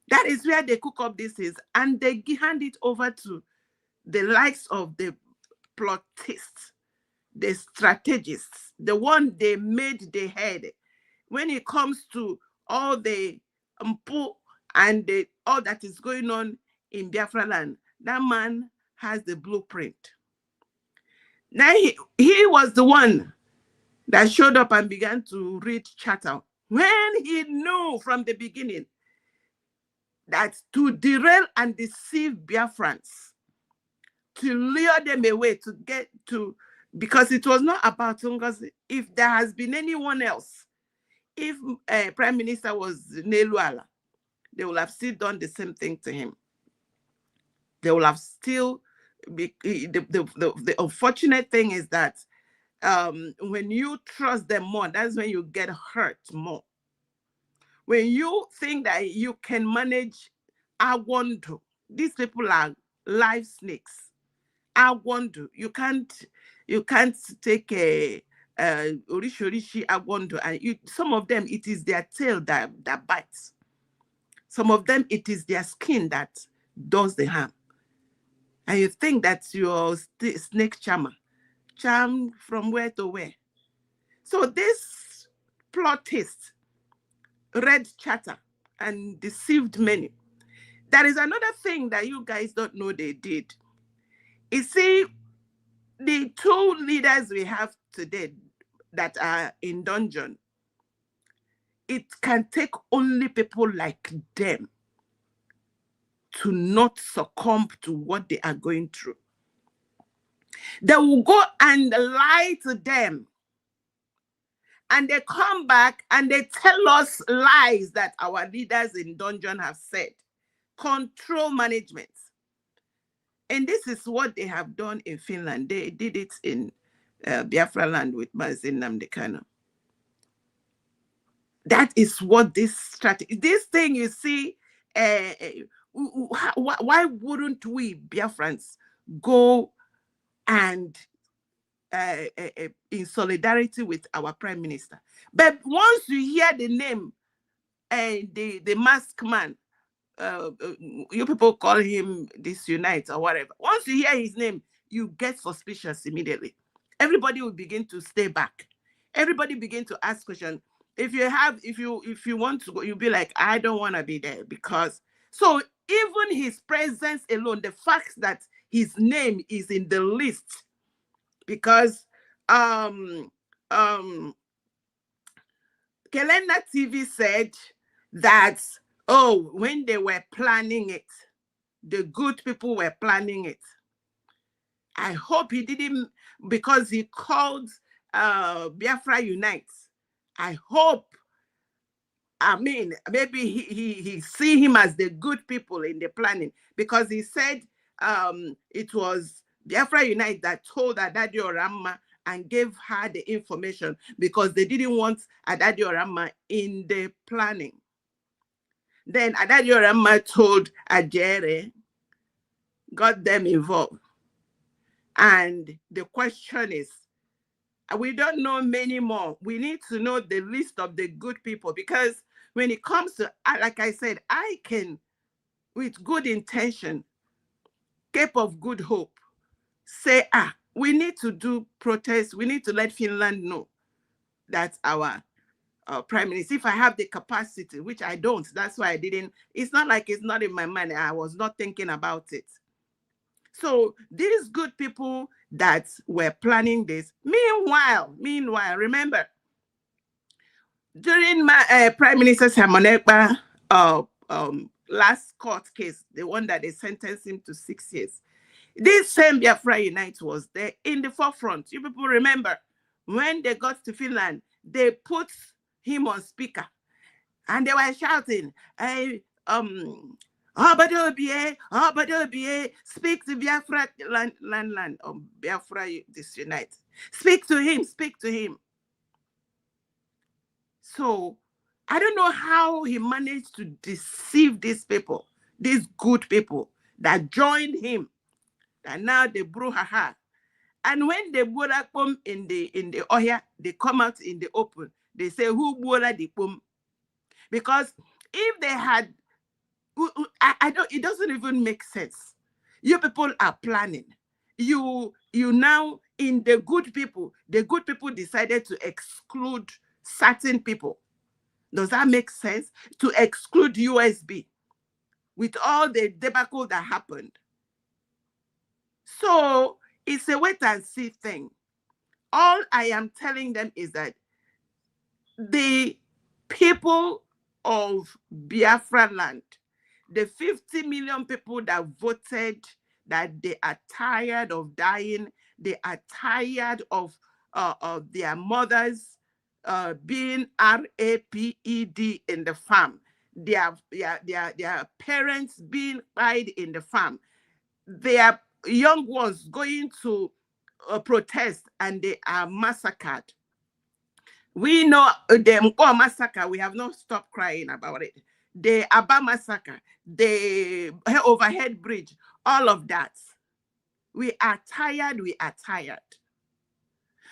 That is where they cook up these things, and they hand it over to the likes of the plottists, the strategists, the one they made the head. When it comes to all the mpu and all that is going on in Biafra land, that man has the blueprint. Now he was the one that showed up and began to read Chatham when he knew from the beginning that to derail and deceive Biafrans, to lure them away, to get to, because it was not about Ngozi. If there has been anyone else, if Prime Minister was Neluala, they will have still done the same thing to him. They will have still, the unfortunate thing is that when you trust them more, that's when you get hurt more. When you think that you can manage Awondo, these people are live snakes. Awondo, you can't take a Orishi Awondo, and some of them, it is their tail that bites. Some of them, it is their skin that does the harm. And you think that you're snake charmer. Charm from where to where? So this plottist read chatter and deceived many. There is another thing that you guys don't know they did. You see, the two leaders we have today that are in dungeon, it can take only people like them to not succumb to what they are going through. They will go and lie to them, and they come back and they tell us lies that our leaders in dungeon have said. Control management. And this is what they have done in Finland. They did it in Biafra land with Mazin Namdekano. That is what this strategy, this thing you see, why wouldn't we, Biafrans, go and in solidarity with our prime minister? But once you hear the name, the masked man, you people call him Disunite or whatever. Once you hear his name, you get suspicious immediately. Everybody will begin to stay back. Everybody begin to ask questions. If you want to go, you'll be like, I don't want to be there, because so even his presence alone, the fact that his name is in the list, because Kelenda TV said that, oh, when they were planning it, the good people were planning it. I hope he didn't, because he called Biafra Unite. I hope, I mean, maybe he see him as the good people in the planning, because he said it was Biafra Unite that told Adadi Orama and gave her the information, because they didn't want Adadi Orama in the planning. Then Adadi Orama told Ajere, got them involved. And the question is, we don't know many more. We need to know the list of the good people, because when it comes to, like I said, I can, with good intention, Cape of Good Hope, say, we need to do protests. We need to let Finland know that our prime minister, if I have the capacity, which I don't, that's why I didn't, it's not like it's not in my mind. I was not thinking about it. So these good people that were planning this, meanwhile, remember, during my Prime Minister Simon Ekpa last court case, the one that they sentenced him to 6 years, this same Biafra Unite was there in the forefront. You people remember, when they got to Finland, they put him on speaker and they were shouting, speak to Biafra land, Biafra Disunite. Speak to him. So I don't know how he managed to deceive these people, these good people that joined him, and now they brouhaha. And when they bola pom in the Oya, they come out in the open. They say, who bola the pom? Because if they had, I don't, it doesn't even make sense. You people are planning. You now, in the good people decided to exclude certain people. Does that make sense? To exclude USB with all the debacle that happened. So it's a wait and see thing. All I am telling them is that the people of Biafra land, the 50 million people that voted, that they are tired of dying, they are tired of their mothers being raped in the farm, their parents being died in the farm, their young ones going to protest and they are massacred. We know the Mko massacre, we have not stopped crying about it. The Aba massacre, the overhead bridge, all of that. We are tired.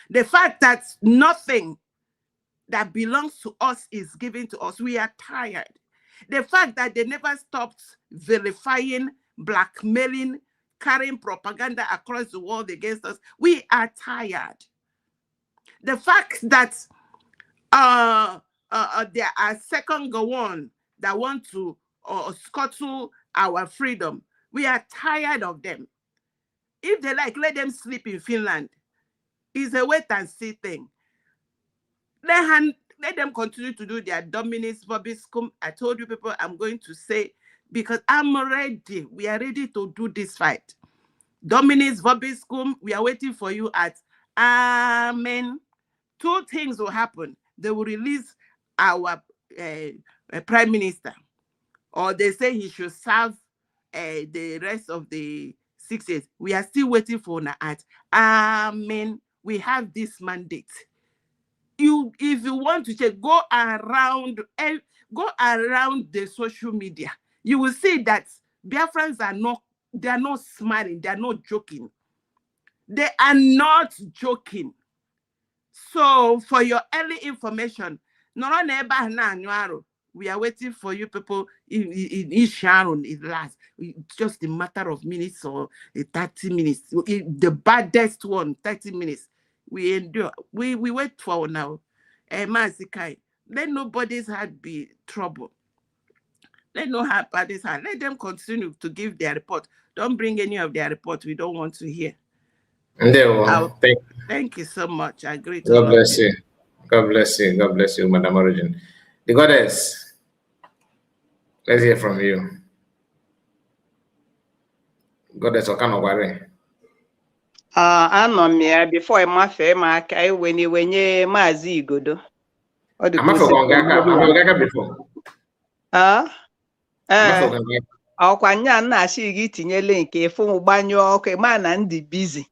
The fact that nothing that belongs to us is given to us, we are tired. The fact that they never stopped vilifying, blackmailing, carrying propaganda across the world against us, we are tired. The fact that there are second Gowon that want to scuttle our freedom, we are tired of them. If they like, let them sleep in Finland. It's a wait and see thing. Let them continue to do their Dominis Vobiscum. I told you people, I'm going to say, because I'm ready. We are ready to do this fight. Dominis Vobiscum, we are waiting for you at Amen. Two things will happen. They will release our prime minister, or they say he should serve the rest of the 6 years. We are still waiting for Naat. Amen. We have this mandate. if you want to check, go around the social media. You will see that Biafrans they are not smiling, they are not joking. They are not joking. So for your early information, we are waiting for you people in Sharon. It lasts. It's just a matter of minutes or 30 minutes. The baddest one, 30 minutes. We endure. We wait for now. Mazikai, let nobody's heart be trouble. Let nobody's heart. Let them continue to give their report. Don't bring any of their report. We don't want to hear. Thank you so much. I agree to God bless you. God bless you. God bless you, Madam Origin. The goddess, let's hear from you. Goddess Okanogware. Anọ m ya before ịmafee m aka iwenye Maazị Igodo. Ọkwa nya na-achị gị tinyele nke efu m gbanyụọ ọkụ ma na ndị bizi.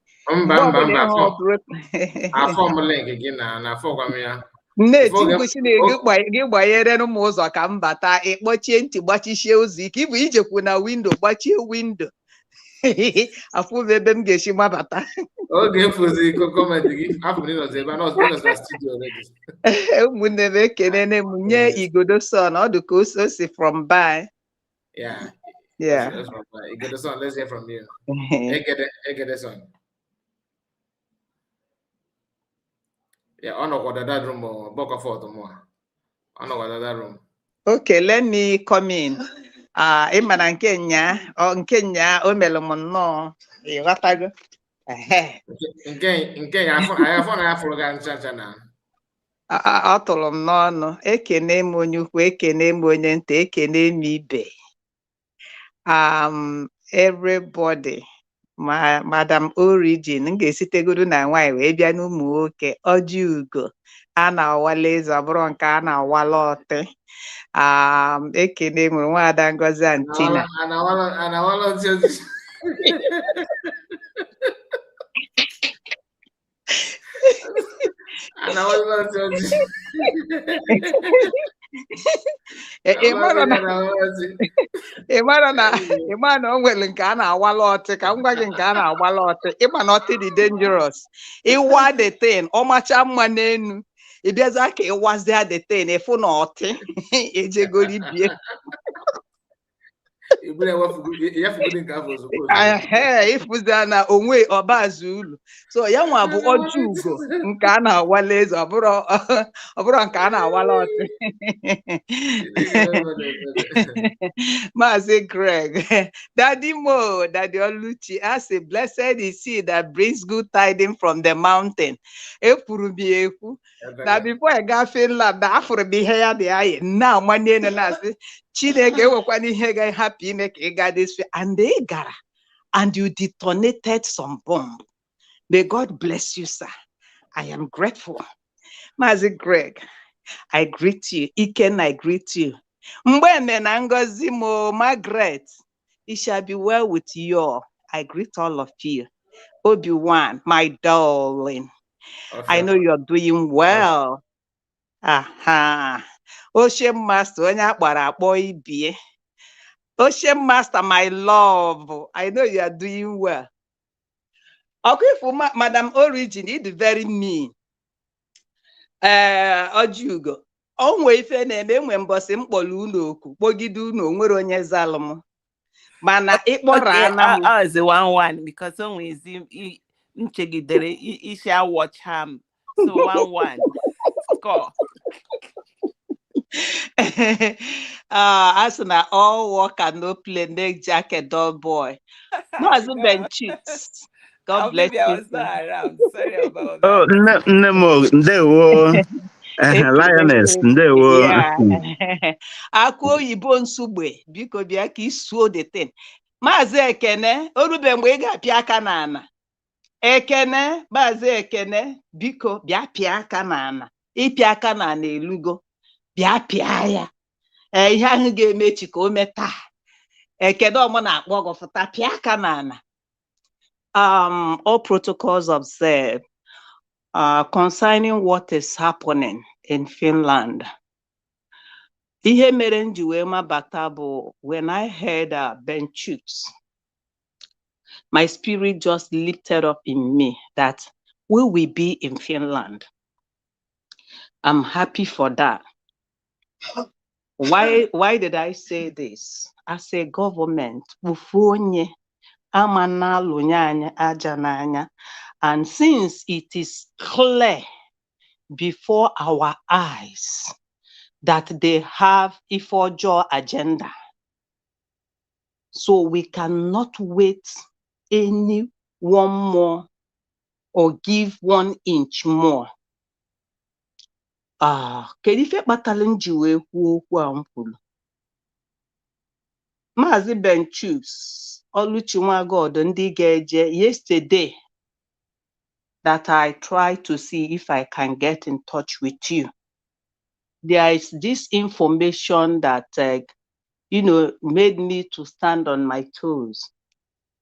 Nne-eti ngosi na gị gbanyere m ụzọ ka m bata ịkpọchie ntị gbachichie ụzọ ike ịbụ ijekwu na windo gbachie windo afụve ebe m ga-esi mabata. Ụmụnne m ekenene m nye Igodo son ọ dị ka o si from by. Yeah. That's right. Ekede son, let's hear from you. Ekede son. Yeah, on that room or book for tomorrow. On that room. Okay, let me come in. Imana Kenya or Kenya o melomono. Ịghọtago? Nke I have forgotten chachana. Atụrụ m n'ọnụ. Ekene m onye ukwu, ekene m onye nta, ekene m ibe. Everybody, Madam Origin, ga-esitegodu na nwanyị wee bịa n'ụmụ nwoke ọjị ugo a na-awala eze ọ bụrụ nke a na-awala ọtị. Ekene m nwaada Ngozi Antina. Ịmara na o nwere nke a na-awala ọtị ka m gwa gị nke a na-awala ọtị ịma na ọtị dị dangerous. Ịwa the thing ọmacha mma n'enu ịbịaza ka ịwazia the thing ịfụ na ọtị ejegori bie. Ịfụzia na onwe ọbazi ulu so ya nwa bụ ọjị ugo nke a na-awala eze ọ bụrụ nke a na-awala ọtị. Maazị Greg, Daddy Mo, Daddy Oluchi, as a blessed is he that brings good tidings from the mountain. Ekwuru m ekwu na before I got Finland na afụrụ m ihe ya dị anyị na amanye na asị Chineke ewekwana ihe ga-ahapụ ime ka ị gaa this way and they gara and you detonated some bomb. May God bless you, sir. I am grateful. Maazị Greg, I greet you. Iken, I greet you. Mbeme na Ngozi mo Margaret, it shall be well with you all. I greet all of you. Obi-Wan, my darling. Okay. I know you're doing well. Ocean Master, onye akpara akpọ ibie. Ocean Master, my love. I know you are doing well. Okay, for Madam Origin, it's very mean. Ojugo. Onwe ife na-eme enwe mbọsị mkpọrọ unu okwu kpọgide unu nwere onye zalụm mana ịkpọrọ ana m ozi 1-1 because onwe ezi nchegidere isi watch ham so 1-1 score. As na all work and no play make Jack a dull boy. No as benchits. God bless you. I was not around. Sorry about that. Oh, no, Lioness, ndewo. Akụ oyibo nsugbe biko bịa ka isuo the thing. Maazị Ekene, orube mgbe ị ga-apịa aka n'ana. Ekene, Maazị Ekene, biko bịa pịa aka n'ana. Ịpịa aka n'ana elugo. Bịa pịa ya. Ihe ahụ ga-emechi ka o meta. Ekene ọmụ na-akpọ gọfụta pịa aka n'ana. All protocols observed. concerning what is happening in Finland. Ihe mere m ji wee mabata bụ when I heard Ben Chooks, my spirit just lifted up in me that we will be in Finland. I'm happy for that. Why did I say this? As a government, ufonye amana lunyanya aja n'anya, and since it is clear before our eyes that they have a for-joy agenda, so we cannot wait any one more or give 1 inch more. Kedu ife kpatara m ji wee kwuo okwu a m kwuru? Maazị Ben Chooks, Oluchi Nwagod, ndị ga-eje yesterday that I tried to see if I can get in touch with you. There is this information that made me to stand on my toes.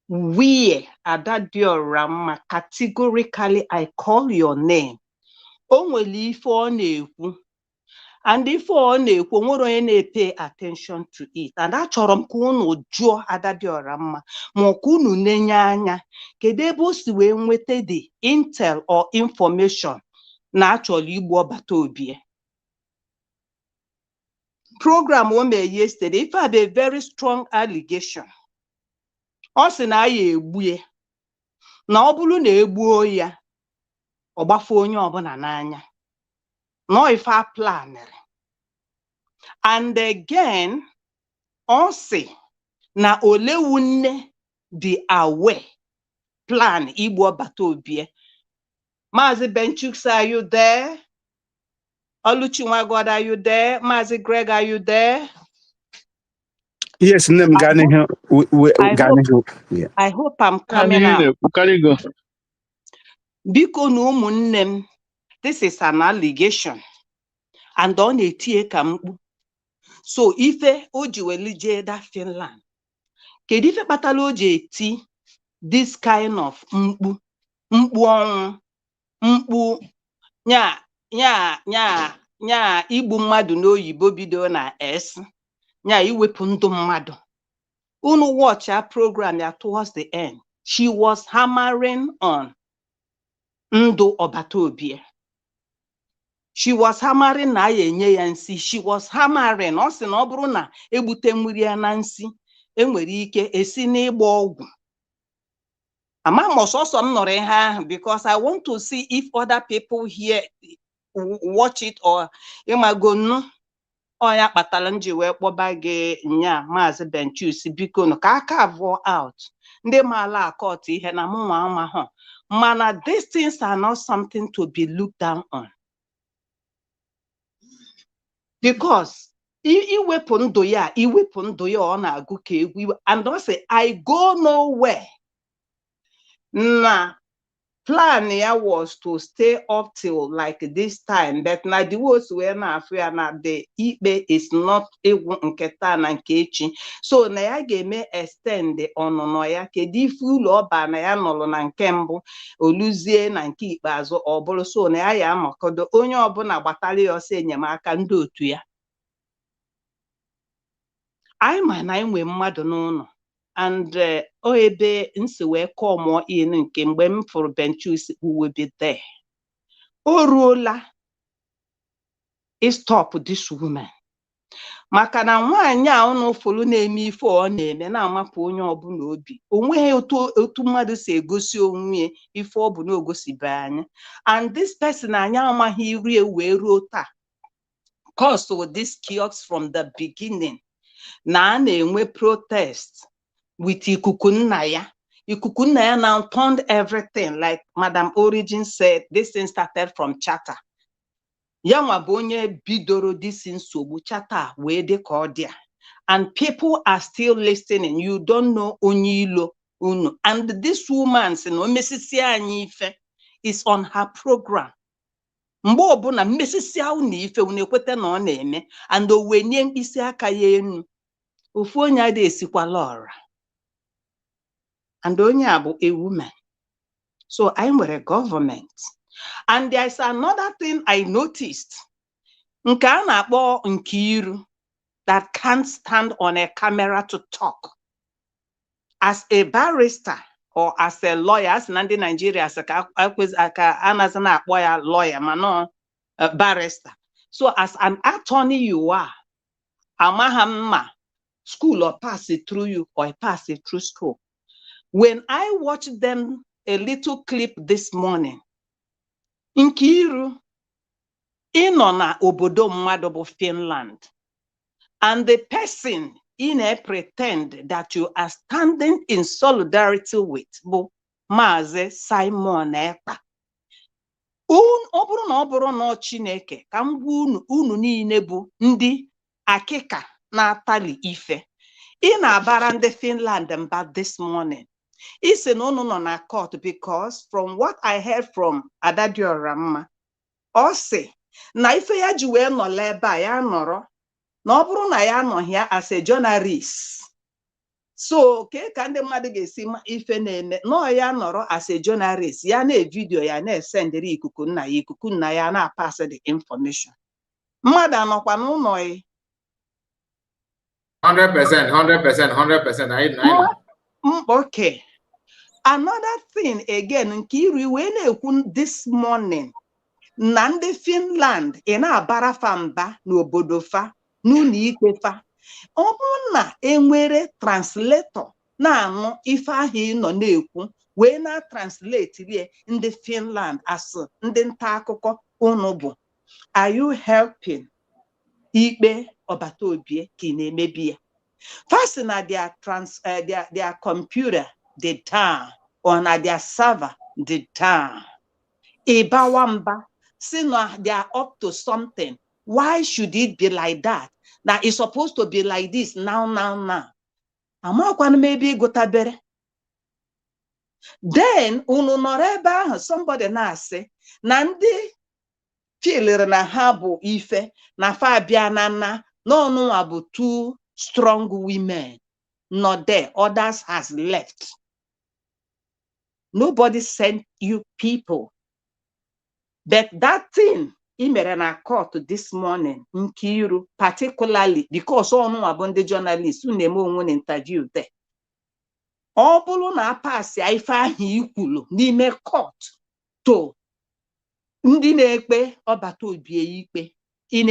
We Adadiorama, categorically I call your name. Only ife ọ na-ekwu, and ife ọ na-ekwu nwere onye na-pay attention to it, and achọrọ m ka unu jụọ Adadiorama ma ka unu nenye anya kedu ebe o si wee nweta the intel or information na achọrọ igbu ọbata obi. Program o mee yesterday, if I have a very strong allegation, ọ sị na ya egbue, na ọ bụrụ na egbuo ya ọ gbafe onye ọbụla n'anya, no ife a planere. And again, ọ sị na olewunne dị aware plan igbu ọbata obi. Maazị Ben Chooks, are you there? Oluchi Nwagod, are you there? Maazị Greg, are you there? Yes, I hope I'm coming out. Biko na ụmụnne m, this is an allegation, and ọ na-etie ka mkpu. So ife o ji weli jee da Finland, kedu ife kpatara o ji eti this kind of mkpu ọnwụ, mkpu nya igbu mmadụ n'oyibo bido na S, nya iwepụ ndụ mmadụ. Unu watch her program ya towards the end, she was hammering on ndụ ọbata obi. She was hammering na ya enye ya nsi. She was hammering, ọ sị na ọ bụrụ na egbute mmiri ya na nsi, enwere ike esi n'ịgba ọgwụ. Ama m ọsọsọ m nọrọ ihe ahụ because I want to see if other people here watch it or ịmagonu. Oya kpatara m ji wee kpọba gị nya Maazị Ben Chooks, biko nụ ka aka abụọ out. Ndị maala akọt ihe na mụ nwa amahụ. Mana these things are not something to be looked down on. Because iwepụ ndụ ya ọ na-agụ ka egwu, and ọ sị I go nowhere. Na plan ya was to stay up till like this time, but na the words were na afọ ya na the ikpe is not egwu nke taa na nke echi. So na ya ga-eme extend ọnụnọ ya, kedu ife ụlọ ọba na ya nọrọ na nke mbụ oluzie na nke ikpeazụ ọ bụrụ. So na ya amakodo onye ọbụla gbatara ya ọsọ enyemaka ndị otu ya. Anyị ma na anyị nwee mmadụ n'ụlọ, and o ebe nsi wee kọọ mụọ in nke mgbe m fụrụ Ben Chooks will be there. O ruola stop this woman, maka na nwaanyị a unu fụrụ na-eme ife ọ na-eme na-amapụ onye ọbụla obi. Onweghị otu mmadụ si egosi onwe ife ọ bụ na ogosibe anyị, and this person anyị amaghị iri wee ruo taa. Cause of this chaos from the beginning, na na-enwe protest with ikuku nna ya. Ikuku nna ya now turned everything, like Madam Origin said, this thing started from Chatter. Ya nwa bụ onye bidoro this nsogbu Chatter wee dị ka ọ dị. And people are still listening. You don't know onye ilo unu. And this woman si na omesisi anyị ife is on her program. Mgbe ọbụla mmesisi unu ife unu ekwete na ọ na-eme, and o wee nye mkpịsị aka ya enu. Ofu onye ada esikwala ọra. And onye a bụ a woman. So I nwere government. And there's another thing I noticed. Nke a na-akpọ Nkiru, that can't stand on a camera to talk. As a barrister or as a lawyer, as Nandi Nigeria, as a lawyer, man, a barrister. So as an attorney, you are Amahamma school or pass it through you or pass it through school. When I watched them a little clip this morning, Nkiru, inona obodo mmadụ bụ Finland, and the person in a pretend that you are standing in solidarity with bụ Maazị Simon Ekpa. Ọ bụrụ na Chineke ka m gwa unu niile bụ ndị akịka na-atali ife. Ị na-abara ndị Finland mba this morning. Ị sị na unu nọ na court because from what I heard from Adadioramma, ọ sị na ife ya ji wee nọla ebe a ya nọrọ na ọ bụrụ na ya nọ here as a journalist. So ka ndị mmadụ ga-esi ma ife na-eme nọ ya nọrọ as a journalist ya na-evidio ya na-esendịrị ikuku nna ya na-pass the information. Mmadụ anọkwa n'ụlọ ya 100%. I know. Okay. Another thing again, Nkiru wee na-ekwu this morning na ndị Finland ị na-abara fa mba n'obodo fa n'ụlọ ikpe fa. Ọ bụrụ na enwere translator na-anụ ife ahụ ị nọ na-ekwu wee na-translate rie ndị Finland as ndị nta akụkọ unu bụ, are you helping ikpe ọbata obie ka ị na-emebi ya? First na their computer dị down or na their server dị down. Ịbawa mba si na they are up to something. Why should it be like that? Now it's supposed to be like this now. Amakwana maybe gotabere. Then unu nọrọ ebe ahụ somebody na-asị na ndị filere na ha bụ ife na fa bịa na n'ọnụnwa bụ two strong women. Not there. Others has left. Nobody sent you people. But that thing I mere na court this morning, Nkiru, particularly because all no abundant journalists who name one interview there. All bụrụ na pass ife ahụ ikwulu n'ime court to ndị na-ekpe ọbata obie ikpe. That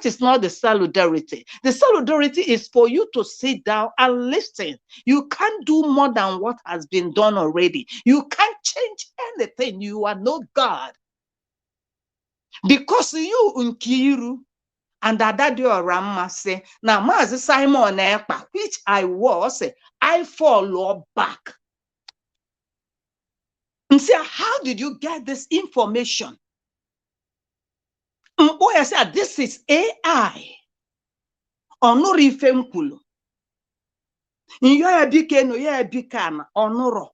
is not the solidarity. The solidarity is for you to sit down and listen. You can't do more than what has been done already. You can't change anything. You are no God. Because you, Nkiru, and Adadioramma say, now Maazị Simon Ekpa, which I was, I follow back. And say, how did you get this information? Oh, I said, this is AI. Onuri femkulu. Nyo bike no ya bikana onoro.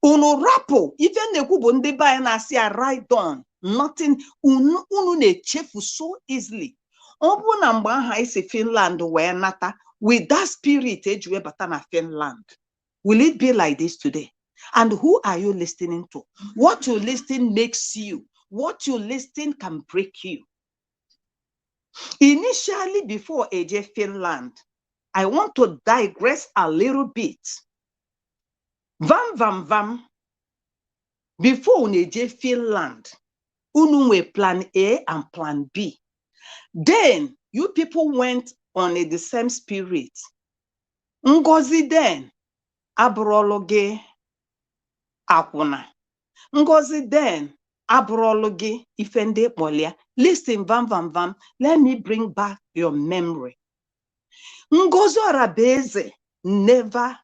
Unu rapo even nekubo ndị ba na asi right on. Nothing unu na-echefu so easily. Ọ bụ na mgbe aha isi Finland wee nata with that spirit ejiwe bata na Finland. Will it be like this today? And who are you listening to? What you listen makes you. What you listen can break you. Initially, before AJ Finland, I want to digress a little bit. Vam. Before AJ Finland, unwe plan A and plan B. Then you people went on the same spirit. Ngozi then abrologe akuna. Ngozi then abrologe ifende molia. Listen, vam. Let me bring back your memory. Ngozi Arabeze never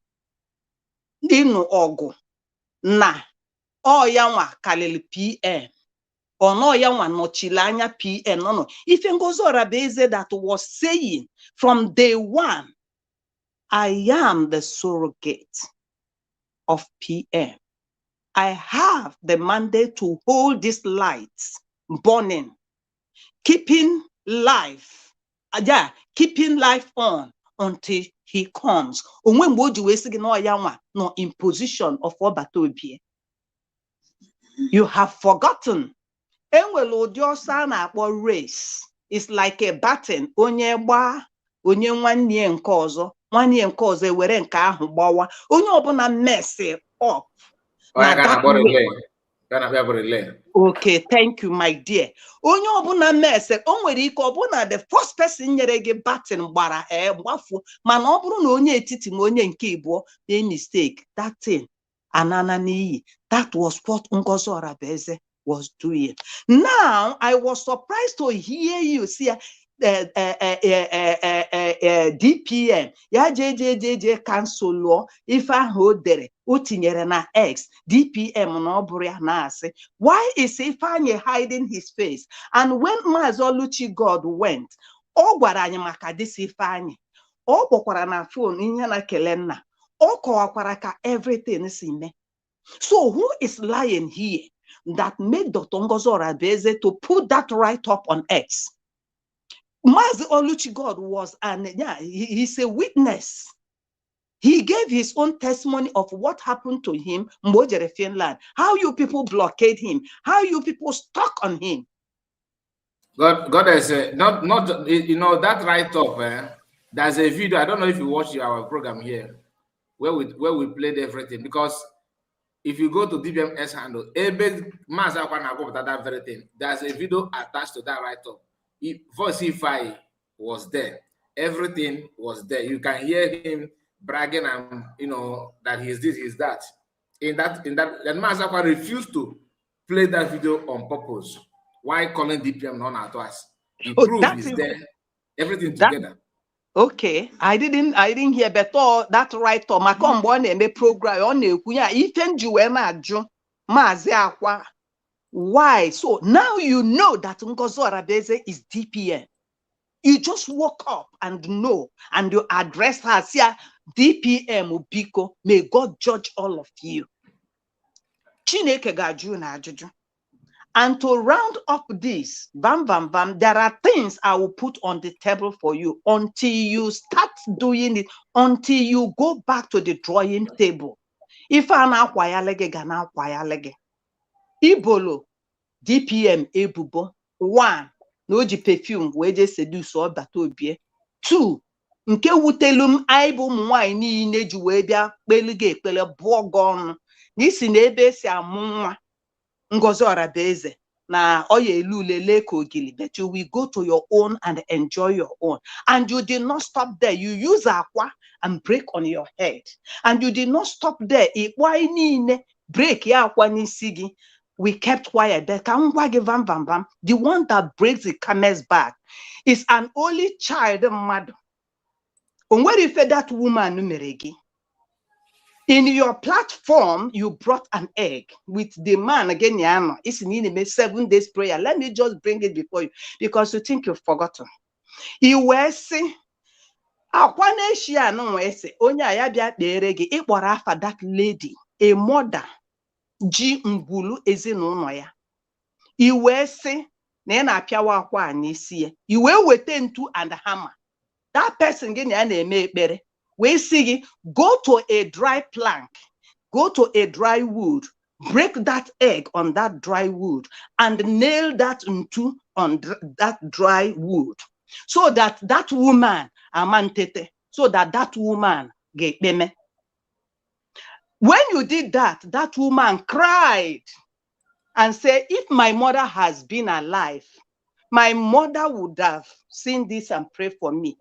dinu ogu na oyanwa kalili PM. Ono yanwa nochilanya PM. No. If Ngozi Arabeze that was saying from day one, I am the surrogate of PM. I have the mandate to hold these lights burning, keeping life on until he comes. Onwe mgbe o ji wee sị gị na ya nwa no in position of ọbata obie. You have forgotten. Enwere ụdị ọsọ a na-akpọ race. It's like a baton. Onye gba onye nwanne nke ọzọ, nwanne nke ọzọ ewere nke ahụ gbawa. Onye ọbụla mess up. Okay, thank you, my dear. Onye ọbụla mess, o nwere ike ọbụna the first person nyere gị baton gbara gbafu, mana ọ bụrụ na onye etiti ma onye nke ịbụọ na mistake, that thing anana n'iyi. That was what Ngozi Orabueze was doing. Now, I was surprised to hear you see DPM ya JJJ cancel law if ahụ dere o tinyere na X DPM na ọ bụrụ ya na-asị. Why is Ifeanyi hiding his face? And when Maazị Oluchi God went, ọ gwara anyị maka this Ifeanyi. Ọ kpọkwara na phone ihe na kele nna. Ọ kọwakwara ka everything si mee. So who is lying here that made Dr. Ngozi Orabueze to put that right up on X? Maazị Oluchi God was, and yeah, he's a witness. He gave his own testimony of what happened to him in Finland. How you people blockade him, how you people stuck on him. God has not you know that write up. There's a video. I don't know if you watch our program here, where we played everything, because if you go to DBMS handle, that very thing. There's a video attached to that write up. Voice Ifeanyi was there. Everything was there. You can hear him bragging and that he's this, he's that. And Mazakwa refused to play that video on purpose. Why calling DPM non at us? He proved he's there. Everything together. Okay, I didn't hear better that right on my combo and program on the even Juena Mazi Akwa. Why? So now you know that Ngozi Orabueze is DPM. You just woke up and know, and you address her, say, DPM Ubiko, may God judge all of you. Chineke gaju na ajuju. And to round up this, bam, bam, bam, there are things I will put on the table for you until you start doing it, until you go back to the drawing table. If I'm akwayalege, gana akwayalege. Ibolo, DPM ebubo. 1, no ji perfume wee je seduce ọbata obie. 2, nke wutelum aibu nwanyị niile ji wee bịa kpelige ekpele bụọ gị ọnụ. N'isi na ebe esi amụ nwa Ngozi Orabueze na oya elu lele ka ogili, but you will go to your own and enjoy your own. And you did not stop there. You use akwa and break on your head. And you did not stop there. Ikwa niile break ya akwa n'isi gị. We kept quiet. The one that breaks the camel's back is an only child mother. And where you fed that woman numeregi? In your platform, you brought an egg with the man again. It's in 7 days prayer. Let me just bring it before you because you think you've forgotten. He was saying, that lady, a mother, ji ngwulu ezinụlọ ya. Iwe sị na na apịawa akwa n'isi ya. Iwe wete ntu and hammer. That person gị na na-eme ekpere. We see, go to a dry plank, go to a dry wood, break that egg on that dry wood, and nail that into on that dry wood, so that that woman amantete, so that woman get peme. When you did that, that woman cried and said, "If my mother has been alive, my mother would have seen this and prayed for me."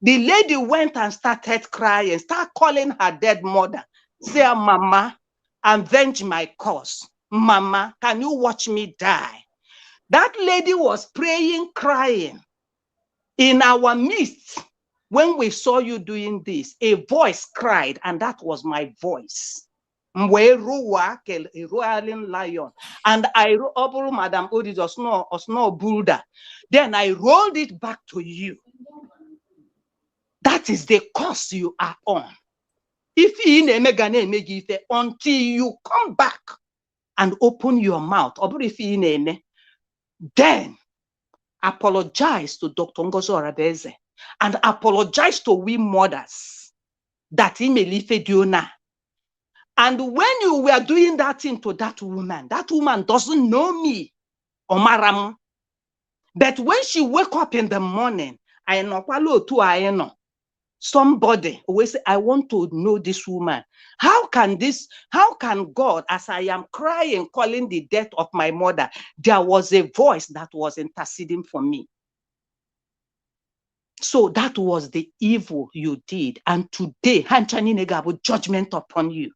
The lady went and started crying, start calling her dead mother. Say, "Mama, avenge my cause. Mama, can you watch me die?" That lady was praying, crying. In our midst, when we saw you doing this, a voice cried, and that was my voice. Lion. And I wrote, Madam Odi, Osno Buddha. Then I rolled it back to you. That is the course you are on. If until you come back and open your mouth, then apologize to Dr. Ngozi Orabueze and apologize to we mothers that imelife diona. And when you were doing that thing to that woman doesn't know me, Omaram. But when she wake up in the morning, I know somebody always say, I want to know this woman. How can God, as I am crying, calling the death of my mother, there was a voice that was interceding for me. So that was the evil you did. And today, Hanchani Negabu, judgment upon you.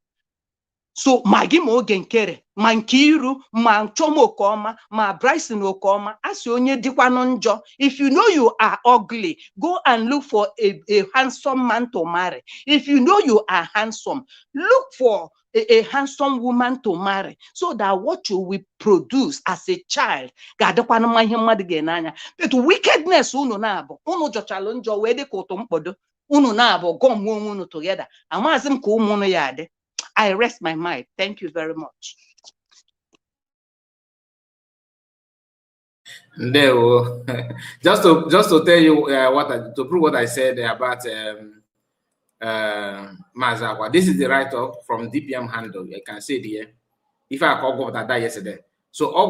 So magi mo genkere ma nkiru ma chomokoma ma Bryson okoma as onye dikwana njo. If you know you are ugly, go and look for a handsome man to marry. If you know you are handsome, look for a handsome woman to marry, so that what you will produce as a child gadakwana ma ihe mmadu genanya. But wickedness unu na abo unu jochalo njo we de koto mpodo unu na abo gom unu together amazim ko umunu ya ade. I rest my mind. Thank you very much. No, just to tell you to prove what I said about Mazakwa. This is the write-up from DPM handle. You can see it here. If I call go that yesterday. So go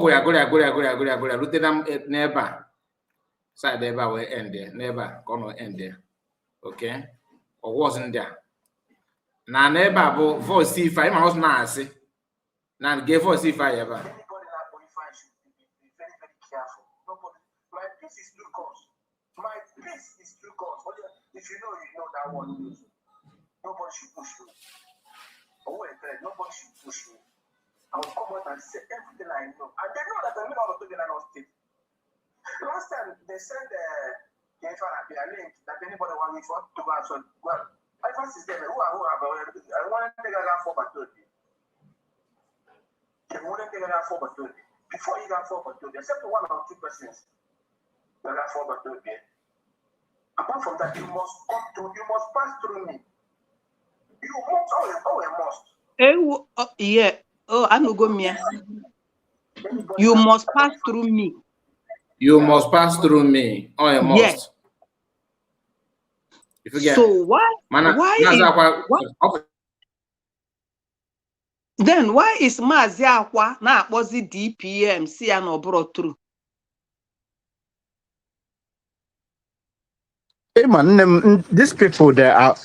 Lieutenant never. Side never will end there. Never gonna end there. Okay, or wasn't there? Now never voice C5. I was not see. Now give voice C5 ever. My peace is too close. If you know that one. Nobody should push you. Nobody should push you. I will come out and say everything I know. And they know that I'm not going to state. Last time they sent the link that anybody want me to go and so well. I first system who have I want to take a 4 by 30. They wouldn't take a 4 by 30. Before you got 4 by 30, except one or two persons. You got 4 by 30. Apart from that, you must come through, you must pass through me. You must, Yeah. Oh, I'm not going to. You must pass through me. You must pass through me. Oh, you must. Yes. If you get, so then why is Mazi Akwa na akpozi DPM si ya no bro through? Hey man, these people they are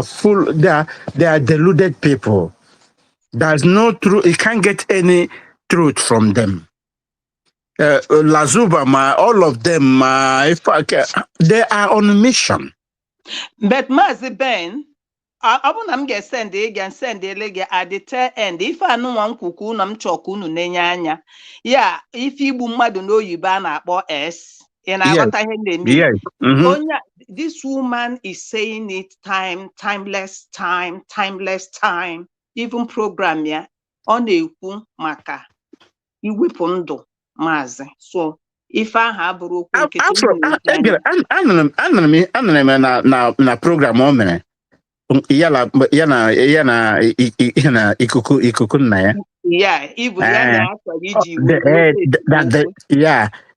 full. They are deluded people. There's no truth. You can't get any truth from them. Lazuba, all of them, they are on a mission. But Mazi Ben, I'm going to send it at the tail end. If I know one kuku, nam chokunu nenyanya. Yeah, if you madu know you ban about S, and I what I heard me. Yes. Mm-hmm. This woman is saying it timeless time. Even program ya on a maka. You whip Mazi. So if I have broken, I'm na program on yana ikuku na ya. Yeah, even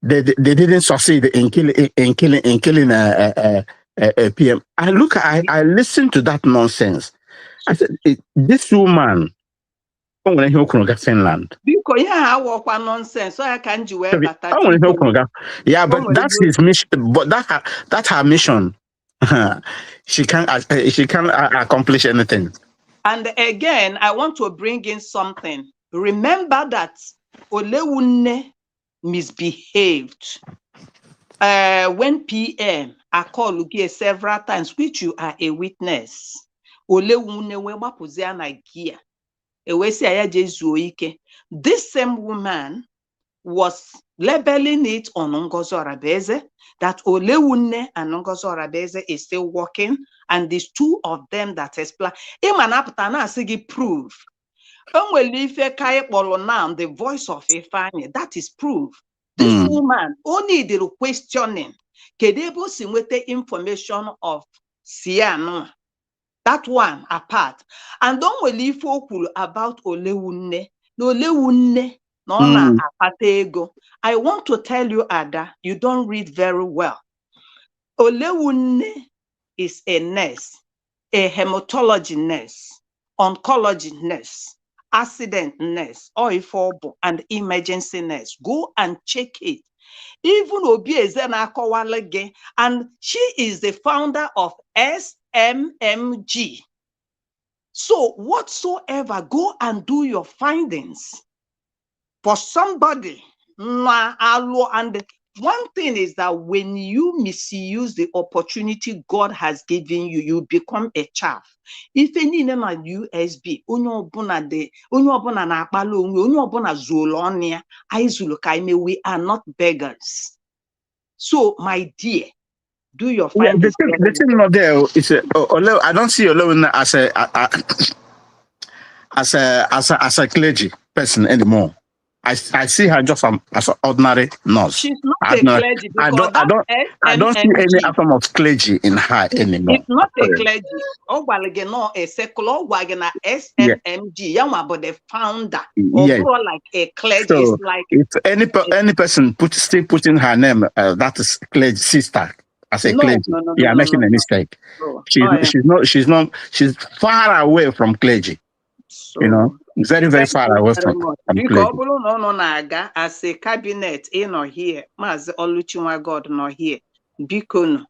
they didn't succeed in killing a PM. I listened to that nonsense. I said, this woman, Finland. Because I walk one nonsense, so I can't do it. Yeah, but that's his mission. But that's her mission. She can't accomplish anything. And again, I want to bring in something. Remember that Olewunne misbehaved. When PM I called Ugie several times, which you are a witness. Olewunne wemapuzi na gia. This same woman was labeling it on Ngozi Orabeze that Olewunne and Ngozi Orabeze is still working, and these two of them that explain. Imanaputana sigi proof. Now the voice of Ifeanyi, that is proof. This woman only the questioning. Kedebo simwete information of Siano. That one apart. And don't believe about Olewunne. No Olewunne. No, I want to tell you, Ada, you don't read very well. Olewunne is a nurse. a hematology nurse, oncology nurse, accident nurse, OIFOBO, and emergency nurse. Go and check it. Even Obi Ezena Kowalege, and she is the founder of SMMG. So whatsoever, go and do your findings. For somebody, and one thing is that when you misuse the opportunity God has given you, you become a chaff. If any name on USB, we are not beggars. So, my dear, do your Yeah, findings. the thing not there is I don't see Olewin as a clergy person anymore. I see her just as an ordinary nurse. She's not a clergy because I don't see any atom of clergy in her anymore. It's not a clergy. No, a secular SMMG. But the founder Yes. like a clergy. So It's like if any person still putting her name, that is clergy sister as a clergy. Yeah, making a mistake. She's far away from clergy. So, you know, very, very far away from because no naga as a cabinet here. Mazi Oluchinwa God no here. Bikono.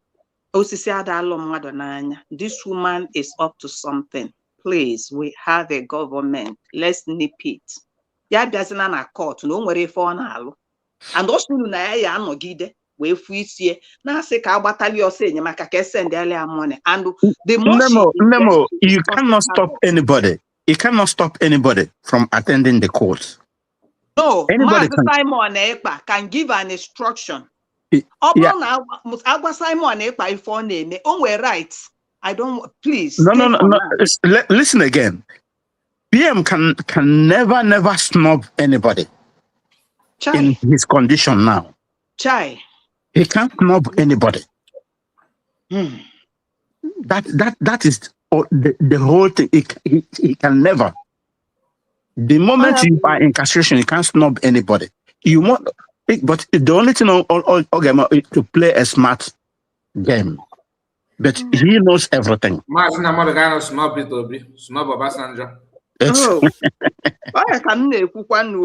Osisi adalo mmadụ n'anya. This woman is up to something. Please, we have a government. Let's nip it. Ya bịazina na court na o nwere ife ọ na-alụ. And also na ya anọgide wee fu isie na-asị ka agbatali ọsọ enyemaka ka send earlier money. And the Nemo, you cannot stop anybody. You cannot stop anybody from attending the court. No, Mazi Simon Ekpa can give an instruction. Simon Ekpa if on name rights. I don't please. No. Listen again. PM can never snub anybody. Chai. In his condition now. Chai. He can't snub anybody. That is the whole thing. He can never. The moment you are in castration, you can't snub anybody. You want, but the only thing is to play a smart game. But he knows everything.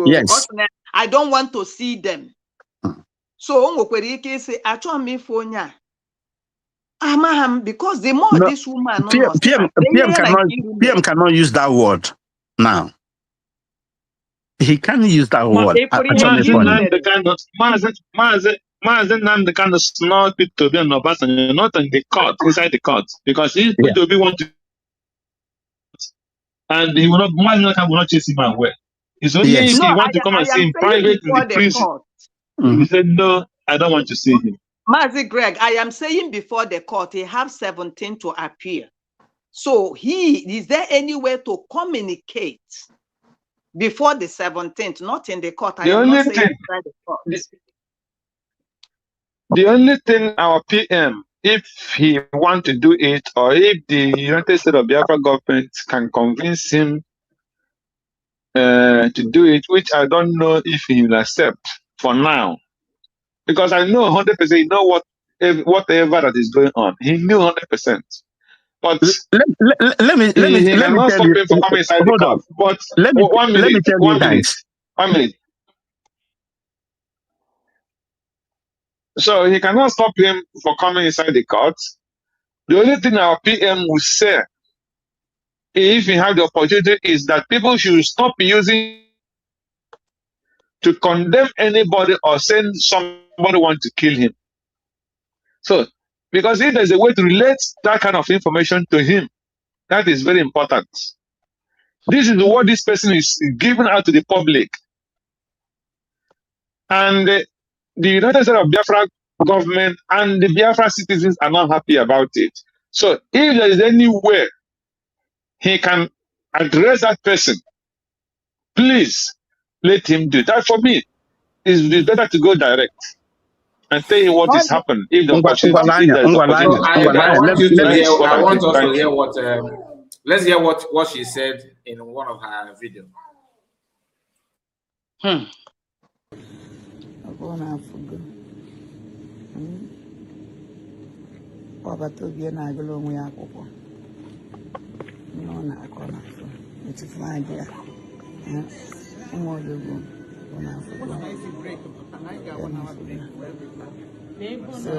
Yes. I don't want to see them. So because the more this woman PM cannot use that word now. He can't use that word. Mazen Nam the kind of snort to be on Obasanjo, not in the court, inside the court, because if P2B want to, and he will not chase him away. It's only if he want to come and see him private in the prison. He said, no, I don't want to see him. Mazi Greg, I am saying before the court, he have 17 to appear. So is there any way to communicate before the 17th, not in the court? The only thing our PM, if he want to do it, or if the United States of Biafra government can convince him to do it, which I don't know if he will accept for now. Because I know 100%, he know whatever that is going on. He knew 100%. But let me stop him from coming inside the court. But let me 1 minute. So he cannot stop him from coming inside the court. The only thing our PM will say, if he have the opportunity, is that people should stop using to condemn anybody or send somebody want to kill him. So, because if there's a way to relate that kind of information to him, that is very important. This is what this person is giving out to the public. And the United States of Biafra government and the Biafra citizens are not happy about it. So if there is any way he can address that person, please let him do that. For me, it's better to go direct and tell you what is happening. If the opportunity, I want us to hear what. Let's hear what she said in one of her videos. to find there. More you go. So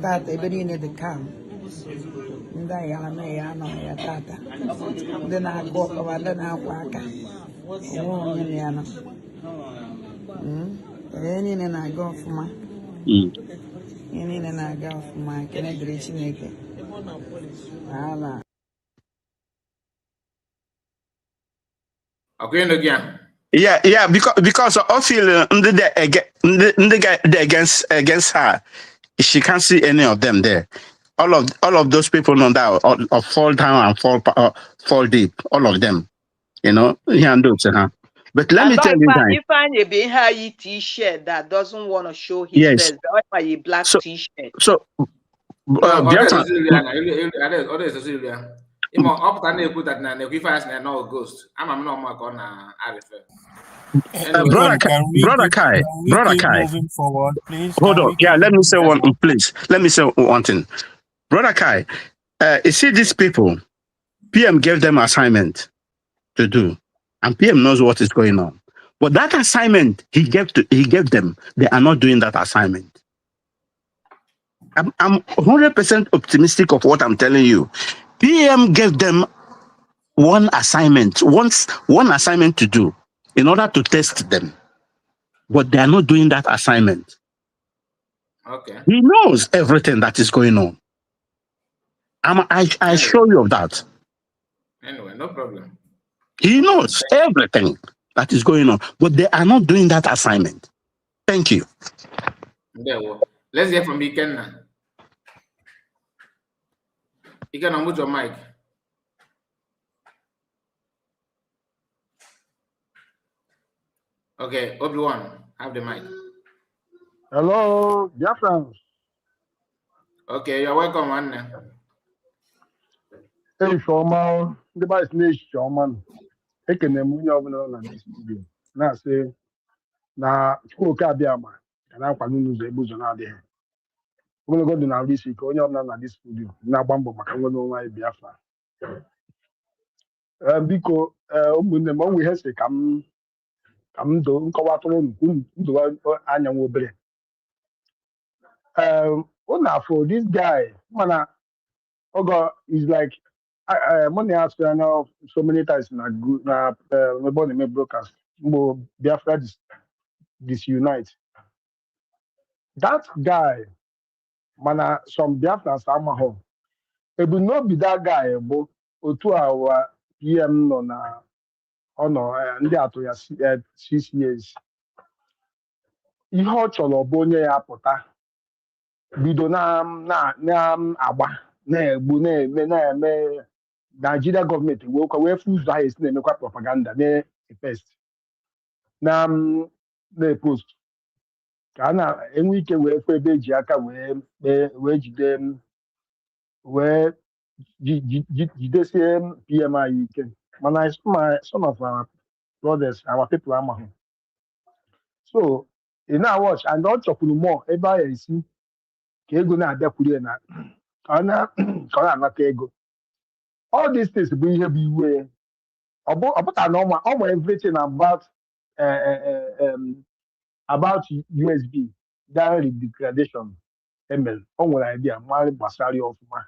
that everybody need to come. Tata. Then I go over then I walk. Any and I go for my any and I go for my can I reach naked? Okay, again. Yeah, because I feel against her, she can't see any of them there. All of those people know that or fall down and fall deep. All of them, he and those, But let me tell you guys. If I be a t-shirt that doesn't want to show his Yes. best, or a black So t-shirt. so No, Biafra. Ghost. I'm not gonna Brother Can we keep Kai, moving forward, please? hold Can on. we Yeah, keep let me moving say one, forward? please. Let me say one thing. Brother Kai, you see these people, PM gave them assignment to do, and PM knows what is going on. But that assignment he gave them, they are not doing that assignment. I'm 100% optimistic of what I'm telling you. PM gave them one assignment to do in order to test them, but they are not doing that assignment. Okay. He knows everything that is going on. I assure you of that. Anyway, no problem. He knows everything that is going on, but they are not doing that assignment. Thank you. There we go. Let's hear from Iken now. Iken, unmute your mic. Okay, Obi-Wan, have the mic. Hello, dear friends. Okay, you're welcome, man. Hey, Shoma, the vice nation, Shoma. I can name you over on this studio. Now say, na school Kabiama, and I'm going to use a buzz on there. We're going to go to this week, only on this studio. Now, Bambo, Macamono, my Biafra. Because, when the man we have to come to Kawato, do Anya Wobre. For this guy, man, Ogo is like money asked now so many times in a group my body may broadcast. Biafra disunite. That guy, mana some Biafra sama home. It will not be that guy, but to our PM no na ono ndị atụ ya 6 years. Ihe ọ chọrọ bụ onye ya pụta bido na agba na-egbu na-eme Nigeria gọọmenti wee fụ ụzọ ahụ esi na-emekwa propaganda na-efest na-epost ka a na-enwe ike wee fụ ebe eji aka wee jide wee jidesie PM anyị ike mana some of our brothers our people amaghị so ị na-watch and ọ chọkwuru more ebe a esi ka ego na-abịakwuru ya na ka ọ na-anata ego all these things bụ ihe bụ iwe ọ pụtara na ọma everything about USB that degradation emel o nwere idea mmadụ gbasara ya ọfụma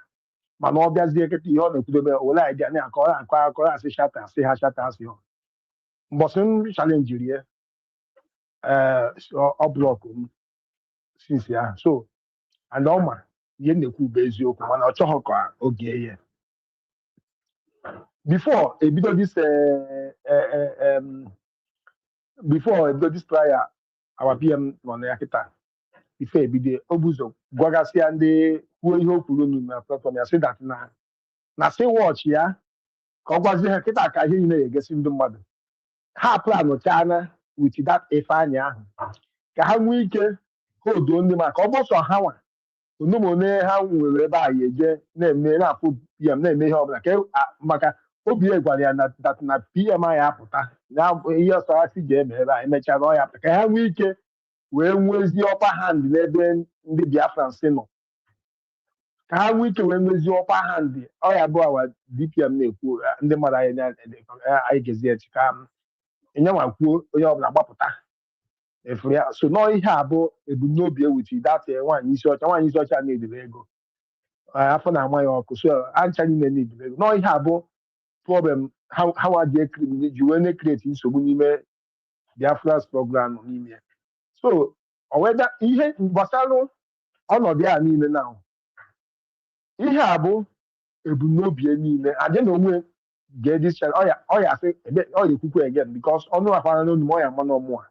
mana ọ bịazie kịta ihe ọ na-ekwudobe were idea na akọ asị shata asị ha shata asị ha mbọsị m chalenjiri ya ọ blọkụ m since ya so and ọma ihe na-ekwu bụ eziokwu mana ọ chọghị ka oge ya before ebido this trial our PM nọ na ya kịta ife ebido obuzo gwagasịa ndị kwuo ihe o kwuru na platform ya sị that na sị watch ya ka ọ gwazie ha kịta ka ihe niile ga-egesi ndị mmadụ ha plan chana with that Ifeanyị ahụ ka ha nwee ike hodo ndị ma ka ọ bụsọ ha nwa onumone ha nwere ebe a eje na-eme na-afụ PM na-eme ihe ọbụla maka obi gwara ya na PM anyị apụta na ihe ọsọ ha si ga-eme ebe a emechaa na ọ ya apụta ka ha nwee ike wee nwezie ọpa hand n'ebe ndị Biafra nọ ka ha nwee ike wee mezie ọkwa ha ndị ọ ya bụ awa DPM na-ekwu ndị mmadụ anyị gezie echi ka enyenwa kwuo onye ọbụla gbapụta efu ya so nọọ ihe a bụ ebumnobi ewuchi dat nwaanyị isi ọcha na-edebe ego afọ na-ama ya ọkụ so ancha niile na-edebe ego nọọ ihe a bụ problem ha nwa ji wee na-ekreti nsogbu n'ime Biafra's program n'ime ya so oweda ihe gbasara ọnọdụ a niile na ihe a bụ ebumnobi ya niile aje na onwe ga-edicha ọya asị ọya ekwukwe again because ọnụ akwara n'onu ọya mmanụ ọmụa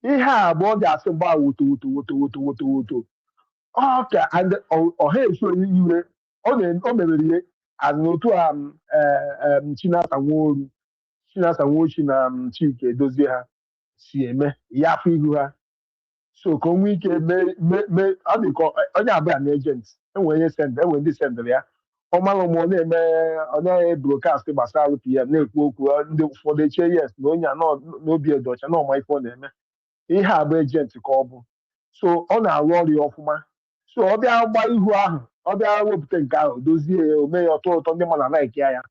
ihe a bụ ọ ga-asị mgba woto ọka ọha esu onye iwe o mebere ihe azụ n'otu a Chinasa Nwochi na Chike Edozie ha si eme ya afọ ihu ha so ka o nwee ike mee ọ dị ka onye abụọ na ejent enwe ndị sendịrị ya ọ mara ụmụ na-eme ọ na-eme brokast gbasara PM na-ekwu okwu ndị ụfọdụ echie yes na onye n'obi edocha na ọma ife ọ na-eme ihe a bụ ejenti ka ọ bụ so ọ na-arụ ọrụ ya ọfụma so ọ bịa gba ihu ahụ ọ bịa wepụta nke ahụ dozie ya ome ya ụtọ ndị mmadụ anaghị ya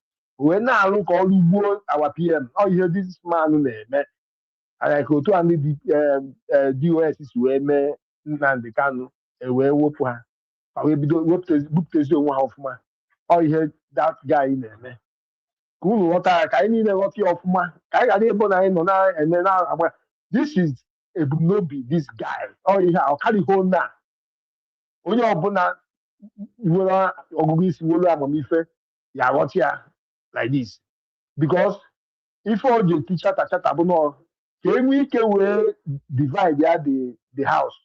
wee na-arụ ka ọrụ ugbo awa PM ọ ihe this man na-eme anya ka otu a ndị DOS si wee mee Nnamdi Kanu wee wepụ ha ma wee bido bupụtezi onwe ha ọfụma ọ ihe that guy na-eme ka unu ghọta ya ka anyị niile ghọta ya ọfụma ka anyị ghara ebe na anyị nọ na-eme na-agba this is ebumnobi this guy ọ ihe a ọ karịghị na onye ọbụla nwere ọgụgụ isi nwere amamife ya aghọta ya like this because ife ọ ji eti chata bụ nọọ ka e nwee ike wee divide ya the house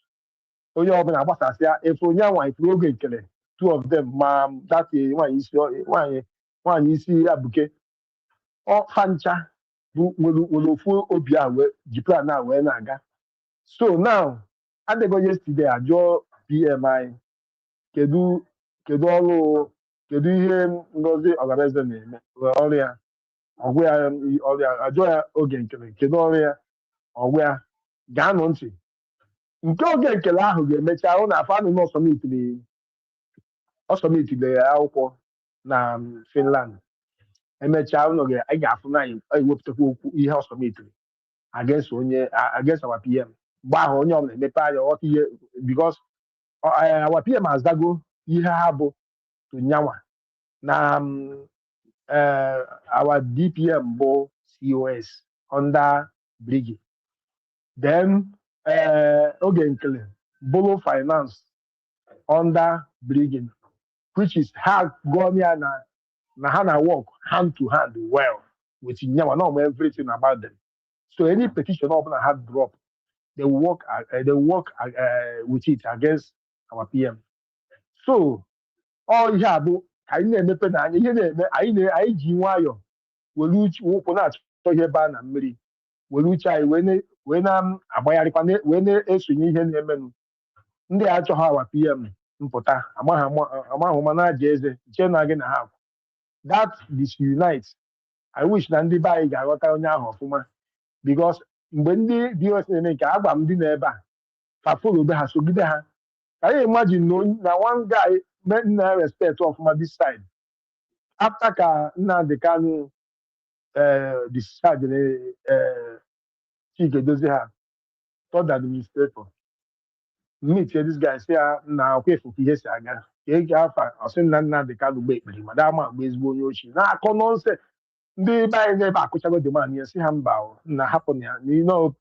onye ọbụla gbasasịa efe onye nwaanyị tụrụ oge nkele two of them ma dati nwaanyị isi abuke ọfancha bụ nwere ofu obi a wee ji plan a wee na-aga so now adịgo yesterday ajụọ PM anyị kedu ọrụ kedu ihe Ngozi Ogareze na-eme ọrụ ya ọgwụ ya ọrụ ya ajụọ ya oge nkele kedu ọrụ ya ọgwụ ya ga-anụ ntị nke oge nkele ahụ ga-emecha ahụ na afọ anụ na ọsọmitile akwụkwọ na Finland emechaa ụlọ anyị ga-afụ na anyị ewepụtakwa okwu ihe ọsọmitile against our PM mgbe ahụ onye ọbụla emepe anya ọghọta ihe because our PM azago ihe ha bụ tụnyanwa na our DPM bụ COS under Brigade then oge nkele bụrụ finance under Brigade which is ha gụọ na ha na work hand to hand well with nyanwa no everything about them so any petition ọbụla ha drop they work with it against our PM so ọ ihe a bụ ka anyị na-emepe n'anya ihe na-eme anyị ji nwayọọ were uche ụkwụ na-achọ ihe ebe a na mmiri were uche anyị wee na-agbagharịkwa wee na-esonye ihe na-emenụ ndị a achọghị awa PM mpụta amahụ ma na-aja eze nche na gị na ha that disunite I wish na ndị be anyị ga-aghọta onye ahụ ọfụma because mgbe ndị DOS na-eme nke agwa m ndị n'ebe a fafolo be ha sogide ha ka anyị imagine na one guy na respect ọfụma this side after ka Nnamdi Kanu discharge Chike Edozie ha third administrator meet this guy say na akwefu ka ihe si aga ka afa ọsị na Nnamdi Kanu gba ekpere ma dama agba ezigbo onye ochie na-akọ nọnse ndị be anyị n'ebe akụchago demand ya si ha mba na hapụ ya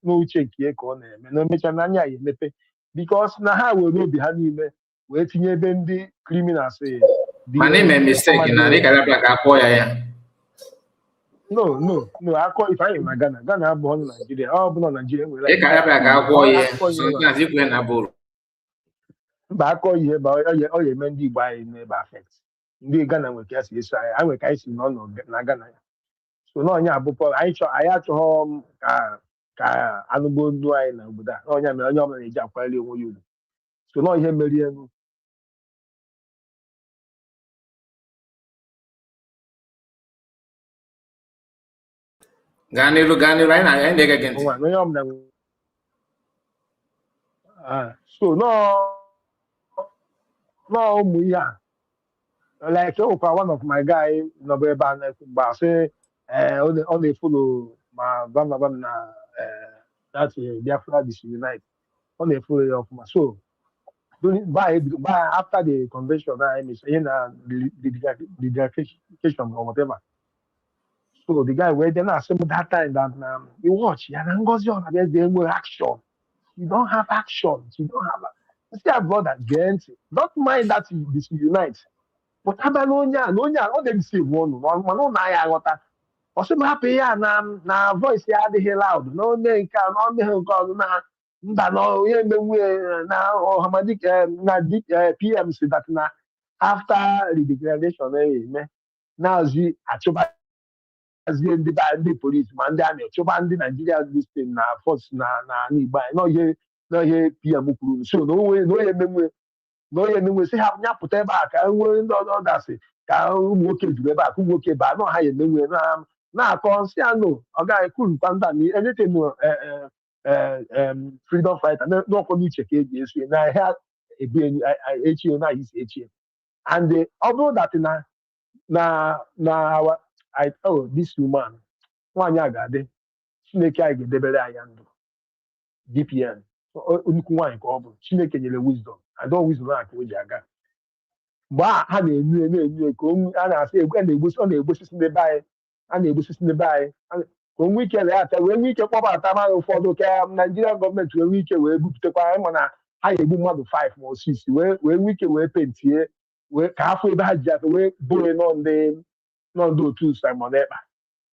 n'uche nke ka ọ na-eme na emecha n'anya ya emepe because na ha were obi ha niile wee tinye ebe ndị criminals mana ime mistake na dị ka akpọ ya no akọ ife anyị na Ghana abụghị na Nigeria ọ bụ na Nigeria nwere dị ka ga-agwọ ya mba akọ ihe ba ọ ya eme ndị Igbo anyị n'ebe affect ndị Ghana nwere ka esi eso anyị nwere ka anyị si nọ na Ghana ya so na onye abụpọ anyị achọghọ ka anụgbo ndụ anyị na obodo a onye mere onye ọbụla na-eji akwanyere onwe ya ugwu so na ihe merie elu gaa n'iru anyị na-ege gị ntị onye ọbụla so No, like one of my guy no be ban say only follow my grandmother na that's Biafra unite only follow of my so by after the convention I mean in the dedication or whatever. So the guy where then assume that time that you watch yeah ngozi on there's the action. You don't have action. You don't have see our brother gent. Don't mind that you disunite. But abanonya all them say one no na ya ghọta. Ọsị m hapụ ihe a na voice ya adịghị loud na onye nke a na onye nke ọzọ na mba na onye emenwu na ọhamadike na PM si that na after the declaration eme na-azị achụbazie ndị polisi ma ndị amị chụba ndị Naijiria listin na force na Igbo anyị n'ihe PM kwuru so na onye emenwu sị ha nyapụta ebe a ka nwee ndị ọzọ dasị ka ụmụ nwoke juru ebe a ka ụmụ nwoke baa nọ ha ya emenwe na-akọ nsị anụ ọ gaghị kwurukwa nta na anything freedom fighter n'ọkọ n'uche ka eji esi na ha echie na isi echie and ọ bụrụ that na this woman nwaanyị a ga-adị Chineke anyị ga-edebere anyị ndụ DPN nnukwu nwaanyị ka ọ bụ Chineke nyere wisdom adọ wisdom a ka o ji aga mgbe ha na-enyu ka a na-asị ọ na-egbosisi n'ebe anyị a na-egbosisi n'ebe anyị ka o nwee ike ata wee nwee ike kpọbata mmadụ ụfọdụ ka Naijiria gọọmenti wee nwee ike wee bupụtakwa anyị ma na ha ga-egbu mmadụ 5 ma 6 wee nwee ike wee pentie ka afọ ebe ha ji ata wee bụrụ nọ ndị otu Simon Ekpa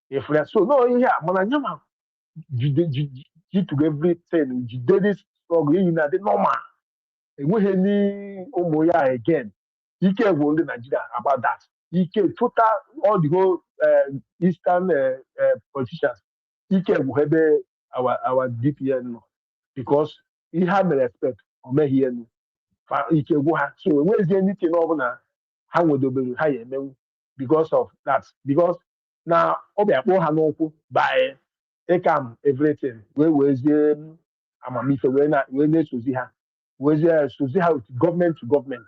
efere so no ihe a mana nye ma jitugo everything jide this struggle iyi na dị normal enweghị ni ụmụ ya again ike gwụ ndị Nigeria about that ike total all the whole eastern politicians ike gwụ ebe our DPN nọ because ihe ha mere expect o meghị enu ike gwụ ha so enweghịzi anything ọbụla ha nwedobere ha ya emenwu because of that because na ọ bịa kpọọ ha n'ụkwụ by ịkam everything wee wezie amamife wee na-esozi ha sozi ha with government to government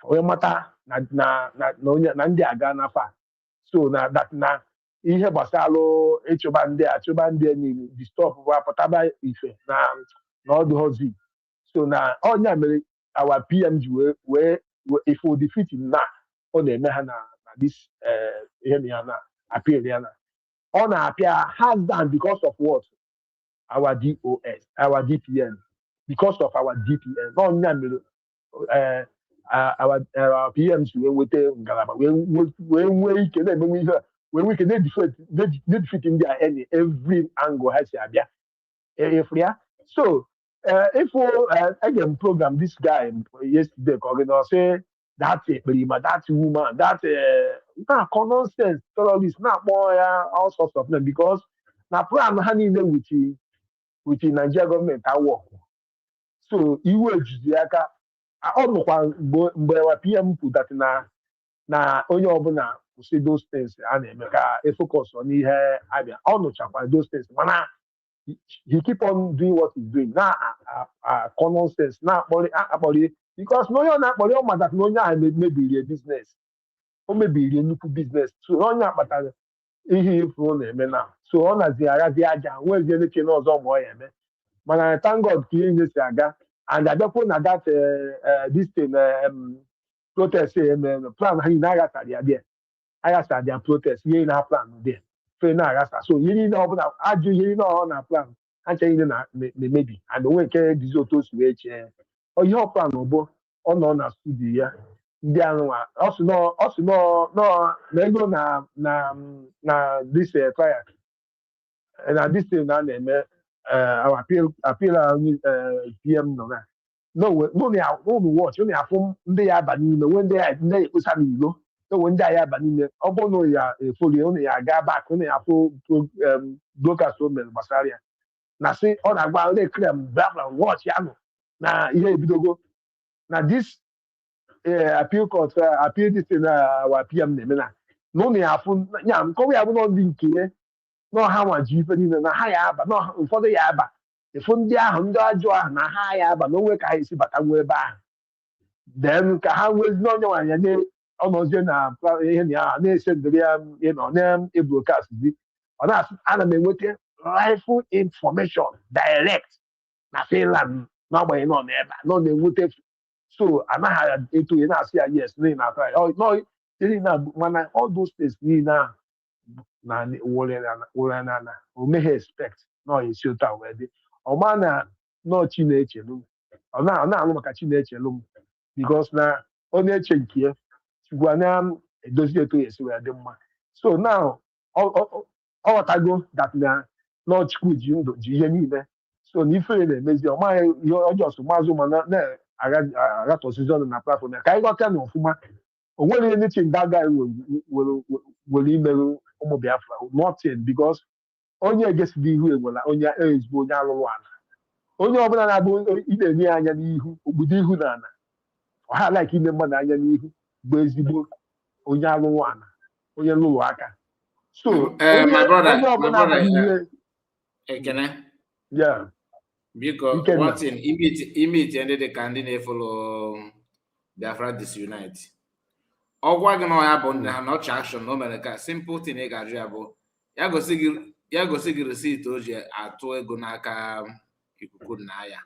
onye mata na ndị aga n'afọ a so na ihe gbasara ịchụba ndị niile distọp bụ apụtaba ife na ọdụghọzi so na ọnya mere our PM ji wee ifo defeat na ọ na-eme ha na this ihe na ya na appeal ya na ọ na-apịa hands down because of what our DOS our DPN because of our DPN ọnya mere our PMs wee nweta ngalaba wee nwee ike na-emenwe ihe wee nwee ike na-defeat ndị a any every angle ha si abịa efere ya so again program this guy yesterday ka ọ gị na say that ekperima that woman that na-akọ nonsense terrorist na-akpọ ya all sorts of them because na plan ha niile with Nigeria government awọ so iwe ejizi aka ọ nụkwa mgbe wa PM pụtati na onye ọbụla kwụsị those things a na-eme ka efocus n'ihe abịa ọ nụchakwa those things mana he keep on doing what he's doing na common sense na akpọrị because na onye ọ na-akpọrị ọ mata na onye ahụ mebiri business o mebiri nnukwu business so onye akpatara ihe ifu na-eme na so ọ nazi aghazi aja nwezie n'eche n'ọzọ ma ọ ya eme mana thank God ka ihe si aga and abịakwuo na that this thing protest plan ha na aghasara dia protest ihe na plan dị fe na aghasa so ihe niile ọbụla ajụ ihe niile ọ na plan ha nche niile na-emebi and onwe nke dizi otu o si wee chee ihe ọ plan bụ ọ nọ na studio ya ndị anụnwa ọ sị nọ na ego na this trial na this thing na-eme appeal PM nọ na n'ụlọ watch ụlọ afụ ndị ya aba n'ime nwee ndị ya ekposa n'ilo enwe ndị ya aba n'ime ọ bụrụ na ya efolie ụlọ ya aga bak ụlọ ya afụ broadcast o mere gbasara ya na sị ọ na-agba ndị krem Biafra watch ya nọ na ihe ebidogo na this appeal court appeal this thing our PM na-eme na ụlọ ya afụ ya nkọwa ya bụ na ndị nke n'ọha nwa ji ife niile na ha ya aba ụfọdụ ya aba efu ndị ahụ ndị ajọ ahụ na ha ya aba n'onwe ka ha esi bata nwa ebe ahụ then ka ha wezi n'onye nwanyị nye ọnọzie na ihe na na-esendịrị ya ịnọ na-ebrokast dị ọ na-asị ana m enweta rifle information direct na Finland n'agbanyeghị nọ n'ebe a nọ na-enweta so anaghị eto ya na-asị ya yes n'ihi na atọ ya na mana all those states niile ahụ na were na o meghị expect nọ esi otu a wee dị ọma na nọ Chinechelu ọ na-alụ maka Chinechelu m because na onye eche nke ya chukwu na-edozi eto ya esi wee dị mma so now ọ ghọtago that na Chukwu ji ndụ ji ihe niile so na ifere na-emezi ọmaghị ihe ọjọọ so maazụ ma na-agatọsizi ọnụ na platform ya ka anyị ghọta na ọfụma o nwere anything that guy were imerụ ụmụ Biafra nothing because onye egesighị ihu enwela onye ezigbo onye alụrụ ala onye ọbụla na-abụ ị na-enye anya n'ihu ogbudo ihu na ala ọha like ime mmadụ anya n'ihu bụ ezigbo onye alụrụ ala onye lụrụ aka so onye ọbụla abụghị ihe Ekene. yeah Because one thing, image ended the candy na-efolo Biafra disunite. Ọgwa gị na ya bụ ndị ha nọchi action na o mere ka simple thing ị ga-ajụ ya bụ ya gosi gị receipt o ji atụ ego n'aka ikuku na ya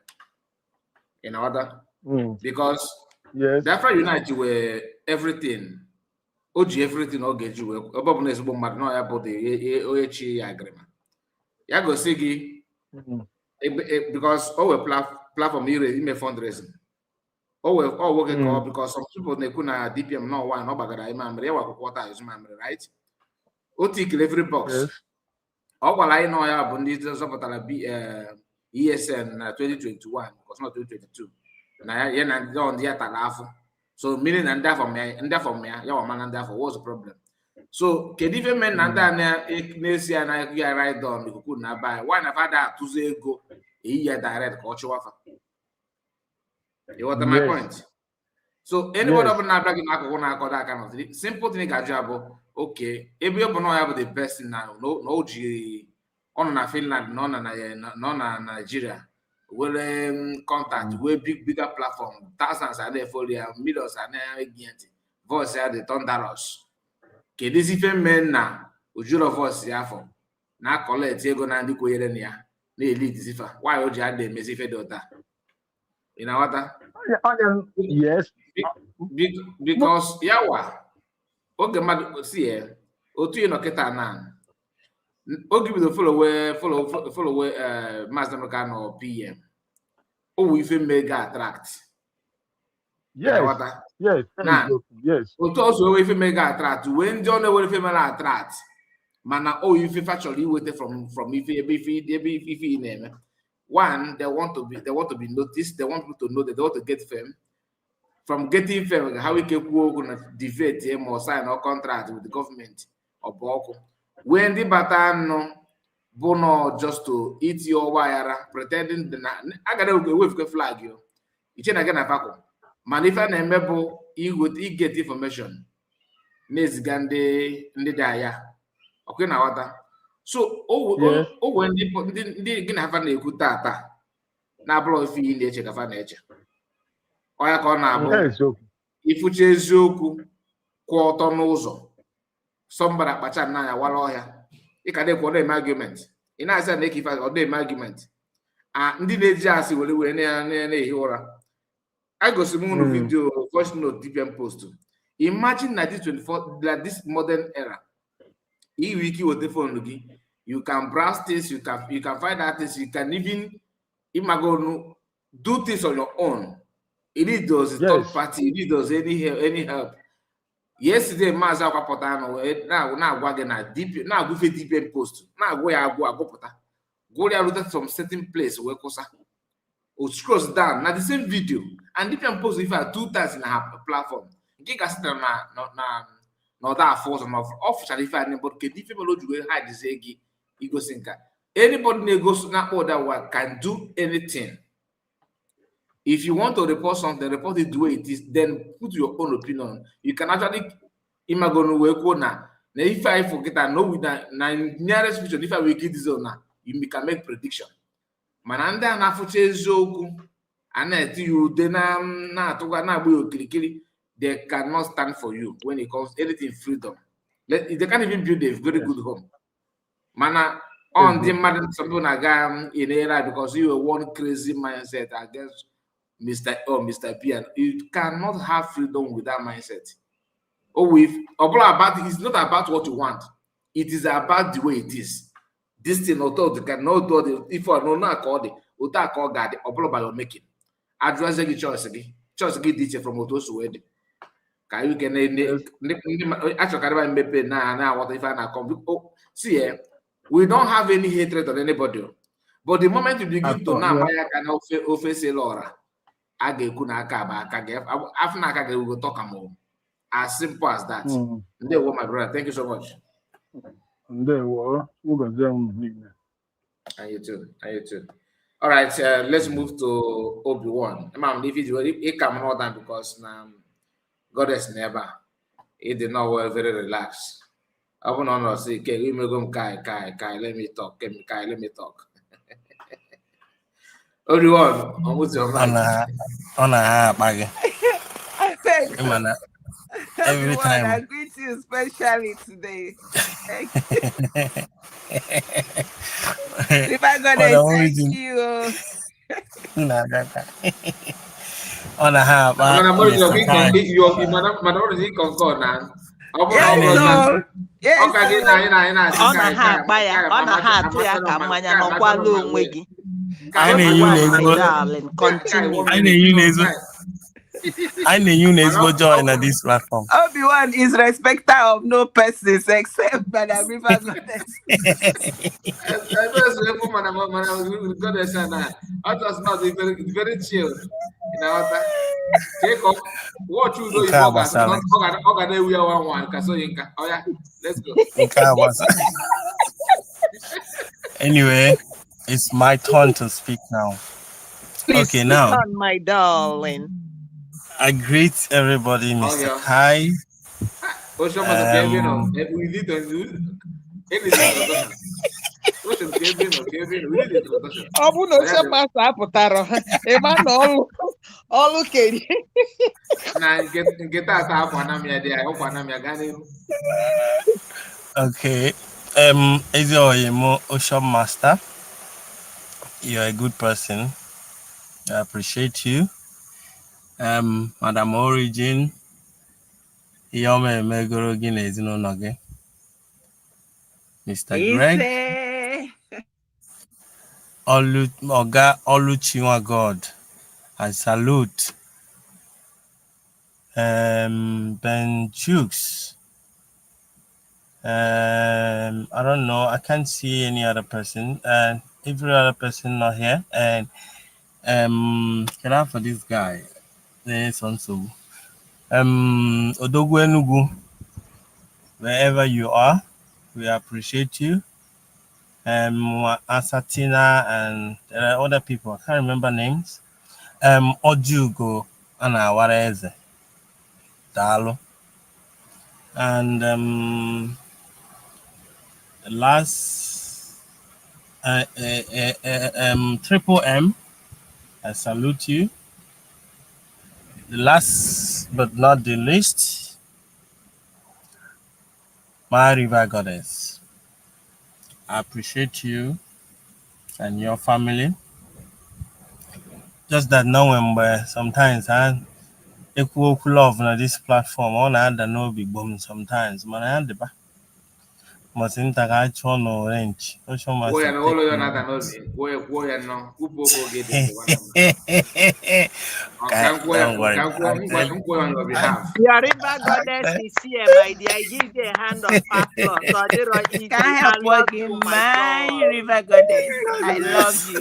in order because Biafra Unite were everything o ji everything ọ ga-eji wee ebe ọ bụ na ezigbo mmadụ na ya bụ onye chi ya agrima ya gosi gị because o were platform ime fundraising o nwoke ka ọ because some people na-ekwu na DPM na ọwa na ọ gbagara ime amịrị ya wakwụkwọ taa ezu mamịrị right o tikiri every box ọ gwara anyị na ya bụ ndị zọpụtara ESN na 2021 because not 2022 na ya na ndị ya tara afọ so mmiri na ndị afọ ya ya wama na ndị afọ what's the problem so kedu ife men na ndị a na-esi ya na ya ride on ikuku na aba why na fada atụzi ego eyi ya direct ka ọ chụwafa. You what my point? So anybody up na-abịa gị n'akụkụ na-akọdo aka na simple thing ga-ajụ abụ okay ebe ọ bụ na ya bụ the best na o ji ọ nọ na Finland nọ na Nigeria were contact wee bigger platform thousands a na-efoli ya millions a na-egi ntị voice ya dị thunderous kedu ife men na ojuro voice ya afọ na collect ego na ndị kwenyere na ya na elite zifa why o ji adị emezi ife dị ụta you know what? Yes. Because yawa oge mmadụ si ya otu ị nọ kịta na oge bido follow Maazị Emeka nọ PM o wu ife mega attract yes otu ọzọ ewe ife mega attract wee ndị ọ na-ewere ife mega attract mana o ife chọrọ iweta from ife ebe ife ị na-eme. One, they want to be noticed. They want people to know that they want to get fame. From getting fame, how we can work on debate him or sign a contract with the government or Boko. When the baton bono just to eat your wire, pretending I gotta go with the flag you. It's again a paco. Man, if I remember, he get information. Nes gande ndi daya. Okay, now what? So when ndị gị na afa na-ekwu tata na-abụrụ ife iyi na-eche ka afa na-eche ọya ka ọ na-abụ ifucha eziokwu kwụ ọtọ n'ụzọ sọmbara kpacha n'anya wara ọhịa ịka na-ekwu ọ na-eme argument ị na-asị na ekife ọ na-eme argument ndị na-eji asị were na-ehi ụra a gosiri m unu vidio voice note DPM post imagine na this modern era wiki with the phone you can browse things, you can find out things, you can even do things on your own. It need those third party, it need those any help. Yesterday, Maza Papotano, now wagon at deep now go DPM post. Now go pota. Go there from certain place where Kosa or scrolls down. Now the same video and DPM post if I 2 times in a platform. Gigas not that force of official if anybody can if people do hide the zegi ego sinker. Anybody goes not order what can do anything. If you want to report something, report it the way it is, then put your own opinion. You can actually imagine work now. If I forget I know with that nearest future, if I will get this on now, you can make prediction. Mananda na fuche zoku and then you then they cannot stand for you when it comes anything freedom. They can't even build a very good home. Mana on the matter something in era because you have one crazy mindset against Mr. B, and you cannot have freedom with that mindset. It's not about what you want, it is about the way it is. This thing cannot do if I know not call it God by your making. Address the choice again from what wedding. Can you can actually now what if I come? Oh, see here, we don't have any hatred on anybody. But the moment you begin to now, I can offer Laura. I get after we will talk more. As simple as that. They were my brother. Thank you so much. And they were And you too. And you too. All right, let's move to Obi-Wan. Ma'am, if it come more than because Goddess never. It did not were very relaxed. I want to say, okay, we may go Kai, let me talk. Kai, let me talk. Obi-Wan, what's your mind? On a bag. I beg. Every time. I greet you especially today. If I got thank you. On a half. Madam, what is it concord now? Yes, ọ na-ha atụ ya ka mmanya n'ọkwala onwe gị. I know you know join at this platform. Obi-Wan is respecter of no persons except Madam River Goddess. Goddess and I just not very chill. You know what? Take off. What you do? We are one. Oh yeah, let's go. Anyway, it's my turn to speak now. Please okay, now, on, my darling. I greet everybody, Mr. Kai. Ọ bụ na oche mmasị apụtara ịma na ọlụ keri. Okay. Ezioyemo Ocean Master. You're a good person. I appreciate you. Madam Origin. Yome Megoro Ginezino Noge. Mr. Greg. Oga Oluchiwa God. I salute. Ben Jukes. I don't know. I can't see any other person. And every other person not here. And can I for this guy? There's also Odogwu Enugu. Wherever you are, we appreciate you. Asatina and there are other people. I can't remember names. Ojugo and Awareze. Dalo. And the last Triple M, I salute you. The last but not the least, my River Goddess. I appreciate you and your family. Just that knowing where sometimes I equal love on this platform, on the no big boom sometimes, man, I had the back. Must interact on orange. Don't worry. Your River Goddess is here, my dear. I give you a hand of applause. So you can't help working, my River Goddess. I love you.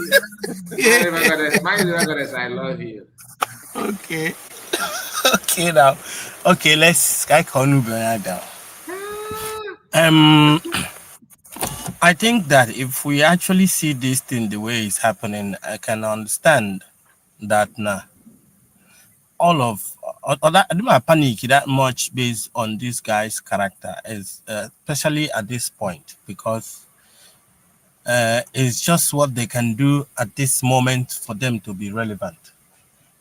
My River Goddess, I love you. Okay. Okay now. Okay, let's I can't down. I think that if we actually see this thing the way it's happening, I can understand that now. All of that, I don't panic that much based on this guy's character, is especially at this point, because it's just what they can do at this moment for them to be relevant.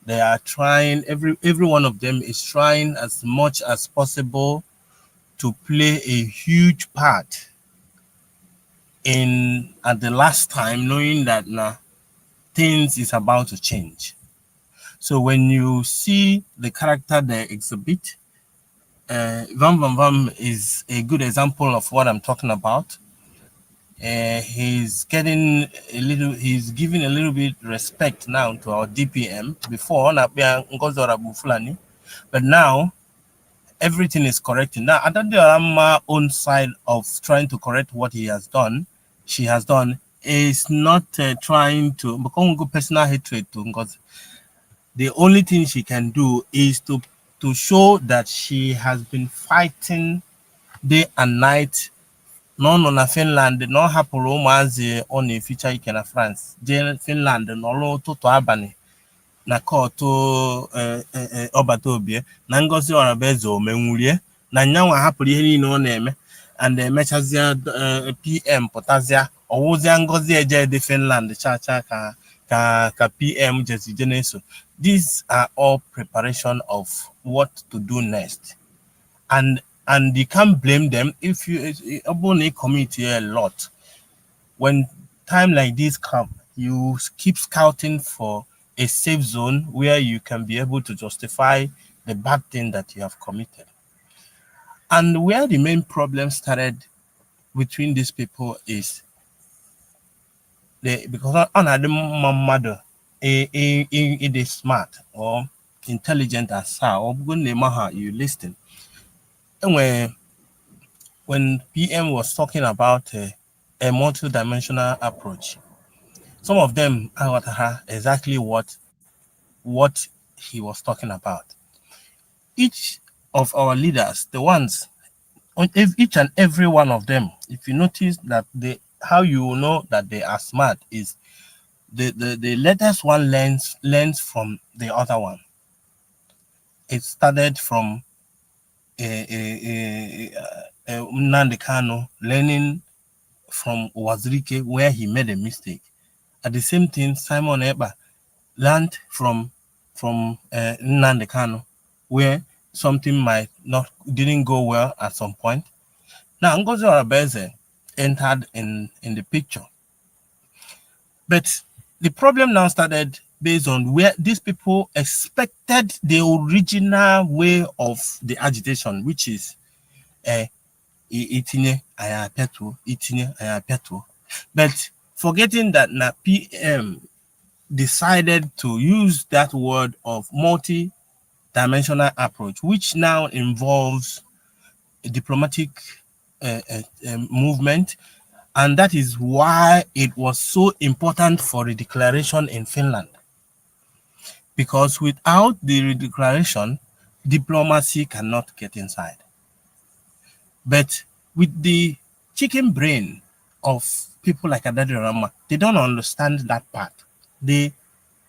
They are trying, every one of them is trying as much as possible to play a huge part in at the last time, knowing that now things is about to change. So when you see the character they exhibit, Vam Vam Vam is a good example of what I'm talking about. He's giving a little bit respect now to our DPM. Before, but now everything is correcting. Now, Adadioramma's own side of trying to correct what she has done, is not trying to become personal hatred to Ngozi. The only thing she can do is to show that she has been fighting day and night. No na Finland, no hapụrụ ụmụazị ọ na-eficha ike na France jee Finland n'ọrụ ụtụtụ abalị na kọtụ ọbata obie na Ngozi Orabezo omenwurie na nyanwa hapụrụ ihe niile ọ na-eme and emechazia PM pụtazia ọwụzia Ngozi eje dị Finland chacha ka PM jesi jeneso. These are all preparation of what to do next, and you can't blame them if you commit a lot. When time like this come, you keep scouting for a safe zone where you can be able to justify the bad thing that you have committed. And where the main problem started between these people is because another mother it is smart or intelligent as how or you listen. And when PM was talking about a multi-dimensional approach, some of them are exactly what he was talking about. Each of our leaders, the ones, each and every one of them, if you notice that how you know that they are smart is the latest one learns from the other one. It started from Nnamdi Kanu learning from Wazirike where he made a mistake. At the same thing, Simon Ekpa learned from Nnamdi Kanu where something didn't go well at some point. Now Ngozi Orabezo entered in the picture. But the problem now started based on where these people expected the original way of the agitation, which is itinye ayapetu. But forgetting that now PM decided to use that word of multi-dimensional approach, which now involves a diplomatic movement. And that is why it was so important for the declaration in Finland. Because without the declaration, diplomacy cannot get inside. But with the chicken brain of people like Adadioramma, they don't understand that part. They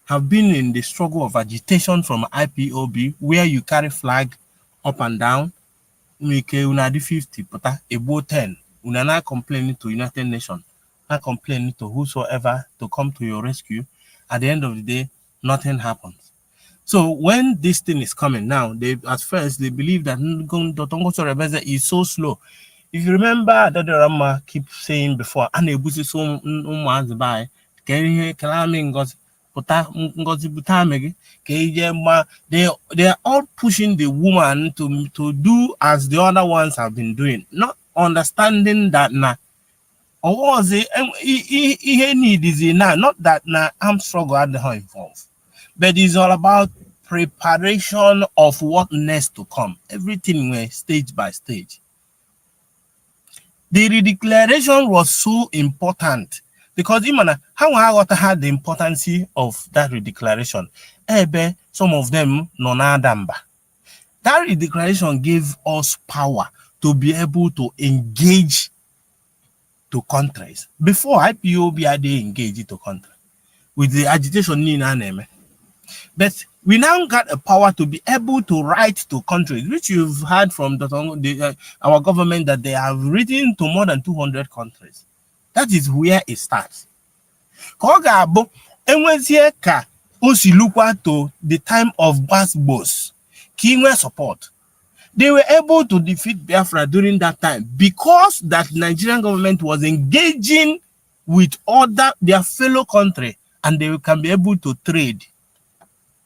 have been in the struggle of agitation from IPOB, where you carry flag up and down. Una 50, but about 10. Una not complaining to United Nations, not complaining to whosoever to come to your rescue. At the end of the day, nothing happens. So when this thing is coming now, at first they believe that Ngozi Orabezo is so slow. If you remember, Adadioramma keep saying before, "Anebusi so by Ngozi they are all pushing the woman to do as the other ones have been doing, not understanding that now. Or was it he need is now not that now I'm struggle at the home involved, but it's all about preparation of what next to come. Everything went stage by stage. The redeclaration was so important because how I had the importance of that redeclaration. Some of them non-adamba. That redeclaration gave us power to be able to engage to countries. Before IPOB had engaged to countries with the agitation in anime. But we now got a power to be able to write to countries, which you've heard from our government that they have written to more than 200 countries. That is where it starts. Osilukwa to the time of Basbos, Kingwe support. They were able to defeat Biafra during that time because that Nigerian government was engaging with their fellow country, and they can be able to trade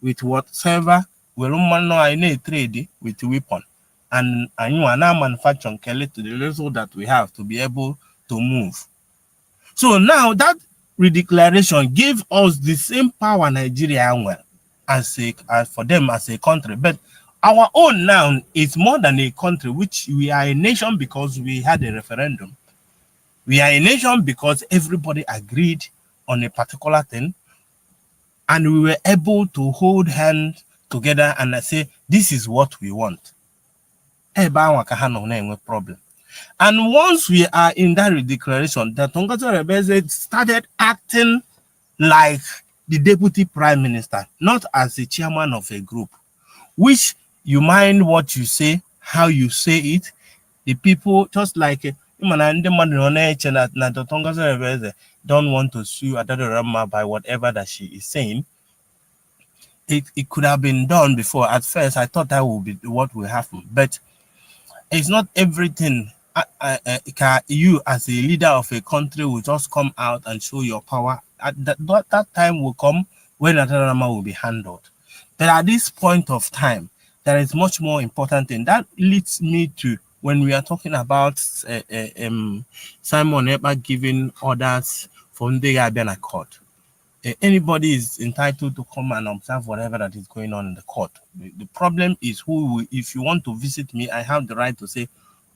with whatever I trade with weapon, and you are now manufacturing to the level that we have to be able to move. So now that redeclaration gave us the same power Nigeria as for them as a country, but our own now is more than a country, which we are a nation because we had a referendum. We are a nation because everybody agreed on a particular thing, and we were able to hold hands together and say, this is what we want. Problem. And once we are in that declaration, the Tongato Rebeze started acting like the deputy prime minister, not as the chairman of a group, which you mind what you say, how you say it. The people, just like don't want to sue Adadorama by whatever that she is saying. It could have been done before. At first, I thought that would be what will happen, but it's not everything. You as a leader of a country will just come out and show your power. At that time will come when Adadorama will be handled. But at this point of time, there is much more important thing. That leads me to when we are talking about Simon Ekpa giving orders from the Abena court. Anybody is entitled to come and observe whatever that is going on in the court. The problem is if you want to visit me, I have the right to say,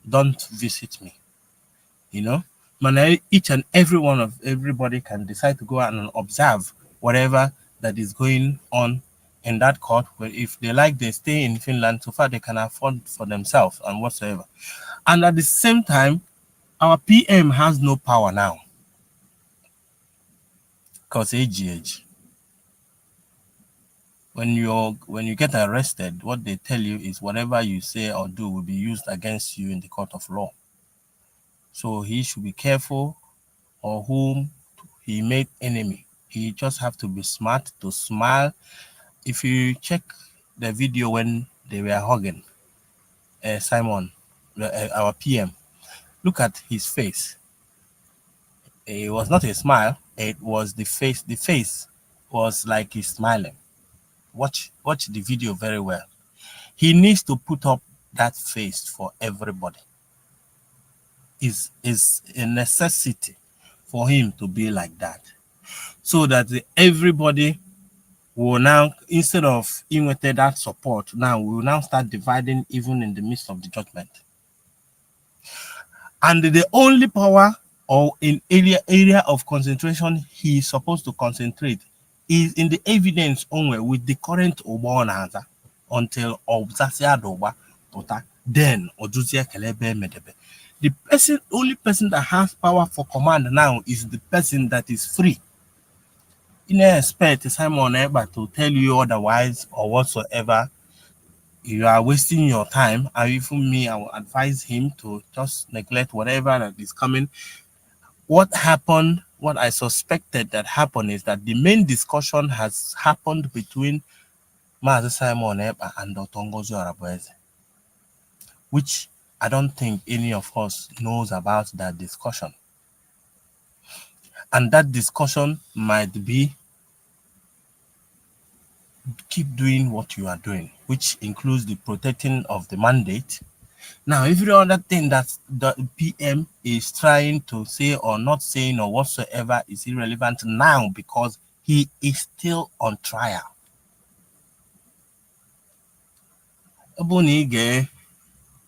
don't visit me. You know, each and everybody can decide to go and observe whatever that is going on in that court, where if they like, they stay in Finland so far they can afford for themselves and whatsoever. And at the same time, our PM has no power now because age. When you get arrested, what they tell you is whatever you say or do will be used against you in the court of law. So he should be careful or whom he made enemy. He just have to be smart, to smile. If you check the video when they were hugging Simon, our PM, look at his face. It was not a smile, it was the face. The face was like he's smiling. Watch the video very well. He needs to put up that face for everybody. Is a necessity for him to be like that, so that everybody will now, instead of inviting that support, now we will now start dividing even in the midst of the judgment. And the only power or in area of concentration he is supposed to concentrate is in the evidence only with the current Oba until Obsasia Doba Tota, then Odusia Kelebe Medebe. The only person that has power for command now is the person that is free. You don't expect Simon Ekpa to tell you otherwise or whatsoever. You are wasting your time. And even me, I will advise him to just neglect whatever that is coming. What happened, what I suspected that happened is that the main discussion has happened between Master Simon Ekpa and Otongozo Arabueze, which I don't think any of us knows about that discussion. And that discussion might be, keep doing what you are doing, which includes the protecting of the mandate. Now, every other thing that the PM is trying to say or not saying or whatsoever is irrelevant now because he is still on trial.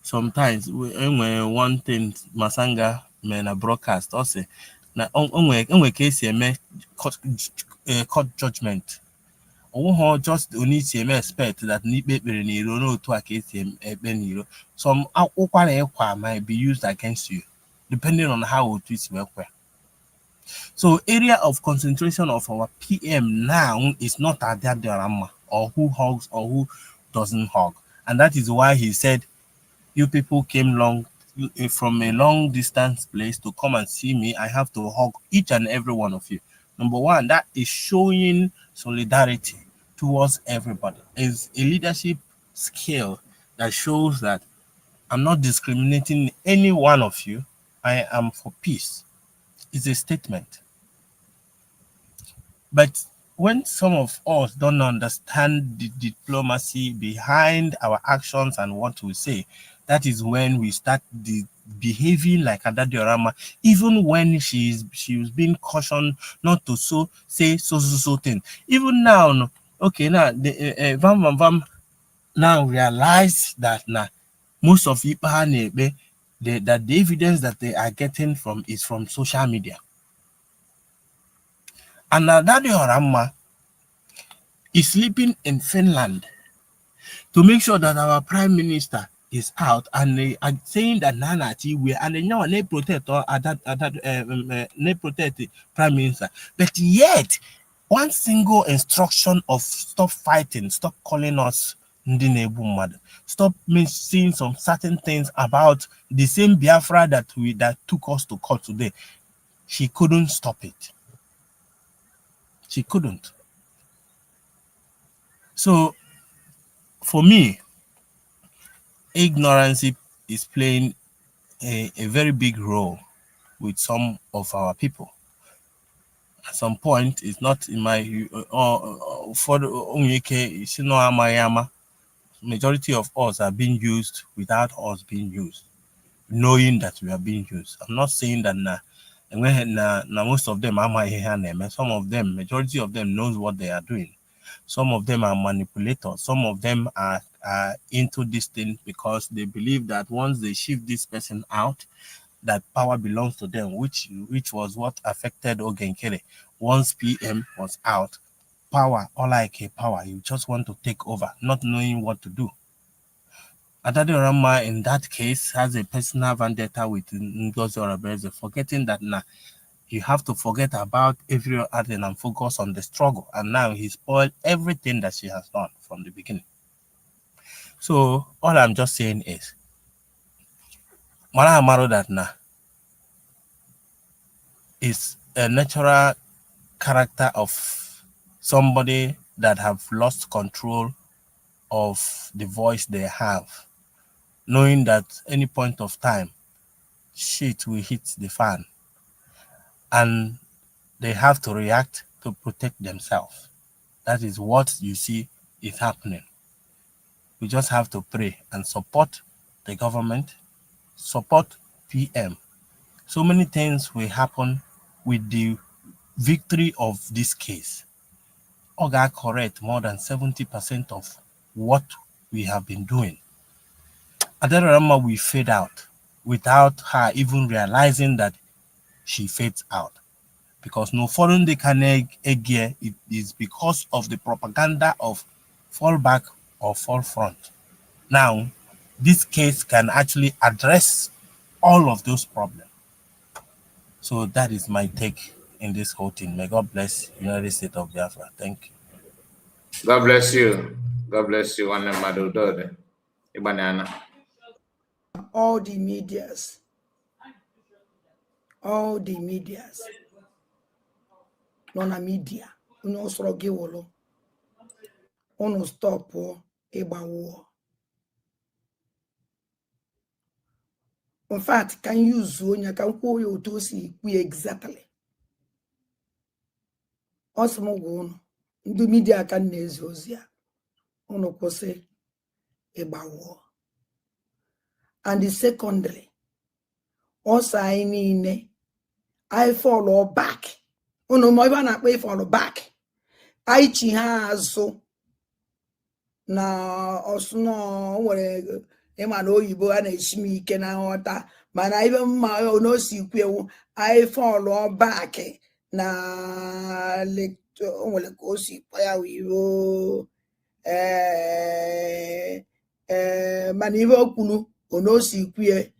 Sometimes when one thing Masanga men a broadcast also na onwe case court judgment. Just only expect that some might be used against you, depending on how it is work. So area of concentration of our PM now is not at that drama or who hugs or who doesn't hug. And that is why he said, you people came from a long distance place to come and see me. I have to hug each and every one of you. Number one, that is showing solidarity towards everybody. Is a leadership skill that shows that I'm not discriminating any one of you. I am for peace. It's a statement. But when some of us don't understand the diplomacy behind our actions and what we say, that is when we start behaving like Adadiorama, even when she was being cautioned not to say so thing. Even now, okay, now the Vam now realize that now most of Ipa that the evidence that they are getting from is from social media. And Adadiorama is sleeping in Finland to make sure that our prime minister is out, and they are saying that Nanachi will and they protect or they protect the prime minister. But yet, one single instruction of stop fighting, stop calling us Ndinebu, stop saying some certain things about the same Biafra that took us to court today. She couldn't stop it. She couldn't. So, for me, ignorance is playing a very big role with some of our people. At some point, it's not in my for the majority of us are being used without us being used, knowing that we are being used. I'm not saying that most of them are some of them, majority of them knows what they are doing. Some of them are manipulators. Some of them are into this thing because they believe that once they shift this person out, that power belongs to them, which was what affected Ogenkere. Once PM was out, power, or like a power, you just want to take over, not knowing what to do. Adadiorama, in that case, has a personal vendetta with Ngozi Orebeze, forgetting that now you have to forget about every other thing and focus on the struggle. And now he spoiled everything that she has done from the beginning. So all I'm just saying is, Mara Amaro that now is a natural character of somebody that have lost control of the voice they have, knowing that any point of time, shit will hit the fan. And they have to react to protect themselves. That is what you see is happening. We just have to pray and support the government, support PM. So many things will happen with the victory of this case. Oga correct more than 70% of what we have been doing. Adarama will fade out without her even realizing that she fades out. Because no foreign they can gear, it is because of the propaganda of fall back or fall front. Now, this case can actually address all of those problems. So that is my take in this whole thing. May God bless United States of Biafra. Thank you. God bless you. God bless you. All the medias nọ na media onye ọsọrọ gị wụlụ unu stọpụ ịgba war. In fact, can you use onye ka m kwuo ya otu o si kwu exactly ọsọmụgwụ unu ndị media ka na-ezi ozi ya unu kwụsị ịgba war. And the secondary ọsọ anyị niile I follow back. Unu ma ibe na-akpọ follow back. Anyị chi ha azụ na ọsụnọ nwere ịma na oyibo a na-eshi m ike na nghọta mana ibe mma n'osi kwewu I follow back na nwere ka o si kpọ ya wiwo mana ibe okwunu onosi kwe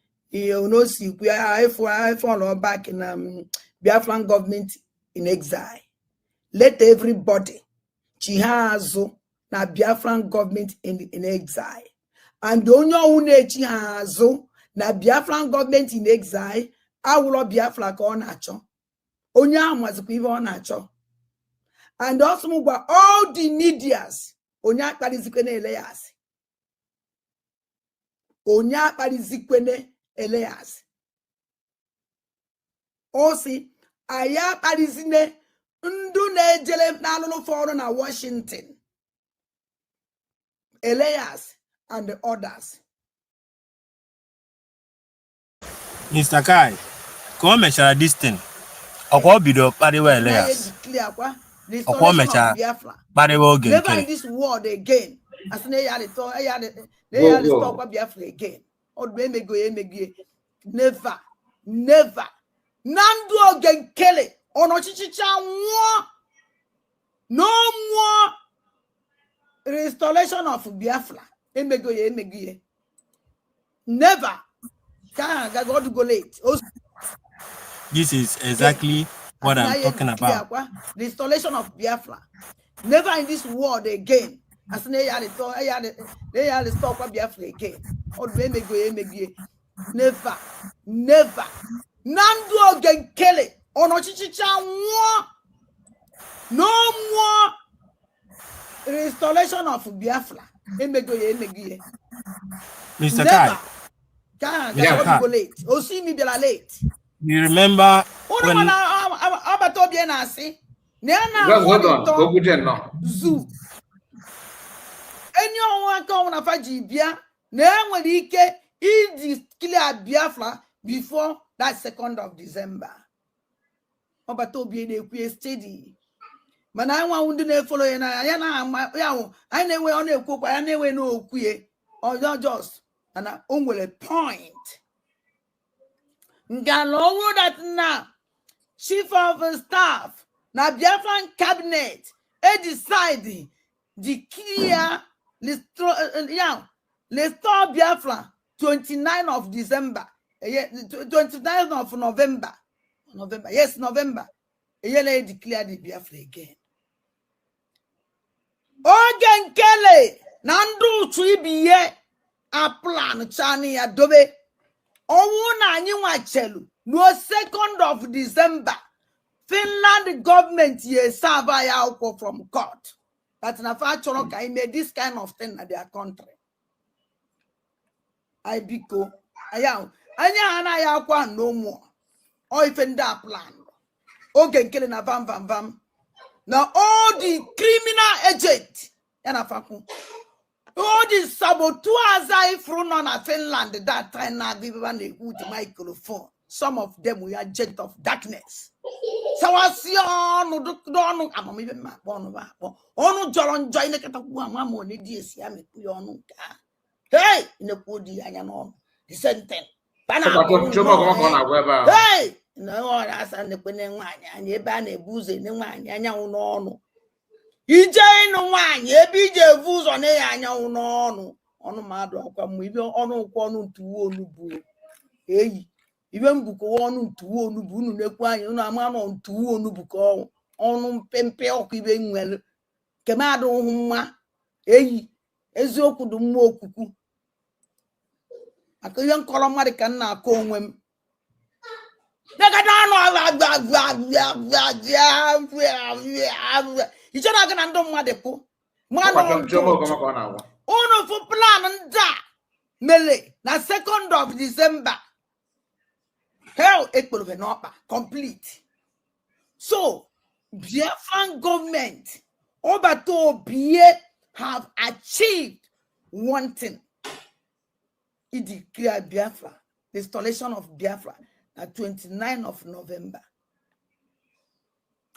I follow back in Biafran government in exile. Let everybody chihazu na Biafran government in exile. And onyo une chihazu na Biafran government in exile, awulo Biafra ka ọ na-achọ. onye ahụ mazikwa ibe ọ na-achọ. And also mgwa all the medias onye akparizikwe na-ele ya asị. Onye akparizikwe na-ele ya asị. O si anyị akparizine ndu na-ejele n'alụlụ fọrụ na Washington, Elias and the others. Mr. Kai, ka o mechara this thing, ọkwa o bido kparịwa Elias, ọkwa o mechara kparịwa oge never in nkele. this world again. As they had stop Biafra again. Or emego. Never. Nandu oge nkele. Ono chichicha nwa. No more restoration of Biafra. Emego. Never. God go late. This is exactly what I'm talking about. Restoration of Biafra. Never in this world again. As they had stop Biafra again. Or emego. Never. Nandu oge nkele. Ono chichicha nwa. No more restoration of Biafra. Emego. Mr. Kai. Mr. Kai. Go late. Oh, see me be late. You remember when... Hold on. Zoo. Anyone come on a fajibia. Never ike is clear Biafra before that 2nd of December. Obato be a steady. But I want to follow you. I never on a cook. I never know queer or just and I only a point. Ngalowo that now chief of staff na Biafran cabinet decide declare restore Biafra 29th of December 29th of November yes November declare the Biafra again. Oge nkele na ndu uchu ibiye a plan chani adobe. Owuna anyi wachelu no 2nd of December. Finland government ye serve ya from court. But na factual I made this kind of thing in their country. I biko anya ana ya kwa no more. Or even that plan. Okay, killing a vam. Now all the criminal agent and a faku. All the saboteurs I from on a Finland that time now everyone they put microphone. Some of them we are agent of darkness. So I see on no I'm even my one on John join the Katakuama DS Yami Puyonuka. Hey, in the Pudi Ayanon, the sentence. Hey, no, that's an opening wine and ye ban a booze in the wine, and no. Ije no wine, ye be the booze on a anya no on a mad come with your honor one to one boo. Hey, even book one to one boon, no quine, no man on to one book on pempe even well. Camado huma, hey, Ezoku do more cuckoo. I couldn't call a American now, call him. You should not gonna do Madepo. Man, ono for plan and da melee. Na 2nd of December. Hell, it will be not complete. So, Biafran government over to BA have achieved one thing. It declared Biafra, the installation of Biafra, at 29th of November.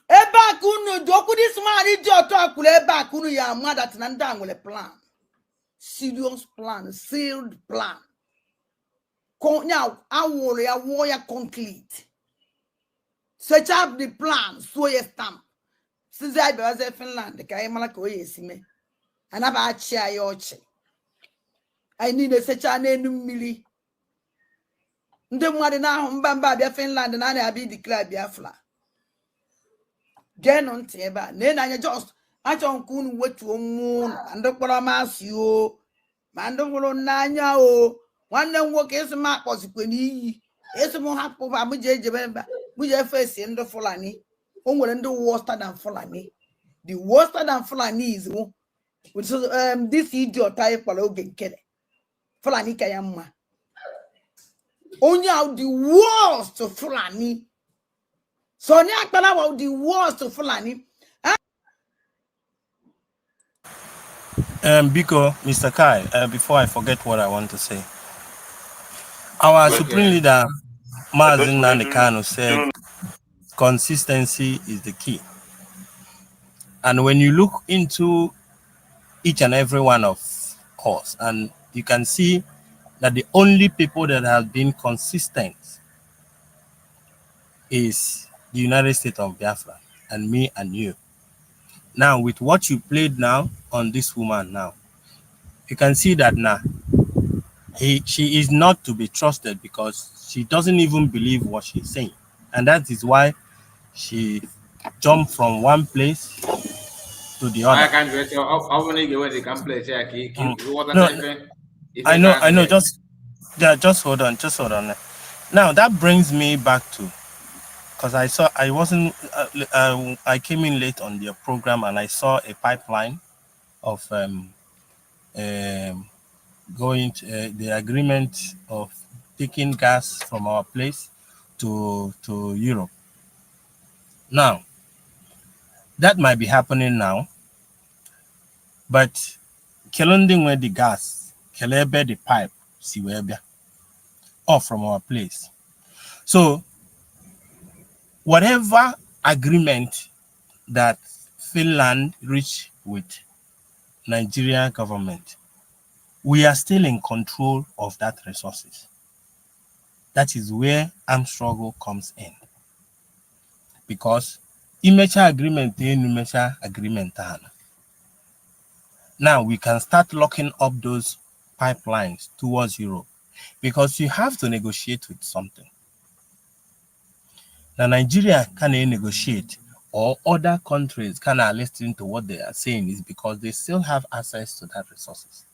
Eba kunu doku this man idiot talk with eba kunu ya mother tinanda with a plan. Serious plan, sealed plan. Now, I warrior concrete. Search up the plan, so you stamp. Since I was in Finland, the Kayamalako is me. And I've chair your chair. I need a search a name milli. The mother now, Mbamba, Finland, and I be declared Biafra. Get on table. Then I just, I don't kun wait to a moon and the Paramas you. Mandolo Nanya, oh, one then work as a mark was when he is more happy of Abuja. We just face in the Fulani. When the worse than Fulani. The worst than Fulani is which is this idiot type Palogan Kede. Fulani Kayama. Only out the worst of Fulani. So now about the worst of Fulani. Biko, Mr. Kai, before I forget what I want to say. Our supreme leader, Mazin Nanekano, said consistency is the key. And when you look into each and every one of us, and you can see that the only people that have been consistent is the United States of Biafra and me and you. Now, with what you played now on this woman now, you can see that now she is not to be trusted because she doesn't even believe what she's saying. And that is why she jumped from one place to the other. I can't wait. How many go they can play? No, I know. Just hold on. Now that brings me back to, because I came in late on your program and I saw a pipeline of going to the agreement of taking gas from our place to Europe. Now, that might be happening now, but Kelunding where the gas, Kelebe the pipe, Siwebia, or from our place. So, whatever agreement that Finland reached with Nigerian government, we are still in control of that resources. That is where armed struggle comes in. Because immature agreement, now we can start locking up those pipelines towards Europe because you have to negotiate with something. Now Nigeria can negotiate or other countries can listen to what they are saying is because they still have access to that resources.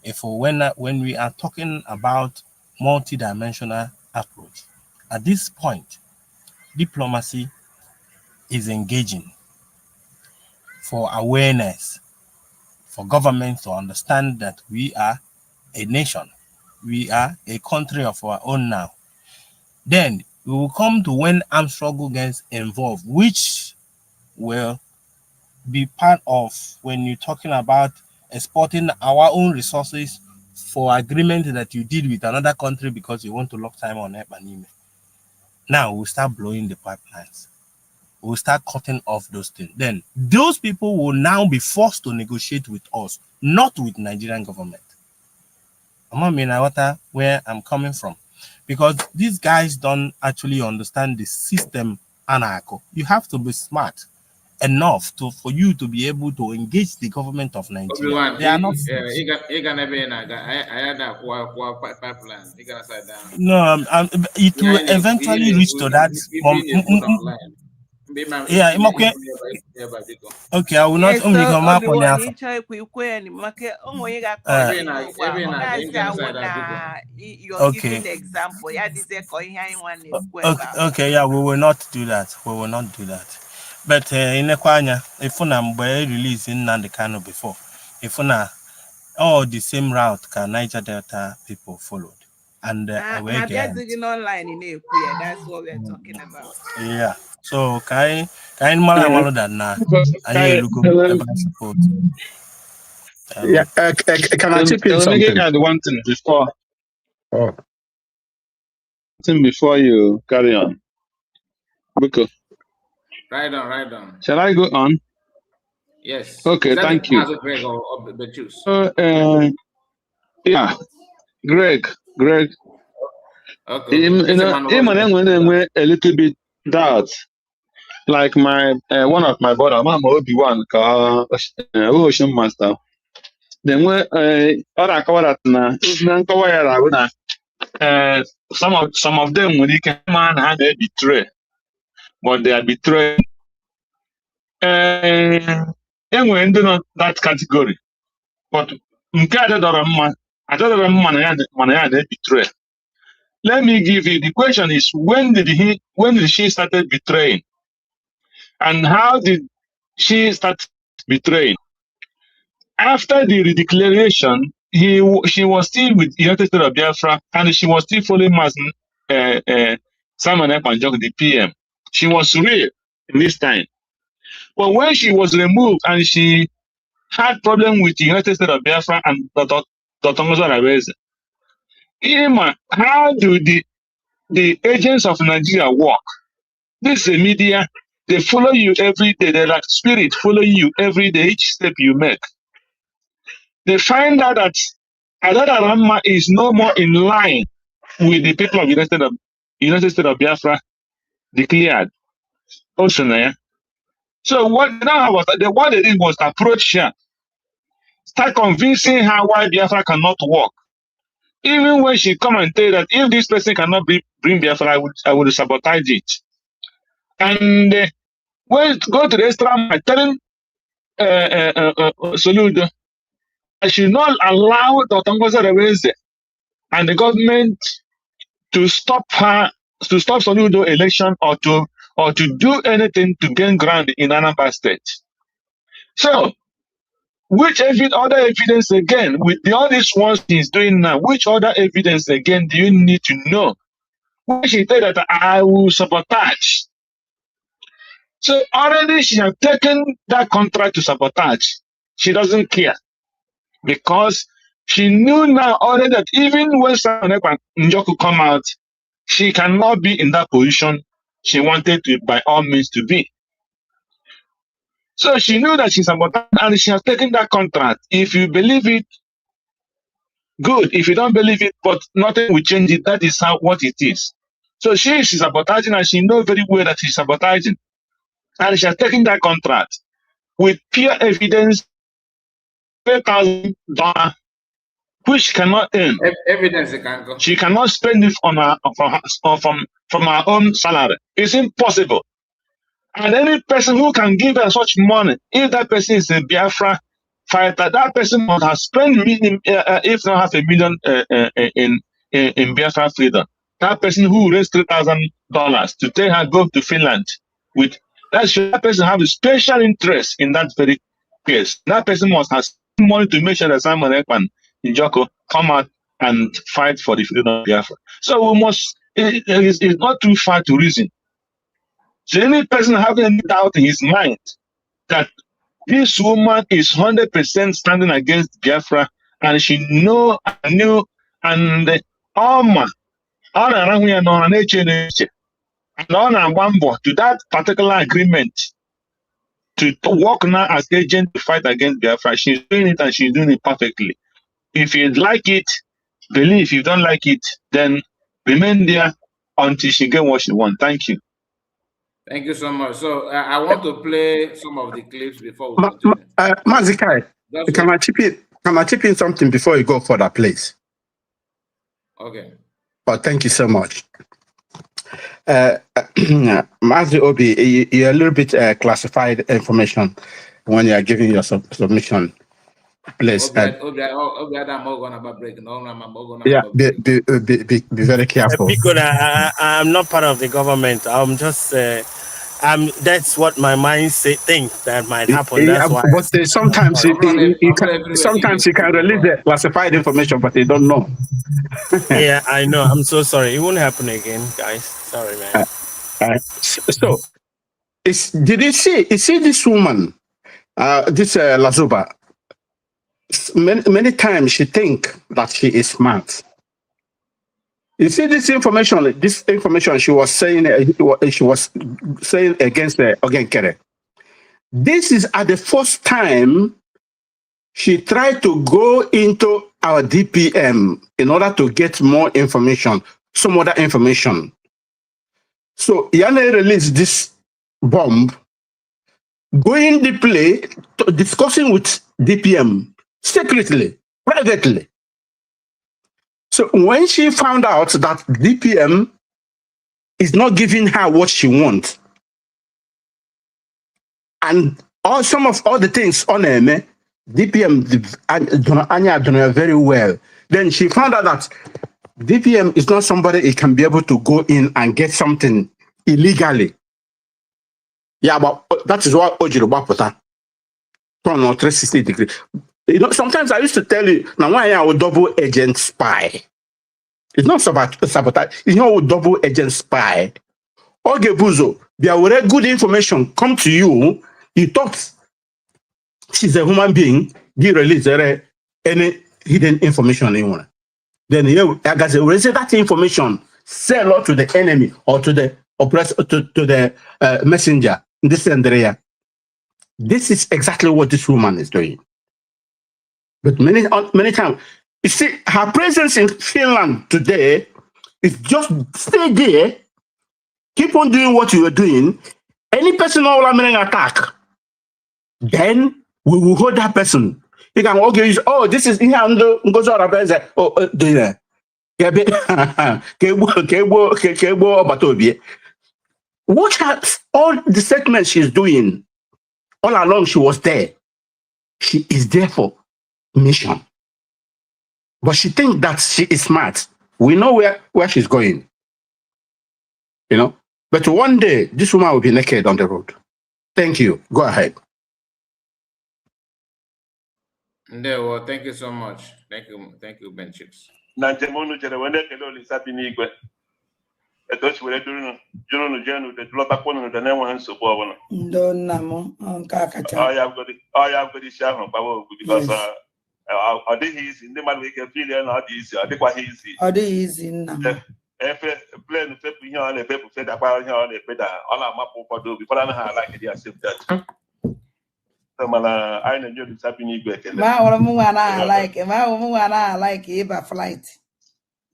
If when we are talking about multidimensional approach, at this point, diplomacy is engaging for awareness, for governments to understand that we are a nation, we are a country of our own now. Then we will come to when armed struggle gets involved, which will be part of when you're talking about exporting our own resources for agreement that you did with another country because you want to lock time on Ekpa. Now we'll start blowing the pipelines. We'll start cutting off those things. Then those people will now be forced to negotiate with us, not with Nigerian government. I'm not where I'm coming from. Because these guys don't actually understand the system anarcho. You have to be smart enough for you to be able to engage the government of Nigeria. They are not. No, it will eventually reach to that. Yeah, okay, I will not only come up on that. Giving the example. Okay, yeah, we will not do that. But in Ekwanya, if we release in Nandekano before, if all the same route can Niger Delta people followed. And online in that's what we're talking about. Yeah. So can malu that na support. Yeah, can I chip in something? Let me one thing before. Oh. Before you carry on. Because Right on. Shall I go on? Yes. Okay, thank you. Greg or the juice? Yeah, Greg. Okay. Even a little bit doubt. Like my one of my brother, Mama Obi-Wan, Ocean Master. Then when other cover that na some of them when you can man and they betray, but they are betrayed. And when do not that category. But I don't know man they betray. let me give you, the question is, when did she started betraying? And how did she start betraying? After the redeclaration, she was still with the United States of Biafra, and she was still following Simon Ekpa, the PM. She was real in this time. But when she was removed and she had problem with the United States of Biafra and Dr. Raweze, Irma, how do the agents of Nigeria work? This is a media. They follow you every day. They're like spirit following you every day, each step you make. They find out that Adada Rama is no more in line with the people of United States of Biafra declared. Also, so what they did was approach her, start convincing her why Biafra cannot work. Even when she come and tell that if this person cannot bring Biafra, I would sabotage it. And when go to the extra mile, telling Soludo, I should not allow Dr. Raweze and the government to stop Soludo election or to do anything to gain ground in Anambra State. So, which other evidence again, with all these ones he's doing now, which other evidence again do you need to know? When she said that I will sabotage. So already she has taken that contract to sabotage. She doesn't care because she knew now already that even when Simon Njoku come out, she cannot be in that position she wanted to, by all means, to be. So she knew that she's sabotaged and she has taken that contract. If you believe it, good. If you don't believe it, but nothing will change it. That is what it is. So she's sabotaging and she knows very well that she's sabotaging. And she has taken that contract with pure evidence, $3,000, which cannot earn. Evidence you can go. She cannot spend it on from her own salary. It's impossible. And any person who can give her such money, if that person is a Biafra fighter, that person must have spent if not $500,000 in Biafra freedom. That person who raised $3,000 to take her go to Finland with that person have a special interest in that very case. That person must have money to make sure that Simon Ekpa and Njoko come out and fight for the freedom of Biafra. So we must. It's not too far to reason. So any person having any doubt in his mind that this woman is 100% standing against Biafra and she knew and Alma, and on Wambo to that particular agreement to work now as agent to fight against Biafra. She's doing it and she's doing it perfectly. If you like it, believe. If you don't like it, then remain there until she gets what she wants. Thank you. Thank you so much. So I want to play some of the clips before we continue. Mazikai, can I chip in something before you go further, please? Okay. Oh, thank you so much. Mazi Obi, you're a little bit classified information when you are giving your submission. Please. Yeah, be very careful. Because I'm not part of the government. I'm just that's what my mind thinks that might happen. That's why. But sometimes you can release the classified information, but they don't know. Yeah, I know. I'm so sorry. It won't happen again, guys. Sorry, man. So, did you see this woman, this Lazuba? Many times she think that she is smart. You see this information she was saying against Ogenkere. This is at the first time she tried to go into our DPM in order to get more information, some other information. So Yane released this bomb, going deeply, discussing with DPM secretly, privately. So when she found out that DPM is not giving her what she wants, and some of the things on her, DPM Anya done very well. Then she found out that DPM is not somebody it can be able to go in and get something illegally. Yeah, but that is what Ojiro turn on 360 degree. You know, sometimes I used to tell you, now why are we double agent spy? It's not sabotage, it's not double agent spy. Oge Buzo, there were good information come to you, you thought she's a human being, give release any hidden information anyone. Then you guys will say that information, sell out to the enemy or to the oppressor, to the messenger. This and there. This is exactly what this woman is doing. But many times, you see, her presence in Finland today is just stay there, keep on doing what you are doing. Any person who will attack, then we will hold that person. You can okay, oh, this is doing watch out all the segments she's doing. All along, she was there. She is there for mission. But she thinks that she is smart. We know where she's going. You know? But one day, this woman will be naked on the road. Thank you. Go ahead. Well, thank you so much. Thank you, Ben Chips. Na njem unu chere wee na-ekele Olisa bi n'igwe etu o si were juru unu jee n'udo lọtakwa unu n'udo na-enweghị nsogbu ọbụla. Ndo nna m nke a kacha. Ọ ya bụgodi isi ahụ gbawa ogwu because ọ dịghị izi ndị mmadụ ike filie na ọ dị izi ọ dịkwaghị izi. Ọ dịghị izi nna m. Efe plen fepụ ihe ọ na-efepụ fedakwa ihe ọ na-efeda ọ na-amapụ ụfọdụ obi ụfọdụ anaghị ala nke dị accepted. Mana anyị na-enye Olisa bi n'igwe ekele. Ma ahụrụ m nwa anaghị like ịba flight.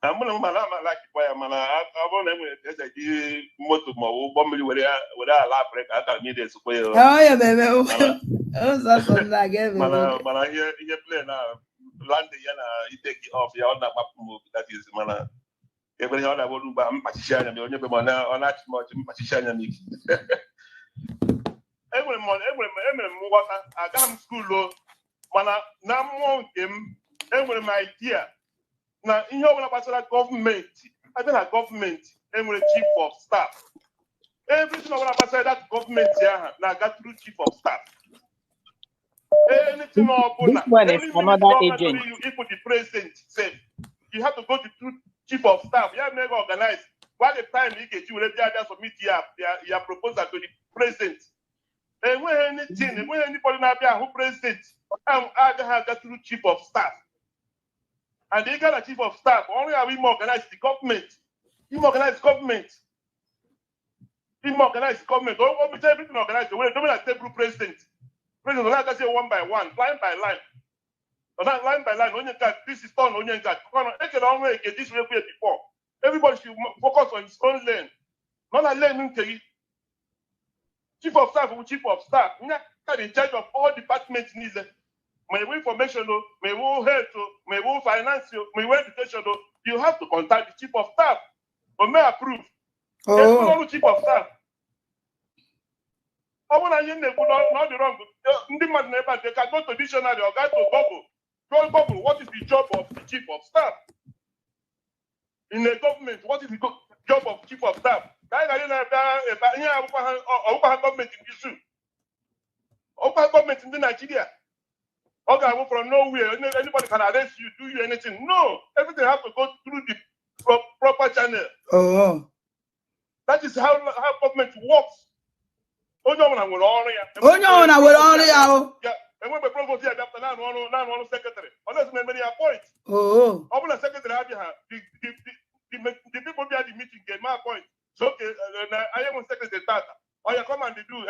Mụ na mmadụ ama lakịkwa ya mana ọ bụrụ na e nwere eze ji moto ma ọ bụ ụgbọ mmiri were ala Afrịka aka mmiri esokwa ya. Mana ihe plen a landị ya na iteki ọf ya ọ na-agbapụ m obi that is mana ekwere ihe ọ na-agboro ugbo a mkpachichi anya m onye be m ọ na-achị m ọchị mkpachichi anya m ike. Emere m nghọta agaghị m skuulu mana na mmụọ nke m enwere m idea na ihe ọbụla gbasara gọọmenti abịa na gọọmenti enwere chief of staff everything ọbụla gbasara that gọọmenti ahụ na-aga through chief of staff anything ọbụla ịpụ the president said you have to go to chief of staff ya mere organize by the time ị ga-eji were bịa submit ya proposal to the president. Enweghị anybody na-abịa ahụ president agaghị aga through chief of staff. And ị gaa na chief of staff ọrụ ya bụ ime organize the government. O bicha everything organize were dobe na table president ọ na-agazi one by one line by line onye nke this is turn onye nke ekele ọrụ eke this way before everybody should focus on his own lane not na lane nke gị. Chief of staff or chief of staff, in charge of all departments needs. May information, may health, may finance, may education. You have to contact the chief of staff or may approve. Yes, chief of staff. I want to not the wrong. They can go to dictionary or go to Google. Go Google. What is the job of the chief of staff in the government? What is the job of chief of staff? Government in Nigeria. Okay, from nowhere. Anybody can arrest you, do you anything? No, everything has to go through the proper channel. That is how government works. And when the provost here, after now, secretary, unless many appoint. Secretary, the people be at the meeting get my point. So I am a secretary data. Or you come and do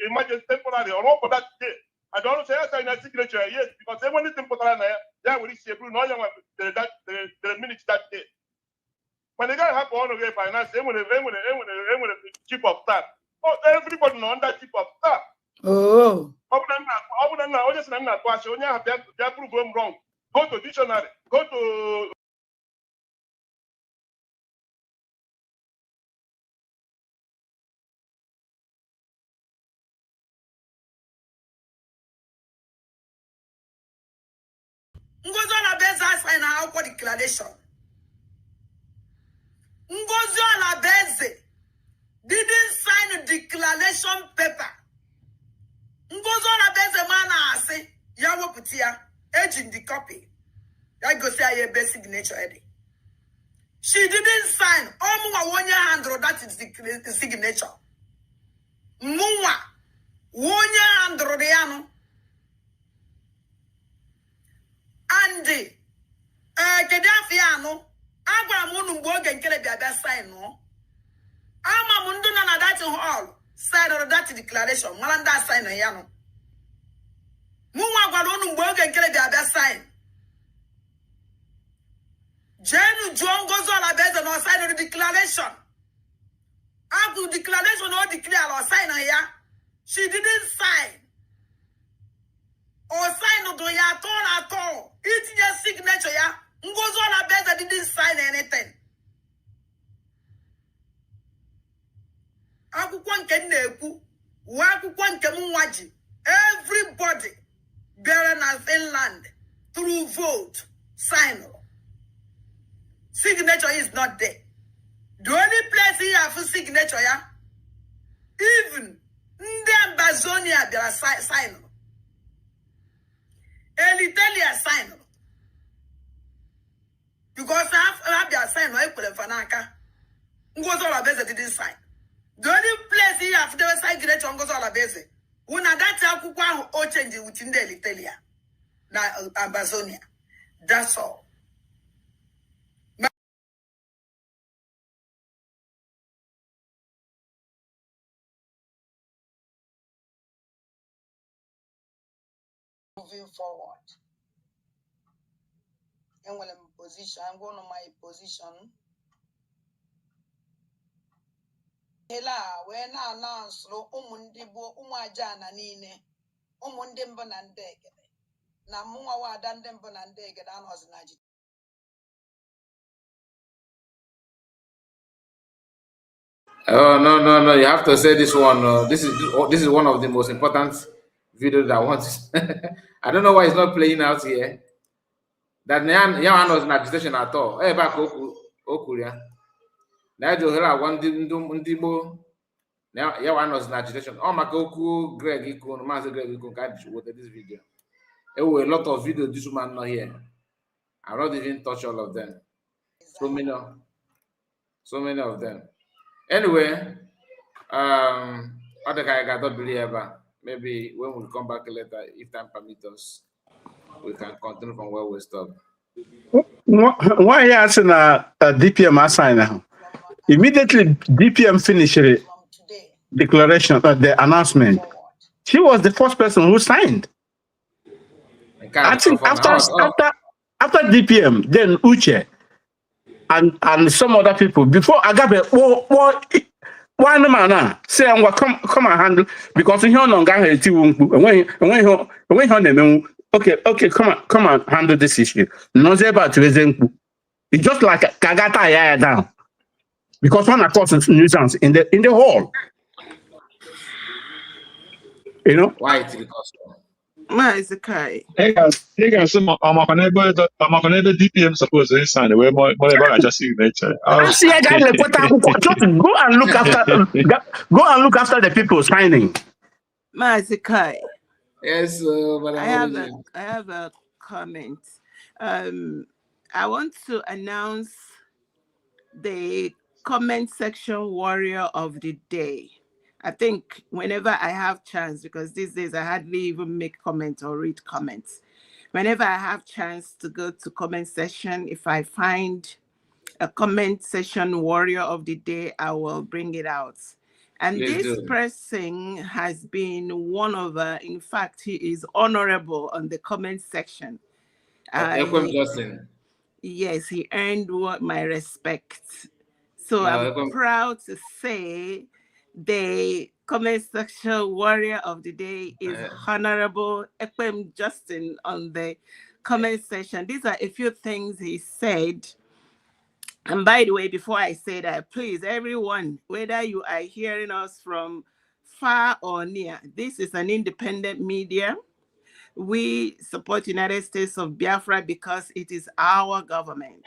emergency temporary or for that day. I don't say I sign a signature, yes, because when it's temporary, they will receive no young the minute that day. When the guy have to honor finance, they will chief of staff. Oh, everybody know that chief of staff. Wrong. Go to dictionary, go to Ngozi na beza sign akwụkwọ declaration. Ngozi Olabeze didn't sign a declaration paper. Ngozi Olabeze mana ase ya woputia aging the copy. That goes say a best signature Eddie. She didn't sign. Omuwa 1 year hand, that is the signature. Muwa 1 year hand, Rodiano. And Kedafiano, Abba Munumborg and Kelebia sign no. Ama Munduna na that hall, side of that declaration. Malanda sign a yano. Muwa Guadonumborg and Kelebia sign. Jenu John goes on a bed and sign the declaration. After declaration or declare or sign here, she didn't sign. Or sign to ya at all. It's your signature, ya. Goes on a bed that didn't sign anything. Akukwan keneku, wakukwan kemuwaji. Everybody bearing in Finland through vote, sign. Signature is not there. The only place here for signature, yeah, even the Amazonia there are sign. Elitelia sign. Because I have their sign, I put a fanaka. Ngozi Olabeze didn't sign. The only place here for the signature on Ngozi Olabeze. When I got to Akukwa or change it within the Elitelia. Now Amazonia. That's all. Moving forward. And when I'm in position, I'm going to my position. Hela, when I announce Umundibo, Umajana Nine, Umundimbanandeg. Namua Dandembanandeg, and I was Naji. Oh no! You have to say this one. This is one of the most important videos that I want. I don't know why it's not playing out here. That Nyan was in agitation at all. Hey, back Okuria. Now you hear one Ndimo. Now Yan was in agitation. Oh my Goku, Greg Ikun, Master Greg Ikun, can't watch this video. There were a lot of videos. This woman not here. I not even touch all of them. So many of them. Anyway, other guy got believe maybe when we come back later, if time permits us, we can continue from where we stop. Why are you asking a DPM assign now? Immediately DPM finished the declaration, the announcement. She was the first person who signed. I think after DPM, then Uche and some other people before Agape. One man say come and handle because he no ga heti wonku when he name okay come and handle this issue. No say about rezenku. It's just like Kagata ya down because one causes nuisance in the hall. You know why it's because Maizkai. Hey guys, I'm not gonna DPM suppose to sign where whatever I just signature. Just go and look after the people signing. Maizkai. Yes, but I have a comment. I want to announce the comment section warrior of the day. I think whenever I have chance, because these days I hardly even make comments or read comments. Whenever I have chance to go to comment section, if I find a comment section warrior of the day, I will bring it out. And this person has been one of, in fact, he is honorable on the comment section. Yes, he earned my respect. So I'm proud to say the comment section warrior of the day is Honorable Ekpa Justin on the comment section. These are a few things he said. And by the way, before I say that, please, everyone, whether you are hearing us from far or near, this is an independent media. We support United States of Biafra because it is our government.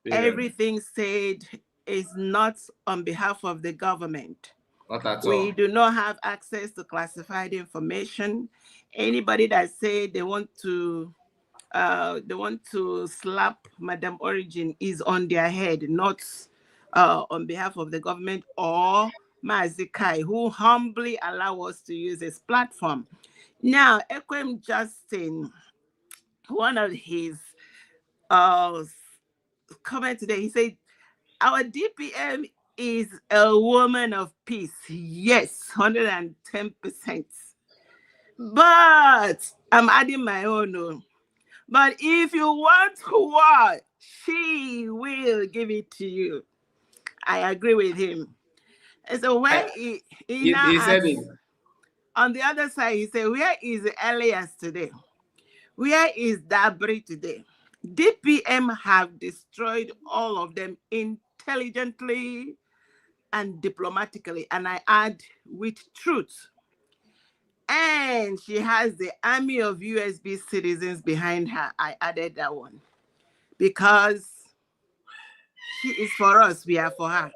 Yeah. Everything said is not on behalf of the government. Not at all. We do not have access to classified information. Anybody that say they want to slap Madam Origin is on their head, not on behalf of the government or Mazikai, who humbly allow us to use his platform. Now, Ekwem Justin, one of his comment today, he said, our DPM is a woman of peace. Yes, 110%. But I'm adding my own. But if you want war, she will give it to you. I agree with him. And so when he now said asks, it. On the other side, he said, where is Elias today? Where is Dabri today? DPM have destroyed all of them intelligently and diplomatically, and I add with truth. And she has the army of USB citizens behind her. I added that one because she is for us, we are for her.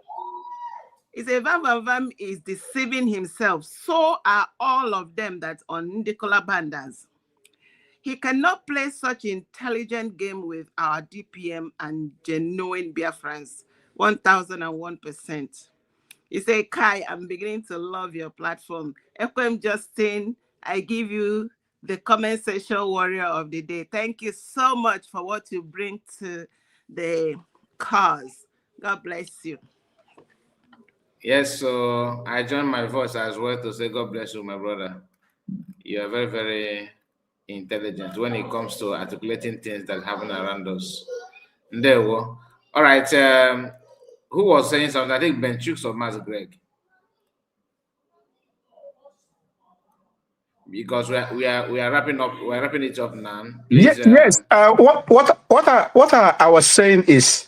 It's a Vam is deceiving himself. So are all of them that's on Nicola Bandas. He cannot play such intelligent game with our DPM and genuine Biafrans, 1001%. He said, Kai, I'm beginning to love your platform. Ekwem Justin, I give you the comment section warrior of the day. Thank you so much for what you bring to the cause. God bless you. Yes, so I join my voice as well to say God bless you, my brother. You are very, very intelligent when it comes to articulating things that happen around us. There we go. All right. Who was saying something? I think Ben Chooks or Mas Greg. Because we are wrapping up. We're wrapping it up now. Please, yes. What I was saying is,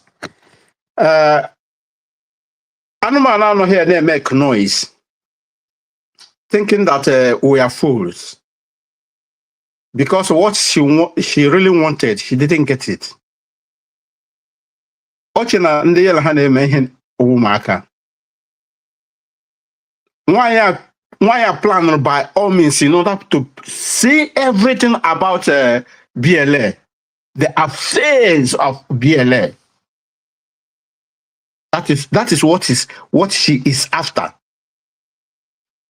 animal here they make noise, thinking that we are fools. Because what she really wanted, she didn't get it. Ochina ndị yela ha na-eme ihe ụmụaka. Why plan by all means in order to see everything about BLA, the affairs of BLA. That is what she is after.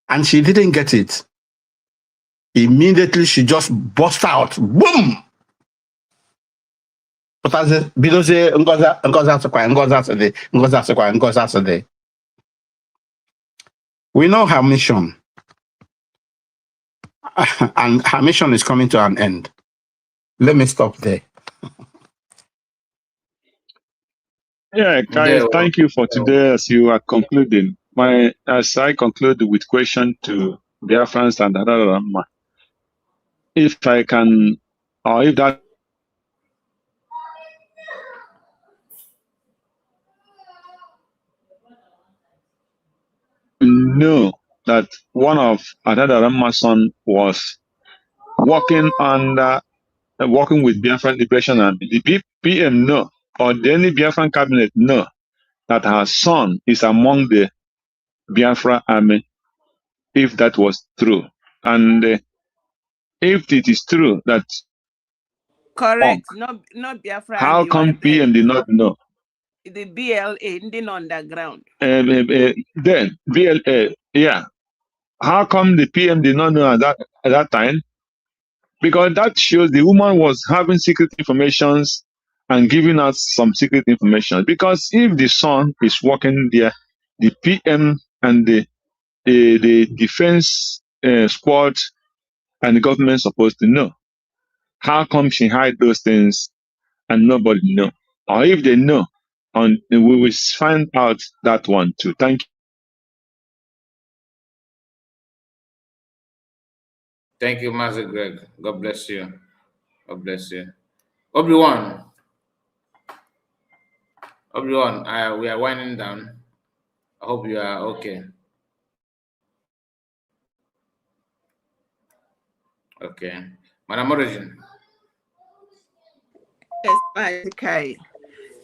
And she didn't get it. Immediately she just burst out. Boom! We know her mission. And her mission is coming to an end. Let me stop there. Yeah, Kai, thank you for today as you are concluding. As I conclude with question to Biafrans and Adadama, if I can, or if that know that one of Adadama's son was working with Biafran Liberation Army, the BPM know, or the any Biafran cabinet know that her son is among the Biafra army, if that was true. And if it is true that correct, not Biafra how army, come PM did not know? The BLA in underground. Then BLA, yeah. How come the PM did not know at that time? Because that shows the woman was having secret informations and giving out some secret information. Because if the son is working there, the PM and the defense squad and the government supposed to know. How come she hide those things and nobody know? Or if they know, and we will find out that one too. Thank you. Thank you, Master Greg. God bless you. God bless you. Obi-Wan, we are winding down. I hope you are okay. Okay. Madam Origin. Yes, okay.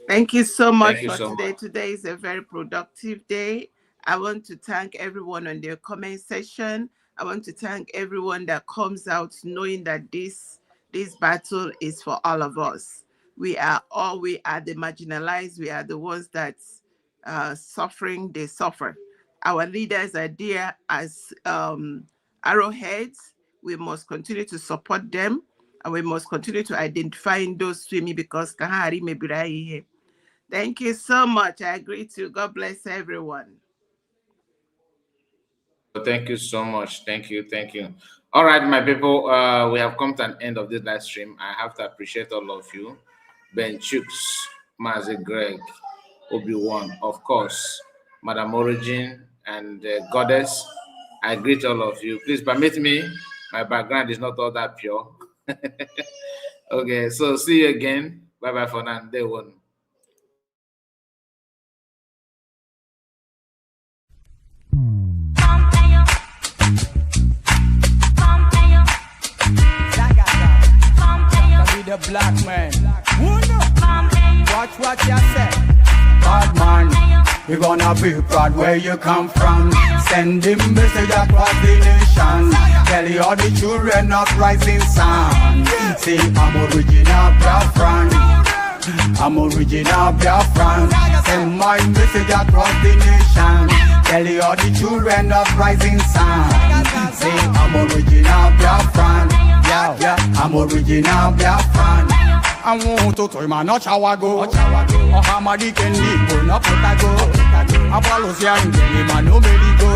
Thank you so much Thank you for so today. much. Today is a very productive day. I want to thank everyone on their comment section. I want to thank everyone that comes out knowing that this battle is for all of us. We are the marginalized. We are the ones that suffering, they suffer. Our leaders are there as arrowheads. We must continue to support them, and we must continue to identify those swimming because kahari may be right here. Thank you so much. I agree to. God bless everyone. Thank you so much. Thank you. Thank you. All right, my people, we have come to an end of this live stream. I have to appreciate all of you. Ben Chooks, Mazi Greg, Obi-Wan, of course, Madam Origin, and Goddess. I greet all of you. Please permit me. My background is not all that pure. Okay, so see you again. Bye-bye for now. Day one. The black man. Watch what you say. Bad man, you gonna be proud where you come from. Send him message across the nation. Tell you all the children of rising sun. Say I'm original Biafran. I'm original Biafran. Send my message across the nation. Tell you all the children of rising sun. Say I'm original Biafran. Yeah, I'm original Biafran. I want to tell my not chawago. Oh, Hamadi Kendi, go not potago. Apollos young, man, no meligo.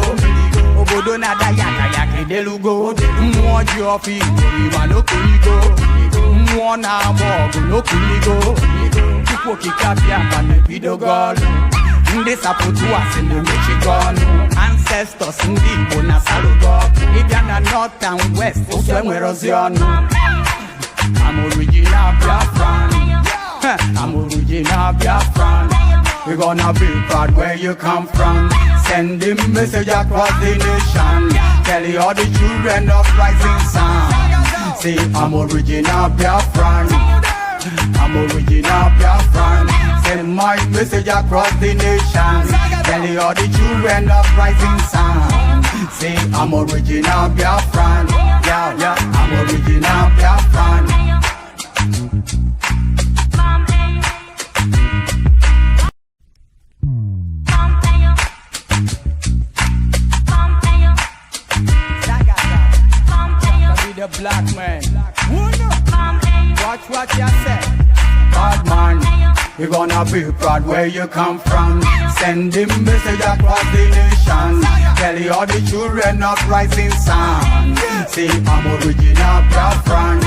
Obodo na dayaka yake delugo. Mwaji ofi, man, no kuligo. Mwana mogo, no kuligo. Tupo kikapia, kame pido gol. Nde sapotu was in the Michigan. Ancestors ndi bona salugo. If you're not north and west, oswemwe roziano. I'm original Biafran. I'm original Biafran. We're gonna be proud where you come from. Send the message across the nation. Tell you all the children of rising sun. Say I'm original Biafran. I'm original Biafran. Send my message across the nation. Tell you all the children of rising sun. Say I'm original Biafran. Yeah, I'm original Biafran. The black man. Watch what you say. Bad man, you're gonna be proud where you come from. Send him message across the nation. Tell you all the children of rising sun. Say I'm original Biafran.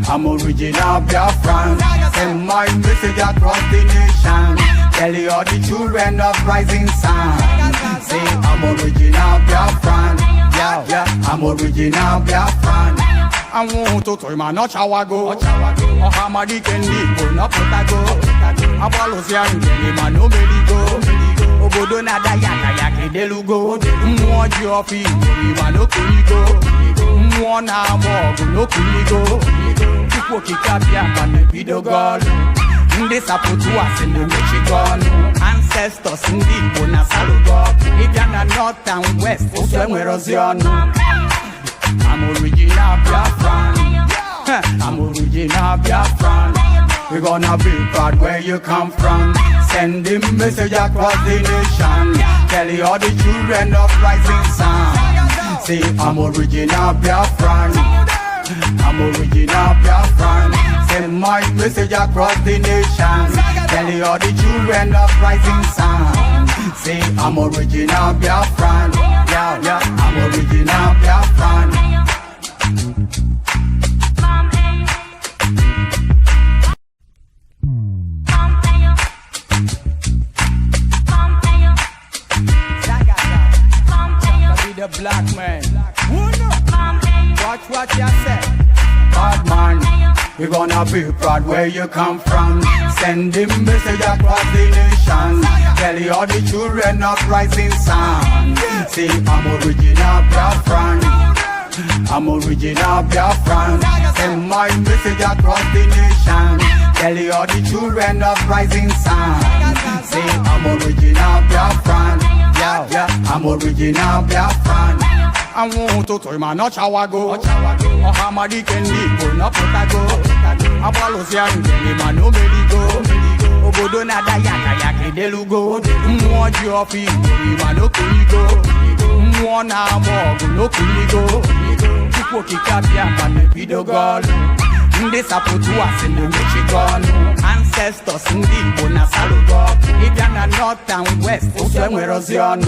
I'm original Biafran. Send my message across the nation. Tell you all the children of rising sun. Say I'm original Biafran. Yeah, I'm original Biafran. I want to tell my not chawago. Oh, Hamadi Kendi, go not potago. Apollos young, man, no meligo. Obodo na dayaka yake delugo. Mwaji ofi, man, no kuligo. Mwana mogo, no kuligo. Tupo kikapia, kame pido gol. Nde sapotu was in the Michigan. Ancestors ndi bona salugo. If you're not north and west, oswemwe roziano. I'm original Biafran. I'm original Biafran. We're gonna be proud where you come from. Send him message across the nation. Tell you all the children of rising sun. Say I'm original Biafran. I'm original Biafran. Send my message across the nation. Tell you all the children of rising sun. Say I'm original Biafran. Yeah, I'm original Biafran. The black man. Watch what you say. Bad man, you're gonna be proud where you come from. Send him message across the nation. Tell you all the children of rising sun. Say I'm original Biafran. I'm original Biafran. Send my message across the nation. Tell you all the children of rising sun. Say I'm original Biafran. Yeah, I'm original Biafran. I want to tell my not chawago. Oh, Hamadi can go, not potago. Abalosia and Gelima no medigo. Obodo na da yaka delugo. Mwaji ofi, ima no kuigo. Mwana mogu no kuigo. Chukwo kikapia kame video gol. Nde sapotu asende Michigan. Ancestors ndi bona salugo. Ibya north and west, oswe erosion.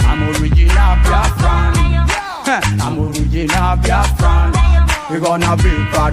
I'm original Biafran. I'm original Biafran. We're gonna be proud.